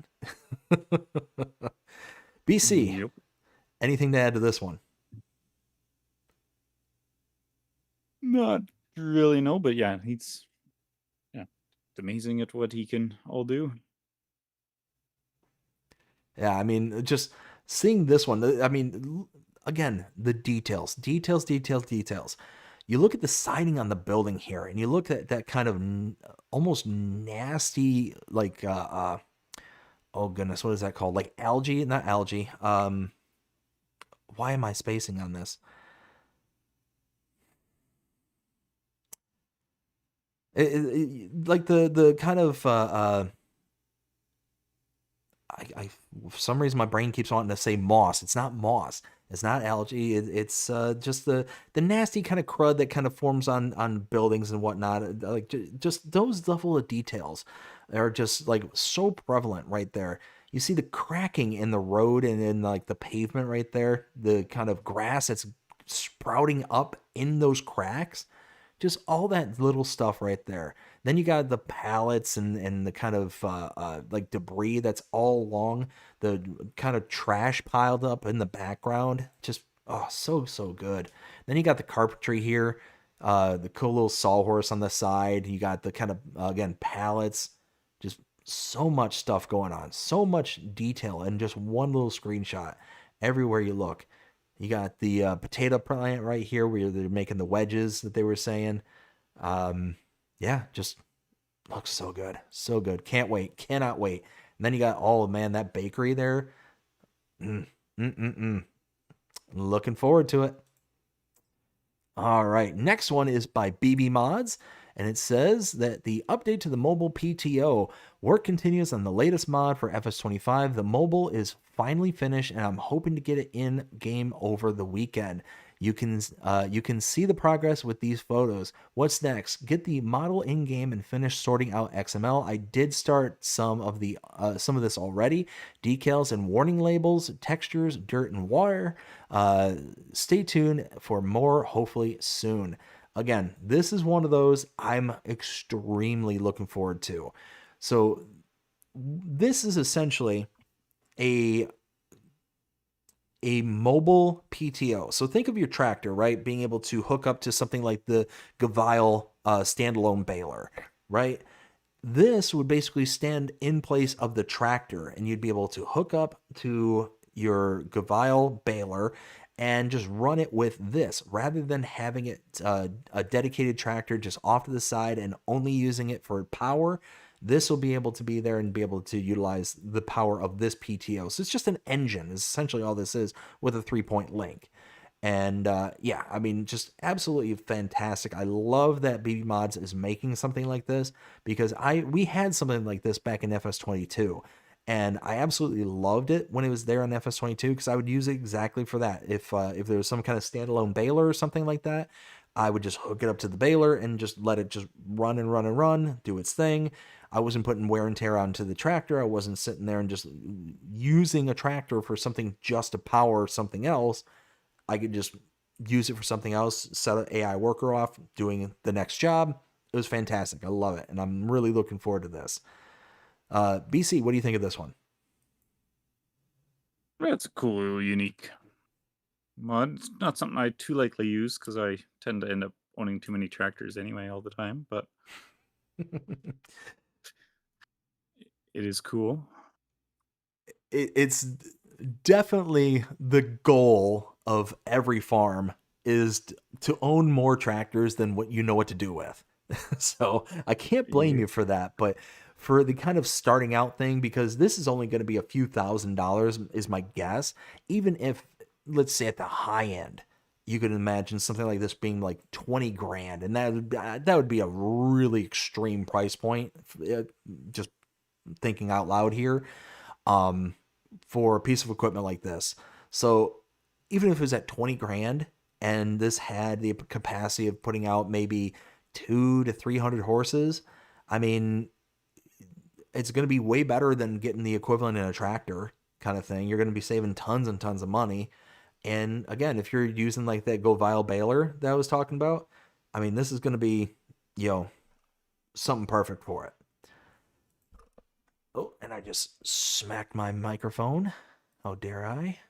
S2: BC,
S3: Yep.
S2: anything to add to this one?
S3: Not really, no, but yeah, it's amazing at what he can all do.
S2: Yeah, I mean, just seeing this one, I mean, again, the details, details, details, details. You look at the siding on the building here, and you look at that kind of almost nasty, like, oh goodness, what is that called? Like algae, not algae. Why am I spacing on this? Like the kind of I for some reason my brain keeps wanting to say moss. It's not moss. It's not algae. It's just the nasty kind of crud that kind of forms on buildings and whatnot. Like just those level of details are just like so prevalent right there. You see the cracking in the road and in like the pavement right there. The kind of grass that's sprouting up in those cracks. Just all that little stuff right there. Then you got the pallets and the kind of like debris that's all along the kind of trash piled up in the background. Just oh, so good. Then you got the carpentry here, the cool little sawhorse on the side. You got the kind of again pallets. Just so much stuff going on, so much detail in just one little screenshot. Everywhere you look. You got the potato plant right here where they're making the wedges that they were saying. Yeah, just looks so good. So good. Can't wait. Cannot wait. And then you got, oh man, that bakery there. Mm, mm, mm, mm. Looking forward to it. All right. Next one is by BB Mods. And it says that the update to the mobile PTO work continues on the latest mod for FS25. The mobile is finally finished, and I'm hoping to get it in game over the weekend. You can see the progress with these photos. What's next? Get the model in game and finish sorting out XML. I did start some of this already. Decals and warning labels, textures, dirt and water. Stay tuned for more, hopefully soon. Again, this is one of those I'm extremely looking forward to. So this is essentially a mobile PTO. So think of your tractor, right? Being able to hook up to something like the Gavile standalone baler, right? This would basically stand in place of the tractor, and you'd be able to hook up to your Gavile baler and just run it with this rather than having it a dedicated tractor just off to the side and only using it for power. This will be able to be there and be able to utilize the power of this PTO. So it's just an engine is essentially all this is with a 3-point link. And yeah, I mean, just absolutely fantastic. I love that BB Mods is making something like this because we had something like this back in FS22. And I absolutely loved it when it was there on FS22 because I would use it exactly for that. If there was some kind of standalone baler or something like that, I would just hook it up to the baler and just let it just run and run and run, do its thing. I wasn't putting wear and tear onto the tractor. I wasn't sitting there and just using a tractor for something just to power something else. I could just use it for something else, set an AI worker off, doing the next job. It was fantastic. I love it. And I'm really looking forward to this. BC, what do you think of this one?
S3: That's a cool, unique mod. It's not something I too likely use because I tend to end up owning too many tractors anyway all the time, but it is cool.
S2: It's definitely the goal of every farm is to own more tractors than what you know what to do with. So I can't blame
S3: Yeah.
S2: you for that, but for the kind of starting out thing, because this is only going to be a few $1,000s is my guess. Even if, let's say at the high end, you could imagine something like this being like 20 grand, and that would be a really extreme price point. Just thinking out loud here, um, for a piece of equipment like this. So even if it was at 20 grand and this had the capacity of putting out maybe 2 to 300 horses, I mean, it's going to be way better than getting the equivalent in a tractor kind of thing. You're going to be saving tons and tons of money. And again, if you're using like that Govile baler that I was talking about, I mean, this is going to be, something perfect for it. Oh, and I just smacked my microphone. How dare I?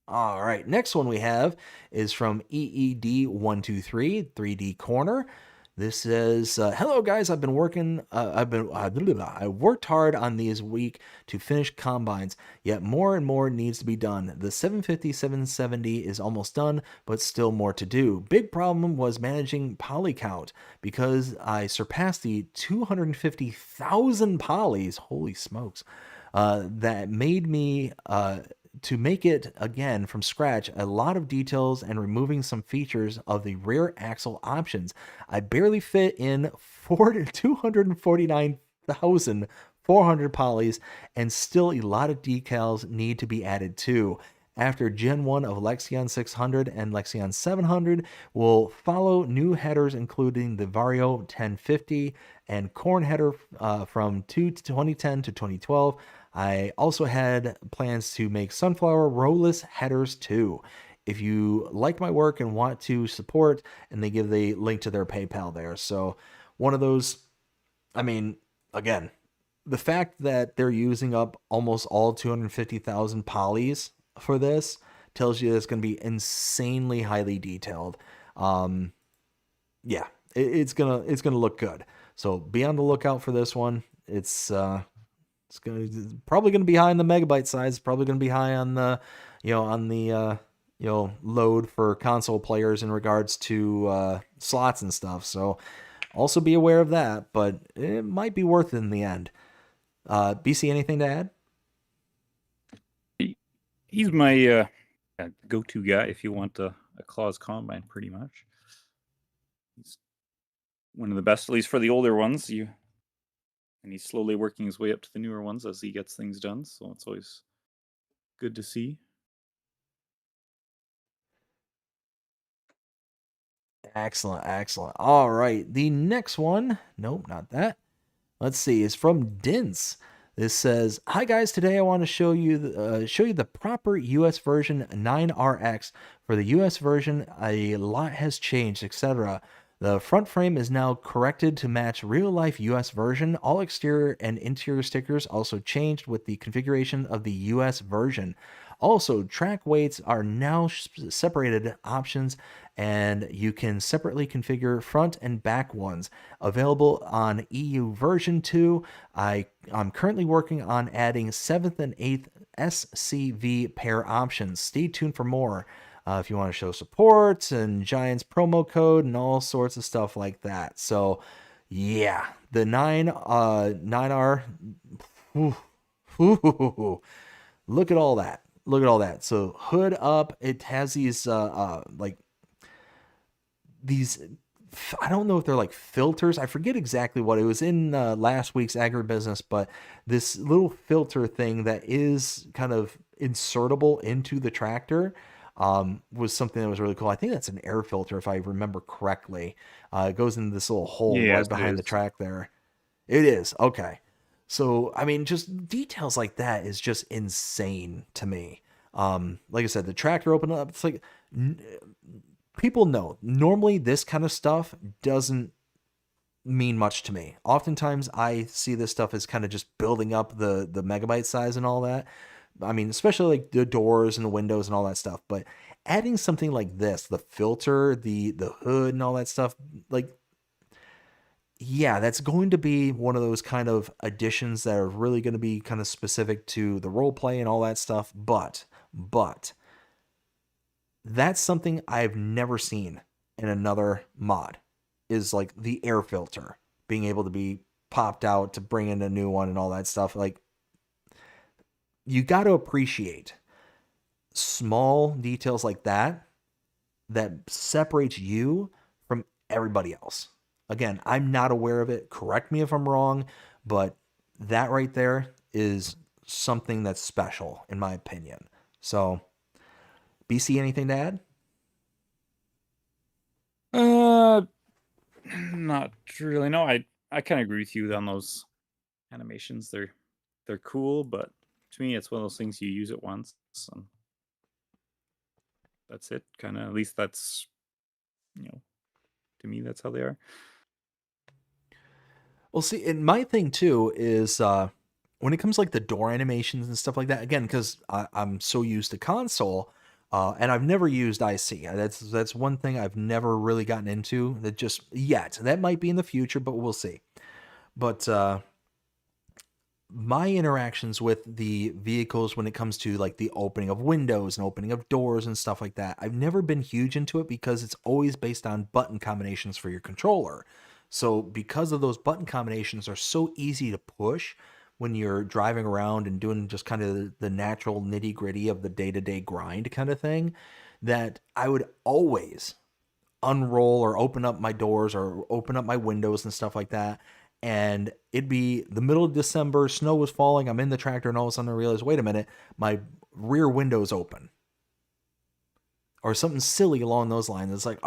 S2: All right, next one we have is from EED123 3D Corner. This says, "Hello guys, I worked hard on these week to finish combines, yet more and more needs to be done. The 750, 770 is almost done, but still more to do. Big problem was managing poly count because I surpassed the 250,000 polys. Holy smokes! That made me to make it again from scratch, a lot of details and removing some features of the rear axle options. I barely fit in 249,400 polys, and still a lot of decals need to be added too. After Gen 1 of Lexion 600 and Lexion 700 will follow new headers including the Vario 1050 and Corn header from 2010 to 2012. I also had plans to make sunflower rowless headers too. If you like my work and want to support, and they give the link to their PayPal there. So one of those, I mean, again, the fact that they're using up almost all 250,000 polys for this tells you it's going to be insanely highly detailed. Yeah, it's gonna look good. So be on the lookout for this one. It's probably gonna be high on the megabyte size. Probably gonna be high on the, load for console players in regards to slots and stuff. So also be aware of that. But it might be worth it in the end. BC, anything to add?
S3: He's my go-to guy if you want a Claus combine, pretty much. He's one of the best, at least for the older ones. And he's slowly working his way up to the newer ones as he gets things done. So it's always good to see.
S2: Excellent, excellent. All right, the next one, nope, not that. Let's see, is from Dince. This says, "Hi guys, today I want to show you the proper US version 9RX. For the US version, a lot has changed, etc. The front frame is now corrected to match real-life US version. All exterior and interior stickers also changed with the configuration of the US version. Also, track weights are now separated options, and you can separately configure front and back ones. Available on EU version 2. I'm currently working on adding 7th and 8th SCV pair options. Stay tuned for more. If you want to show support and Giants promo code and all sorts of stuff like that." So, yeah, the 9R. Look at all that. Look at all that. So hood up. It has these like these. I don't know if they're like filters. I forget exactly what it was in last week's Agribusiness, but this little filter thing that is kind of insertable into the tractor was something that was really cool. I think that's an air filter, if I remember correctly. It goes into this little hole right behind the track there. It is. Okay. So, I mean, just details like that is just insane to me. Like I said, the tractor opened up. It's like, people know normally this kind of stuff doesn't mean much to me. Oftentimes I see this stuff as kind of just building up the megabyte size and all that. I mean, especially like the doors and the windows and all that stuff. But adding something like this, the filter, the hood and all that stuff, like, yeah, that's going to be one of those kind of additions that are really going to be kind of specific to the role play and all that stuff. But That's something I've never seen in another mod, is like the air filter being able to be popped out to bring in a new one and all that stuff. Like, you got to appreciate small details like that that separates you from everybody else. Again, I'm not aware of it. Correct me if I'm wrong, but that right there is something that's special in my opinion. So, BC, anything to add?
S3: Uh, not really. No, I kind of agree with you on those animations. They're cool, but to me, it's one of those things you use it once, and that's it. Kind of. At least that's, to me, that's how they are.
S2: Well, see, and my thing too is when it comes like the door animations and stuff like that. Again, because I'm so used to console, and I've never used IC. That's one thing I've never really gotten into. That just yet. That might be in the future, but we'll see. But my interactions with the vehicles when it comes to like the opening of windows and opening of doors and stuff like that, I've never been huge into it because it's always based on button combinations for your controller. So because of those button combinations are so easy to push when you're driving around and doing just kind of the natural nitty-gritty of the day-to-day grind kind of thing, that I would always unroll or open up my doors or open up my windows and stuff like that. And it'd be the middle of December, snow was falling, I'm in the tractor, and all of a sudden I realize, wait a minute, my rear window's open. Or something silly along those lines. It's like,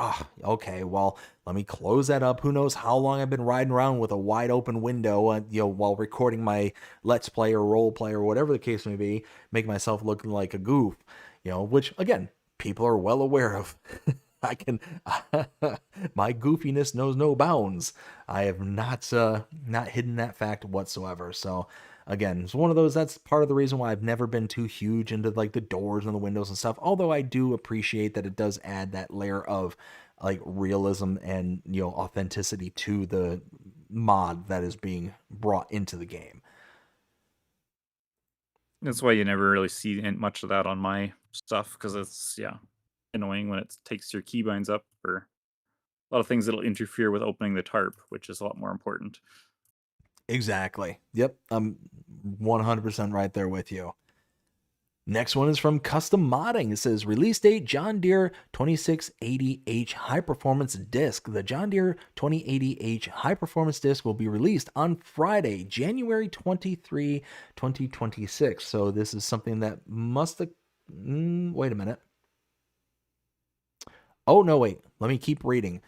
S2: okay, well, let me close that up. Who knows how long I've been riding around with a wide open window, while recording my Let's Play or role play or whatever the case may be, make myself look like a goof, which again, people are well aware of. I can, my goofiness knows no bounds. I have not hidden that fact whatsoever. So again, it's one of those, that's part of the reason why I've never been too huge into like the doors and the windows and stuff. Although I do appreciate that it does add that layer of like realism and authenticity to the mod that is being brought into the game.
S3: That's why you never really see much of that on my stuff, because it's annoying when it takes your keybinds up for a lot of things that'll interfere with opening the tarp, which is a lot more important.
S2: Exactly. Yep. I'm 100% right there with you. Next one is from Custom Modding. It says release date John Deere 2680H high performance disc. The John Deere 2080H high performance disc will be released on Friday, January 23, 2026. So this is something that must have. Wait a minute. Oh, no, wait. Let me keep reading.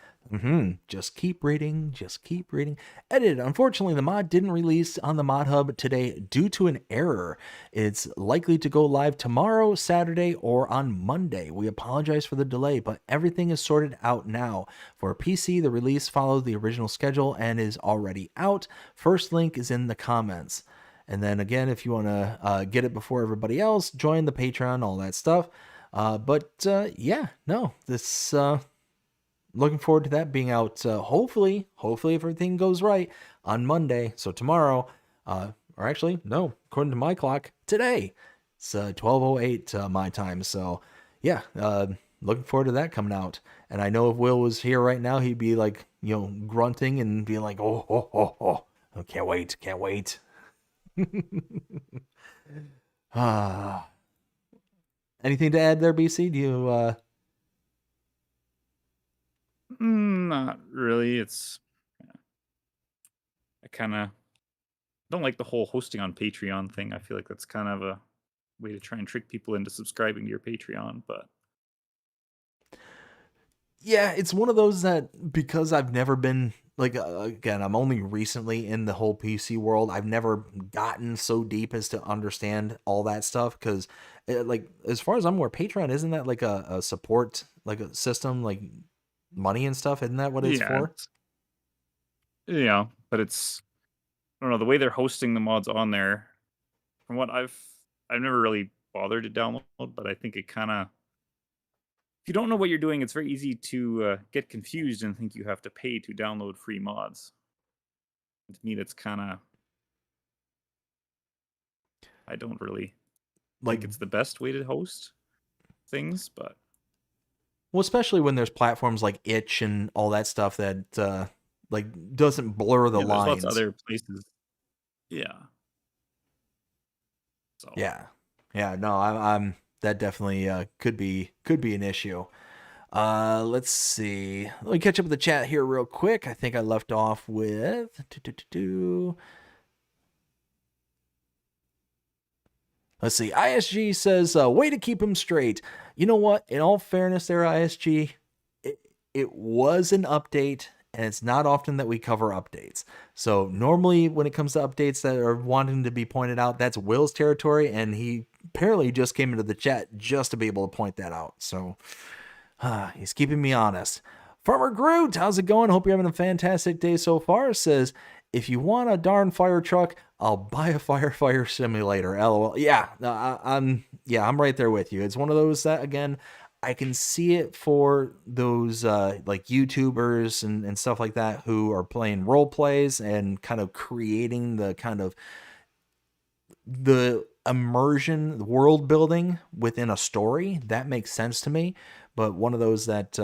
S2: Just keep reading. Just keep reading. Edited. Unfortunately, the mod didn't release on the Mod Hub today due to an error. It's likely to go live tomorrow, Saturday, or on Monday. We apologize for the delay, but everything is sorted out now. For PC, the release followed the original schedule and is already out. First link is in the comments. And then again, if you want to get it before everybody else, join the Patreon, all that stuff. This looking forward to that being out. Hopefully if everything goes right on Monday. So tomorrow, or actually, no, according to my clock, today. It's 12:08 my time. So yeah, looking forward to that coming out. And I know if Will was here right now, he'd be like, grunting and being like, oh, can't wait. Anything to add there, BC? Do you
S3: Not really. I kind of don't like the whole hosting on Patreon thing. I feel like that's kind of a way to try and trick people into subscribing to your Patreon, but
S2: Yeah, it's one of those that because I've never been like again, I'm only recently in the whole PC world. I've never gotten so deep as to understand all that stuff because, like, as far as I'm aware, Patreon isn't that like a support like a system like money and stuff? Isn't that what it's
S3: yeah,
S2: for?
S3: but it's, I don't know, the way they're hosting the mods on there. From what I've never really bothered to download, but I think it kind of, if you don't know what you're doing, it's very easy to get confused and think you have to pay to download free mods. And to me, that's kind of, I don't really
S2: Like
S3: think it's the best way to host things, but
S2: Well, especially when there's platforms like Itch and all that stuff that like doesn't blur the
S3: Yeah, there's lots of
S2: lines.
S3: other places. Yeah. So
S2: Yeah. Yeah, no, I'm that definitely could be an issue. Let's see. Let me catch up with the chat here real quick. I think I left off with let's see. ISG says, way to keep him straight. You know what? In all fairness there, ISG, it was an update, and it's not often that we cover updates. So normally when it comes to updates that are wanting to be pointed out, that's Will's territory, and he apparently just came into the chat just to be able to point that out. So he's keeping me honest. Farmer Groot, how's it going? Hope you're having a fantastic day so far. Says, if you want a darn fire truck, I'll buy a firefighter simulator. LOL. Yeah, I'm right there with you. It's one of those that, again, I can see it for those like YouTubers and stuff like that who are playing role plays and kind of creating the kind of the immersion, the world building within a story. That makes sense to me. But one of those that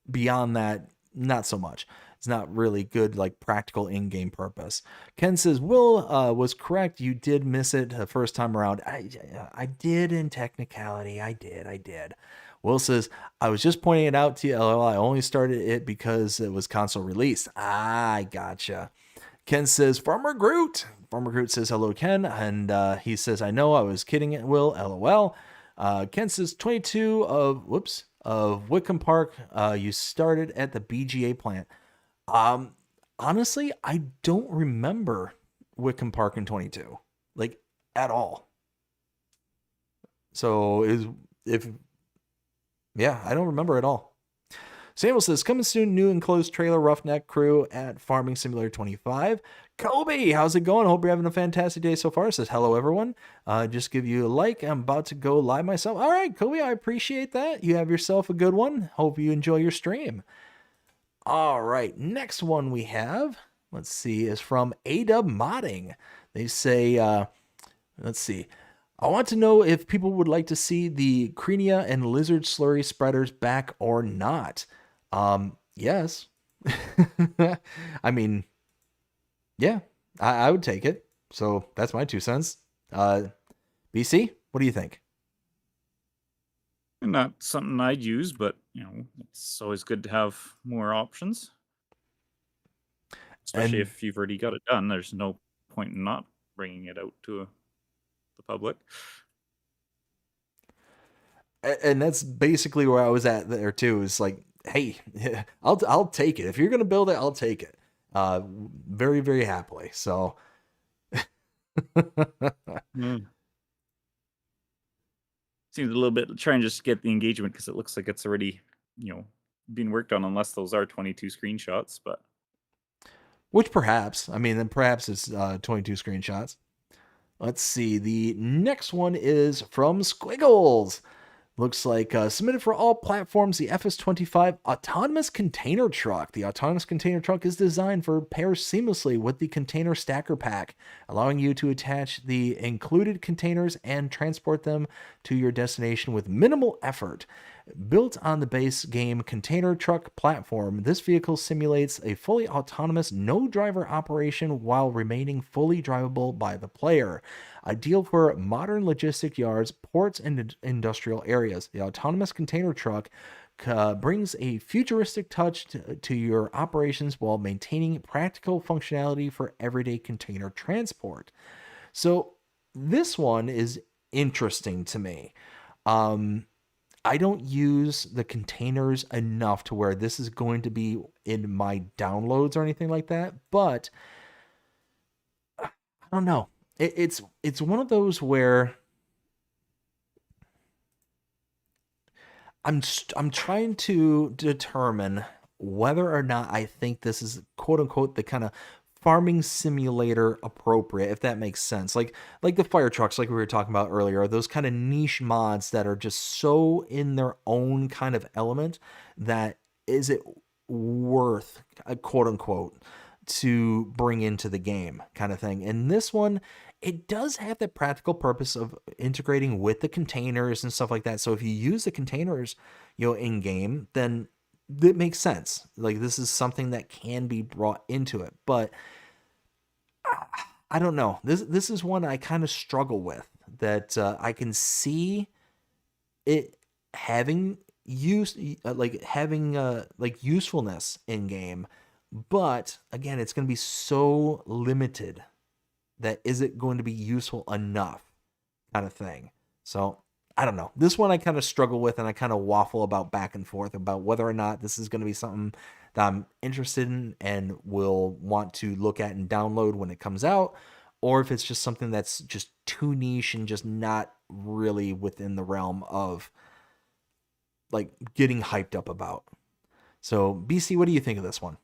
S2: beyond that, not so much. It's not really good, like practical in-game purpose. Ken says, Will was correct. You did miss it the first time around. I did in technicality. I did. Will says, I was just pointing it out to you. LOL, I only started it because it was console released. I gotcha. Ken says, Farmer Groot. Farmer Groot says, hello, Ken. And he says, I know I was kidding it, Will. LOL. Ken says, 22 of Wickham Park. You started at the BGA plant. Honestly, I don't remember Wickham Park in 22, like at all. So I don't remember at all. Samuel says, coming soon, new enclosed trailer roughneck crew at Farming Simulator 25. Kobe, how's it going? Hope you're having a fantastic day so far. Says, hello, everyone. Just give you a like. I'm about to go live myself. All right, Kobe, I appreciate that. You have yourself a good one. Hope you enjoy your stream. All right, next one we have, let's see, is from AW Modding. They say, let's see. I want to know if people would like to see the Crenia and Lizard Slurry spreaders back or not. Yes. I mean, yeah, I would take it. So that's my 2 cents. BC, what do you think?
S3: not something I'd use, but it's always good to have more options. Especially if you've already got it done. There's no point in not bringing it out to the public.
S2: And that's basically where I was at there too. Is like, hey, I'll take it. If you're gonna build it, I'll take it. Very, very happily. So
S3: Seems a little bit trying just to get the engagement because it looks like it's already, being worked on, unless those are 22 screenshots, but
S2: which perhaps it's 22 screenshots. Let's see. The next one is from Squiggles. Looks like submitted for all platforms, the FS25 Autonomous Container Truck. The Autonomous Container Truck is designed for pairs seamlessly with the Container Stacker Pack, allowing you to attach the included containers and transport them to your destination with minimal effort. Built on the base game Container Truck platform, this vehicle simulates a fully autonomous, no-driver operation while remaining fully drivable by the player. Ideal for modern logistic yards, ports, and industrial areas. The autonomous container truck brings a futuristic touch to your operations while maintaining practical functionality for everyday container transport. So this one is interesting to me. I don't use the containers enough to where this is going to be in my downloads or anything like that, but I don't know. It's one of those where I'm trying to determine whether or not I think this is quote unquote the kind of farming simulator appropriate, if that makes sense. Like the fire trucks, like we were talking about earlier, are those kind of niche mods that are just so in their own kind of element that is it worth quote unquote to bring into the game kind of thing. And this one, it does have that practical purpose of integrating with the containers and stuff like that. So if you use the containers, in game, then it makes sense. Like, this is something that can be brought into it. But I don't know. This is one I kind of struggle with. That I can see it having like usefulness in game, but again, it's going to be so limited that is it going to be useful enough, kind of thing. So I don't know. This one I kind of struggle with, and I kind of waffle about back and forth about whether or not this is going to be something that I'm interested in and will want to look at and download when it comes out, or if it's just something that's just too niche and just not really within the realm of like getting hyped up about. So BC, what do you think of this one?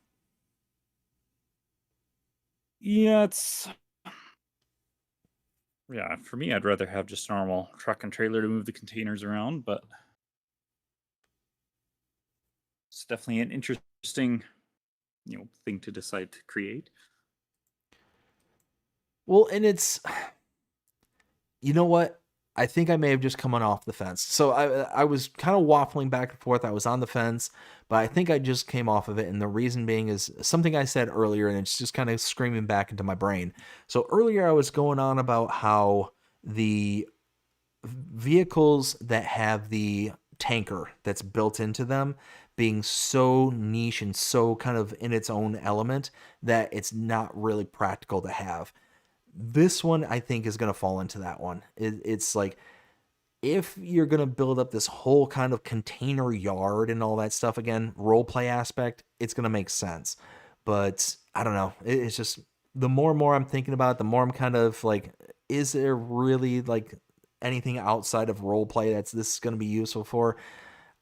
S3: Yeah, for me, I'd rather have just a normal truck and trailer to move the containers around, but it's definitely an interesting, thing to decide to create.
S2: Well, and it's, you know what? I think I may have just come on off the fence. So I was kind of waffling back and forth. I was on the fence, but I think I just came off of it. And the reason being is something I said earlier, and it's just kind of screaming back into my brain. So earlier I was going on about how the vehicles that have the tanker that's built into them being so niche and so kind of in its own element that it's not really practical to have. This one I think is going to fall into that one. It's like, if you're going to build up this whole kind of container yard and all that stuff, again, role play aspect, it's going to make sense. But I don't know. It's just, the more and more I'm thinking about it, the more I'm kind of like, is there really like anything outside of role play that's this is going to be useful for?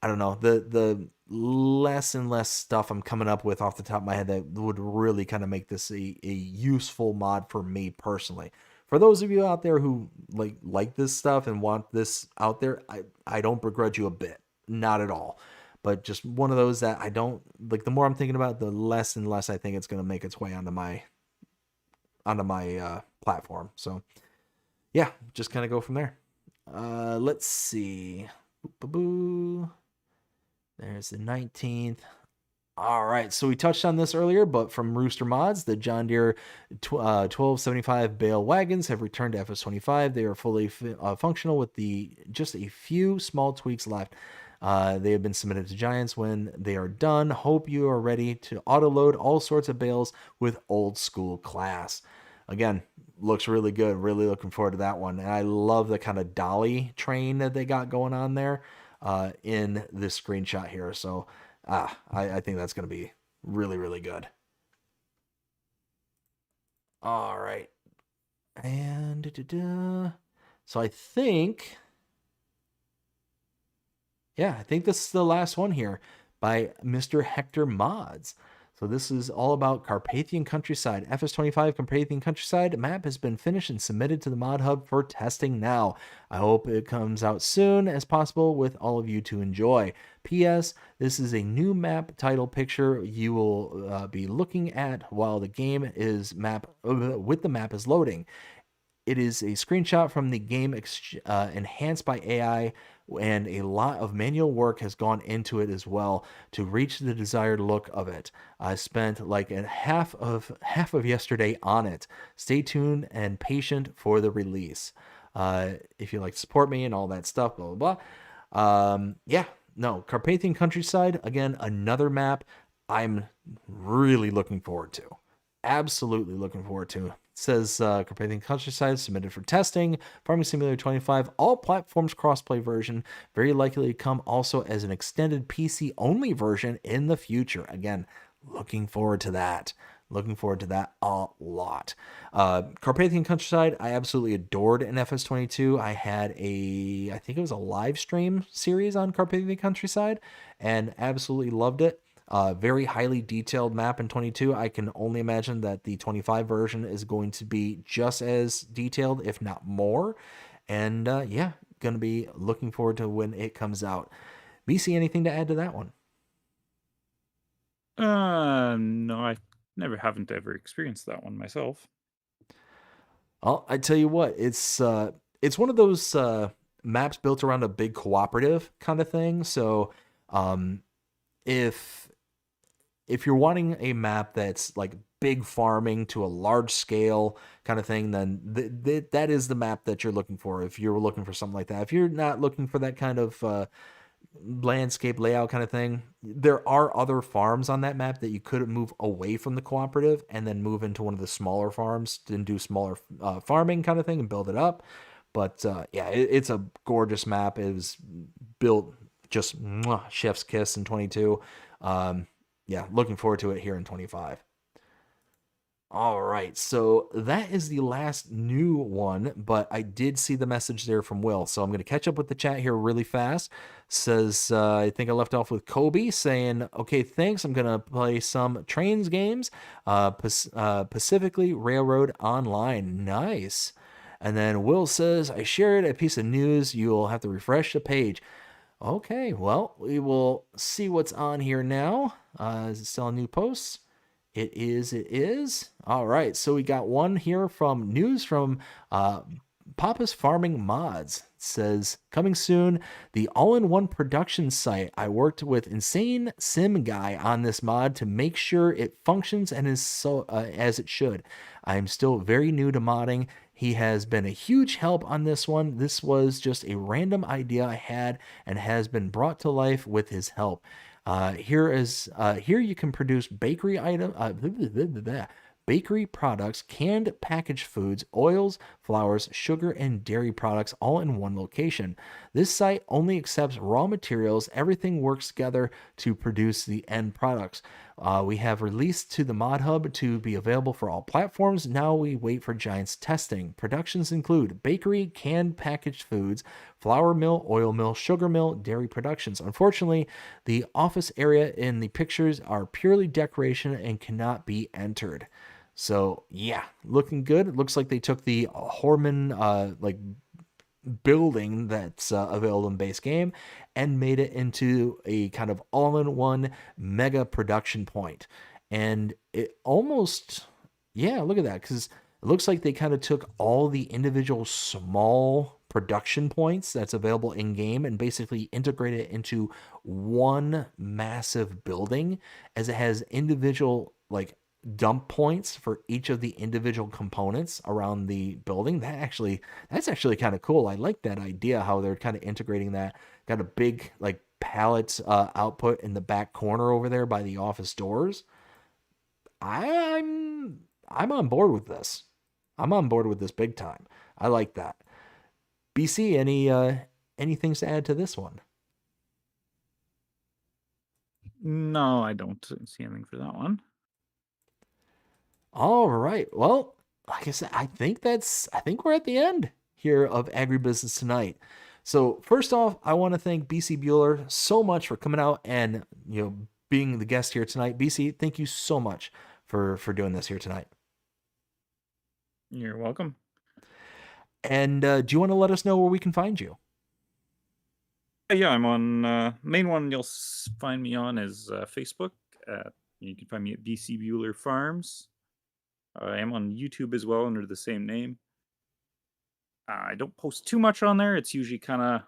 S2: I don't know. The less and less stuff I'm coming up with off the top of my head that would really kind of make this a useful mod for me personally. For those of you out there who like this stuff and want this out there, I don't begrudge you a bit. Not at all. But just one of those that I don't like. The more I'm thinking about it, the less and less I think it's going to make its way onto my platform. So yeah, just kind of go from there. Let's see. Boo. There's the 19th. All right, so we touched on this earlier, but from Rooster Mods, the John Deere 1275 bale wagons have returned to FS25. They are fully functional with just a few small tweaks left. They have been submitted to Giants. When they are done, hope you are ready to auto-load all sorts of bales with old school class. Again, looks really good. Really looking forward to that one. And I love the kind of dolly train that they got going on there in this screenshot here. So I think that's going to be really, really good. All right. And so I think, I think this is the last one here by Mr. Hector Mods. So this is all about Carpathian Countryside. FS25 Carpathian Countryside map has been finished and submitted to the Mod Hub for testing now. I hope it comes out soon as possible with all of you to enjoy. P.S. This is a new map title picture you will be looking at while the game is with the map is loading. It is a screenshot from the game enhanced by AI, and a lot of manual work has gone into it as well to reach the desired look of it. I spent like half of yesterday on it. Stay tuned and patient for the release. If you like to support me and all that stuff, blah blah blah. No, Carpathian Countryside, again, another map I'm really looking forward to. Absolutely looking forward to. It says Carpathian Countryside submitted for testing. Farming Simulator 25, all platforms crossplay version. Very likely to come also as an extended PC only version in the future. Again, looking forward to that. Looking forward to that a lot. Carpathian Countryside, I absolutely adored in FS22. I had I think it was a live stream series on Carpathian Countryside and absolutely loved it. Very highly detailed map in 22. I can only imagine that the 25 version is going to be just as detailed, if not more. And going to be looking forward to when it comes out. BC, anything to add to that one?
S3: No, I haven't ever experienced that one myself.
S2: I tell you what, it's one of those maps built around a big cooperative kind of thing. So um, if you're wanting a map that's like big farming to a large scale kind of thing, then that is the map that you're looking for. If you're looking for something like that, if you're not looking for that kind of landscape layout kind of thing, there are other farms on that map that you could move away from the cooperative and then move into one of the smaller farms and do smaller farming kind of thing and build it up. But yeah, it's a gorgeous map. It was built just chef's kiss in 22. Yeah, looking forward to it here in 25. All right, so that is the last new one, but I did see the message there from Will, so I'm going to catch up with the chat here really fast. Says, I think I left off with Kobe saying, okay, thanks, I'm going to play some trains games, Pacifically Railroad Online. Nice. And then Will says, I shared a piece of news. You'll have to refresh the page. Okay, well, we will see what's on here now. Is it still a new post? It is. All right, so we got one here from news from Papa's Farming Mods. It says, coming soon, the all-in-one production site. I worked with Insane Sim Guy on this mod to make sure it functions and is so as it should. I am still very new to modding. He has been a huge help on this one. This was just a random idea I had and has been brought to life with his help. Here you can produce bakery bakery products, canned packaged foods, oils, flours, sugar, and dairy products all in one location. This site only accepts raw materials. Everything works together to produce the end products. We have released to the Mod Hub to be available for all platforms. Now we wait for Giant's testing. Productions include bakery, canned packaged foods, flour mill, oil mill, sugar mill, dairy productions. Unfortunately, the office area in the pictures are purely decoration and cannot be entered. So yeah, looking good. It looks like they took the Horman like building that's available in base game and made it into a kind of all-in-one mega production point. And it almost, yeah, look at that, because it looks like they kind of took all the individual small production points that's available in game and basically integrated it into one massive building, as it has individual like dump points for each of the individual components around the building. That's actually kind of cool. I like that idea, how they're kind of integrating that. Got a big like pallet output in the back corner over there by the office doors. I'm on board with this. I'm on board with this big time. I like that. BC, any things to add to this one?
S3: No, I don't see anything for that one.
S2: All right. Well, like I said, I think we're at the end here of AgriBusiness Tonight. So first off, I want to thank BC Bueller so much for coming out and being the guest here tonight. BC, thank you so much for doing this here tonight.
S3: You're welcome.
S2: And do you want to let us know where we can find you?
S3: Yeah, I'm on main one. You'll find me on is Facebook. You can find me at BC Bueller Farms. I am on YouTube as well under the same name. I don't post too much on there. It's usually kind of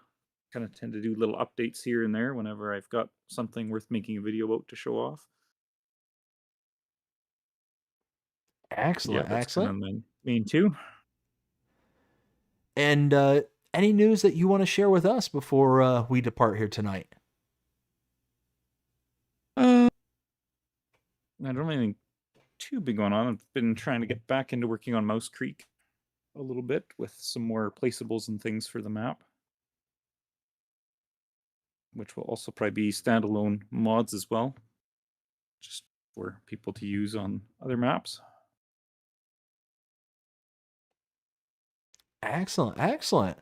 S3: tend to do little updates here and there whenever I've got something worth making a video about to show off.
S2: Excellent,
S3: that's
S2: excellent.
S3: Kind of main two.
S2: And any news that you want to share with us before we depart here tonight?
S3: I don't have anything too big going on. I've been trying to get back into working on Mouse Creek a little bit with some more placeables and things for the map, which will also probably be standalone mods as well, just for people to use on other maps.
S2: Excellent, excellent.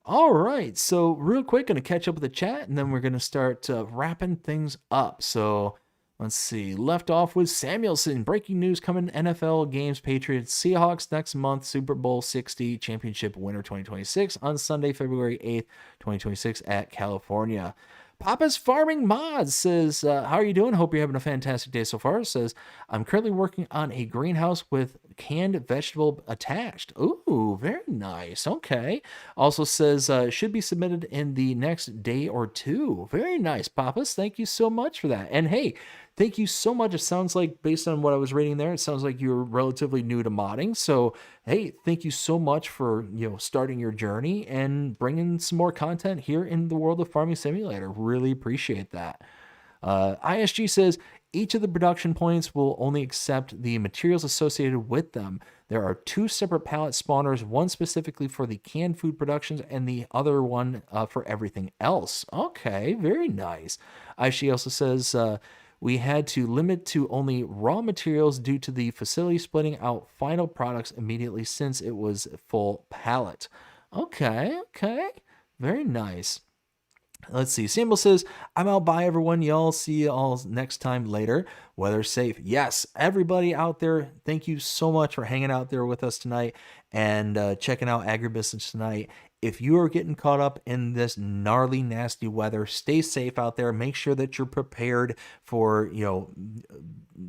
S2: All right, so real quick, gonna catch up with the chat, and then we're gonna start wrapping things up. So let's see. Left off with Samuelson. Breaking news coming: NFL games, Patriots, Seahawks next month. Super Bowl 60 championship winner 2026 on Sunday, February 8th, 2026 at California. Papa's Farming Mods says, how are you doing? Hope you're having a fantastic day so far. Says, I'm currently working on a greenhouse with canned vegetable attached. Ooh, very nice. Okay. Also says should be submitted in the next day or two. Very nice, Papas. Thank you so much for that. And hey, thank you so much. It sounds like, based on what I was reading there, it sounds like you're relatively new to modding. So, hey, thank you so much for, starting your journey and bringing some more content here in the world of Farming Simulator. Really appreciate that. ISG says each of the production points will only accept the materials associated with them. There are 2 separate pallet spawners, one specifically for the canned food productions and the other one for everything else. Okay, very nice. ISG also says we had to limit to only raw materials due to the facility splitting out final products immediately since it was full pallet. Okay, very nice. Let's see. Samuel says, I'm out. Bye, everyone. Y'all see y'all next time later. Weather safe. Yes, everybody out there, thank you so much for hanging out there with us tonight and checking out AgriBusiness Tonight. If you are getting caught up in this gnarly, nasty weather, stay safe out there. Make sure that you're prepared for,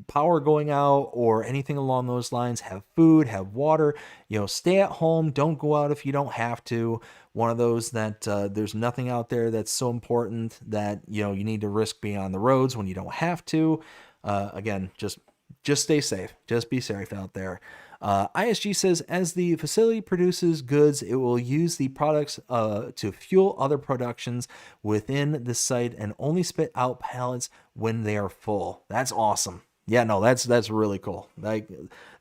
S2: power going out or anything along those lines. Have food, have water, stay at home. Don't go out if you don't have to. One of those that there's nothing out there that's so important that, you need to risk being on the roads when you don't have to. Again, just stay safe. Just be safe out there. ISG says, as the facility produces goods, it will use the products to fuel other productions within the site and only spit out pallets when they are full. That's awesome. Yeah, no, that's really cool. Like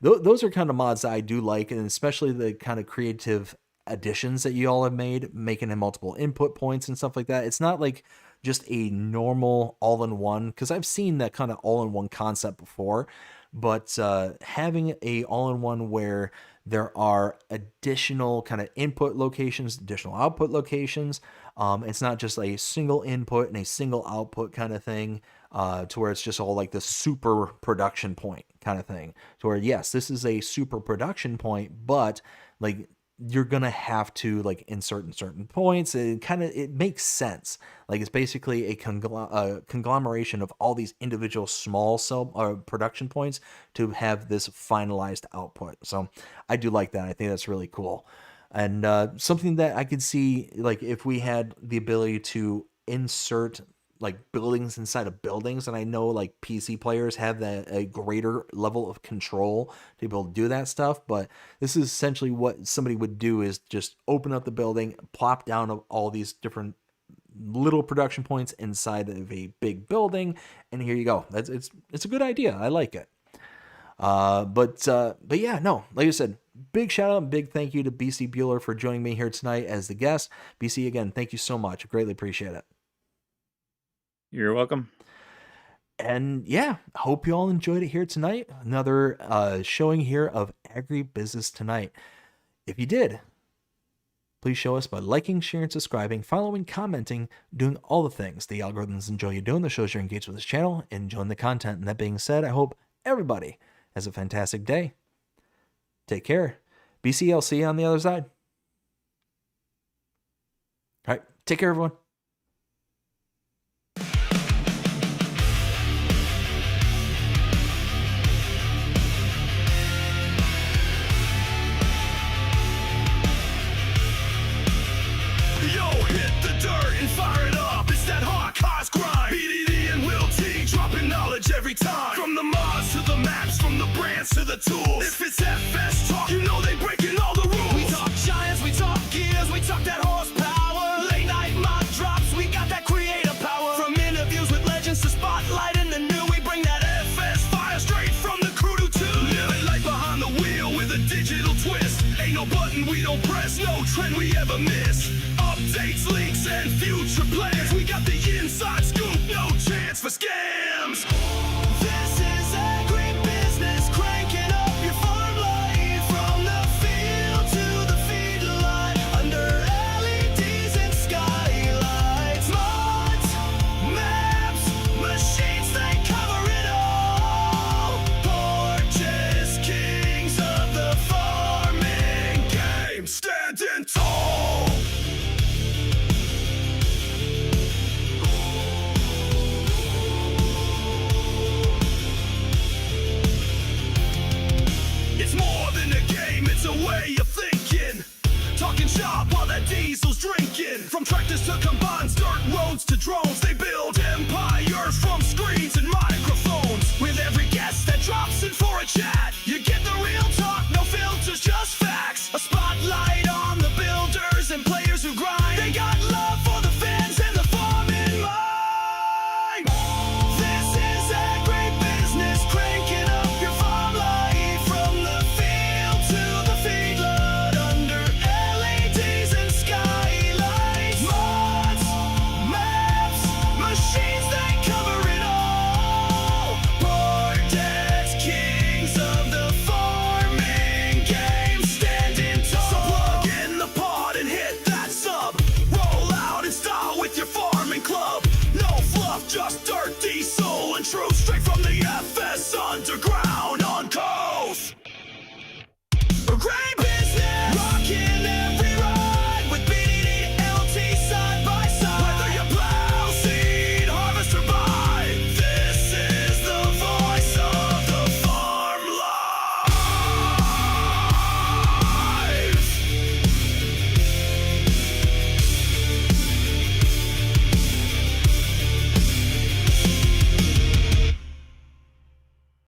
S2: those are kind of mods that I do like, and especially the kind of creative additions that you all have made, making it multiple input points and stuff like that. It's not like just a normal all-in-one, because I've seen that kind of all-in-one concept before. But having a all-in-one where there are additional kind of input locations, additional output locations, it's not just a single input and a single output kind of thing, to where it's just all like the super production point kind of thing. To where, yes, this is a super production point, but like you're gonna have to like insert in certain points. It makes sense. Like it's basically a conglomeration of all these individual small cell production points to have this finalized output. So I do like that. I think that's really cool. And something that I could see, like if we had the ability to insert like buildings inside of buildings, and I know like PC players have a greater level of control to be able to do that stuff, but this is essentially what somebody would do, is just open up the building, plop down all these different little production points inside of a big building, and here you go. It's a good idea. I like it. But yeah, no, like I said, big shout out and big thank you to BC Bueller for joining me here tonight as the guest. BC, again, thank you so much. Greatly appreciate it.
S3: You're welcome.
S2: And yeah, hope you all enjoyed it here tonight. Another showing here of AgriBusiness Tonight. If you did, please show us by liking, sharing, subscribing, following, commenting, doing all the things the algorithms enjoy you doing. That shows you're engaged with this channel and enjoying the content. And that being said, I hope everybody has a fantastic day. Take care. BC, I'll see you on the other side. All right, take care, everyone.
S1: Yo, hit the dirt and fire it up. It's that hard cause grind. BDD and WillT dropping knowledge every time. From the mods to the maps, from the brands to the tools. If it's FS talk, you know they breaking all the rules. We talk giants, we talk gears, we talk that horsepower. Late night mod drops, we got that creative power. From interviews with legends to spotlighting the new, we bring that FS fire straight from the crew to two. Living life behind the wheel with a digital twist. Ain't no button we don't press, no trend we ever miss. Updates, leaks, and future plans. We got the inside scoop, no chance for scams. This is AgriBusiness, cranking up your farm life. From the field to the feed line, under LEDs and skylights. Mods, maps, machines, they cover it all. Porches, kings of the farming game, standing tall. tractors to combines, dirt roads to drones. They